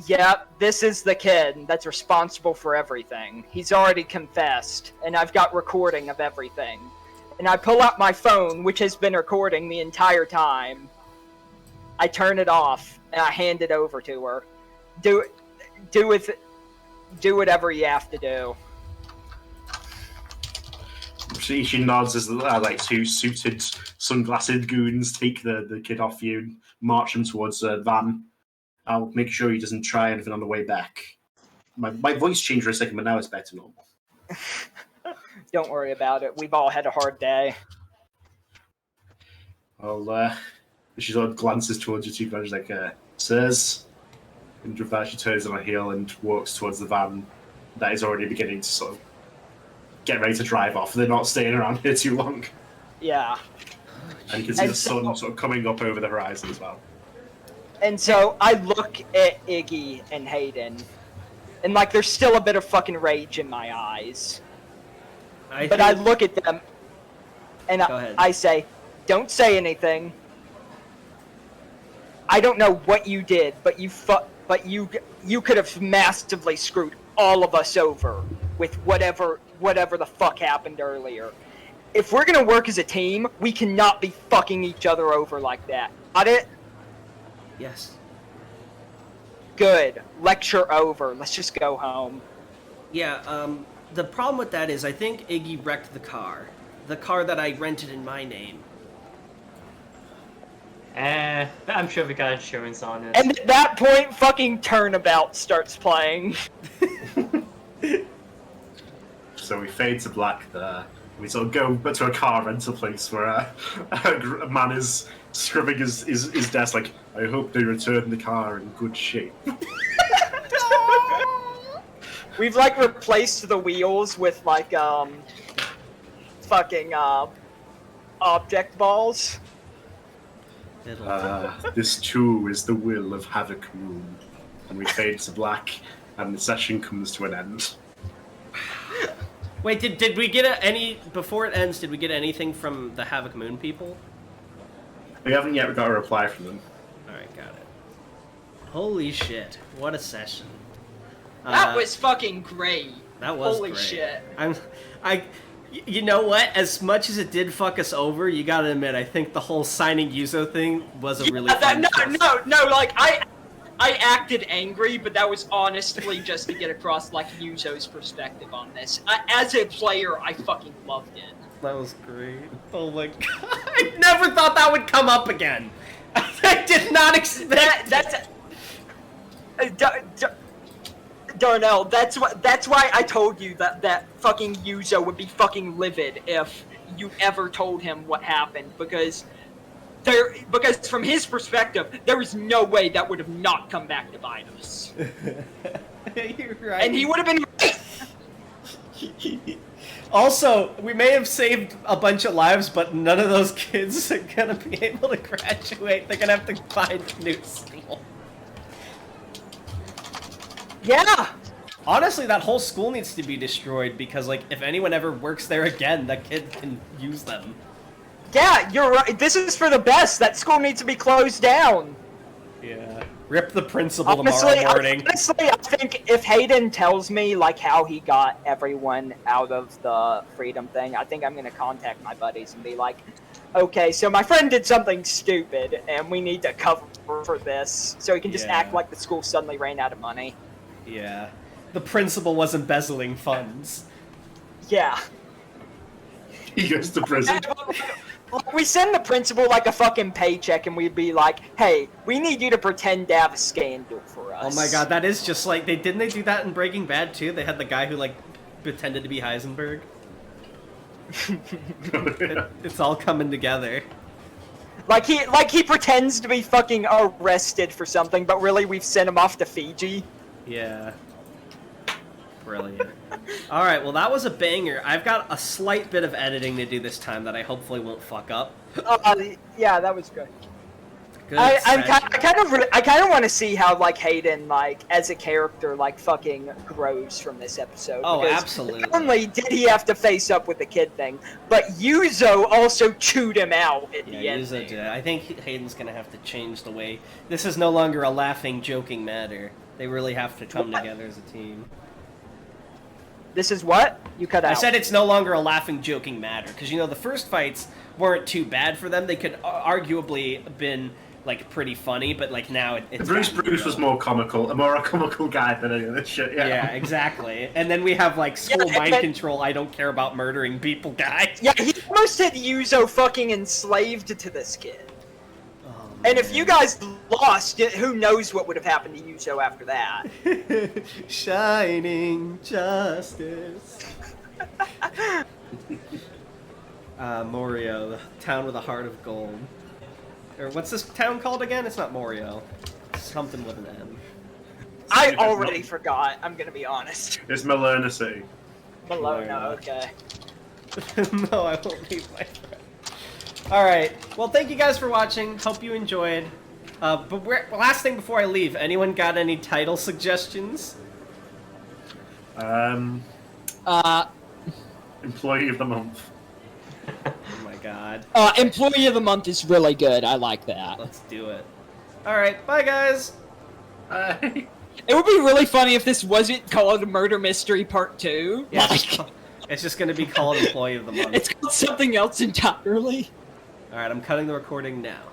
Yeah, this is the kid that's responsible for everything. He's already confessed, and I've got recording of everything. And I pull out my phone, which has been recording the entire time. I turn it off, and I hand it over to her. Do whatever you have to do.
She nods as like two suited, sunglassed goons take the kid off you and march him towards a van. I'll make sure he doesn't try anything on the way back. My voice changed for a second, but now it's back to normal.
Don't worry about it. We've all had a hard day.
Well, she sort of glances towards you two guys like, "Sirs." And with that, she turns on her heel and walks towards the van that is already beginning to sort of get ready to drive off. They're not staying around here too long.
Yeah.
And you can see the sun sort of coming up over the horizon as well.
And so I look at Iggy and Hayden, and like there's still a bit of fucking rage in my eyes. I look at them, and I say, "Don't say anything. I don't know what you did, but you could have massively screwed all of us over with whatever whatever the fuck happened earlier. If we're gonna work as a team, we cannot be fucking each other over like that. Got it?
Yes.
Good. Lecture over. Let's just go home.
Yeah, the problem with that is I think Iggy wrecked the car. The car that I rented in my name.
I'm sure we got insurance on it.
And at that point, fucking Turnabout starts playing.
So we fade to black there. We sort of go to a car rental place where a man is scrubbing his desk like, I hope they return the car in good shape.
We've, like, replaced the wheels with, like, fucking, object balls.
This too is the will of Havoc Room. And we fade to black, and the session comes to an end.
Wait, did we get any, before it ends, did we get anything from the Havoc Moon people?
We haven't yet got a reply from them.
Alright, got it. Holy shit, what a session.
That was fucking great.
That was
Holy
great.
Shit.
You know what? As much as it did fuck us over, you gotta admit, I think the whole signing Yuzo thing was a really fun
No, like, I acted angry, but that was honestly just to get across, like, Yuzo's perspective on this. As a player, I fucking loved it.
That was great. Oh my god. I never thought that would come up again. I did not expect
Darnell, that's why I told you that fucking Yuzo would be fucking livid if you ever told him what happened, because from his perspective, there is no way that would have not come back to bite us.
You're right.
And he would have been right.
Also, we may have saved a bunch of lives, but none of those kids are gonna be able to graduate. They're gonna have to find a new school.
Yeah!
Honestly, that whole school needs to be destroyed because, like, if anyone ever works there again, that kid can use them.
Yeah, you're right. This is for the best. That school needs to be closed down.
Yeah. Rip the principal tomorrow morning.
Honestly, I think if Hayden tells me, like, how he got everyone out of the freedom thing, I think I'm gonna contact my buddies and be like, okay, so my friend did something stupid, and we need to cover for this, so he can just act like the school suddenly ran out of money.
Yeah. The principal was embezzling funds.
Yeah.
He goes to prison.
We send the principal, like, a fucking paycheck, and we'd be like, hey, we need you to pretend to have a scandal for us.
Oh my god, that is just like, didn't they do that in Breaking Bad too? They had the guy who, like, pretended to be Heisenberg. It's all coming together.
Like he pretends to be fucking arrested for something, but really we've sent him off to Fiji.
Yeah. Brilliant. Alright, well that was a banger. I've got a slight bit of editing to do this time that I hopefully won't fuck up.
Yeah, that was good.
Good
I kind of want to see how, like, Hayden, like, as a character, like, fucking grows from this episode.
Oh,
because
absolutely.
Not only did he have to face up with the kid thing, but Yuzo also chewed him out at the end.
Yuzo did. I think Hayden's gonna have to change the way. This is no longer a laughing, joking matter. They really have to come together as a team.
This is what? You cut out.
I said it's no longer a laughing, joking matter. Because, you know, the first fights weren't too bad for them. They could arguably have been, like, pretty funny, but, like, now it's...
Bruce was more comical, a more comical guy than any of this shit, yeah.
Yeah, exactly. And then we have, like, school mind control, I don't care about murdering people guy.
Yeah, he almost had Yuzo fucking enslaved to this kid. And if you guys lost, who knows what would have happened to Yuzo after that.
Shining justice. Morio, the town with a heart of gold. Or what's this town called again? It's not Morio. It's something with an M.
I already forgot, I'm gonna be honest.
It's Malona City.
Malona, okay.
No, I won't leave my friend. Alright, well thank you guys for watching, hope you enjoyed. But last thing before I leave, anyone got any title suggestions?
Employee of the Month.
Oh my god.
Employee of the Month is really good, I like that.
Let's do it. Alright, bye guys!
Bye.
It would be really funny if this wasn't called Murder Mystery Part 2.
Yeah,
Like...
It's just going to be called Employee of the Month.
It's called something else entirely.
All right, I'm cutting the recording now.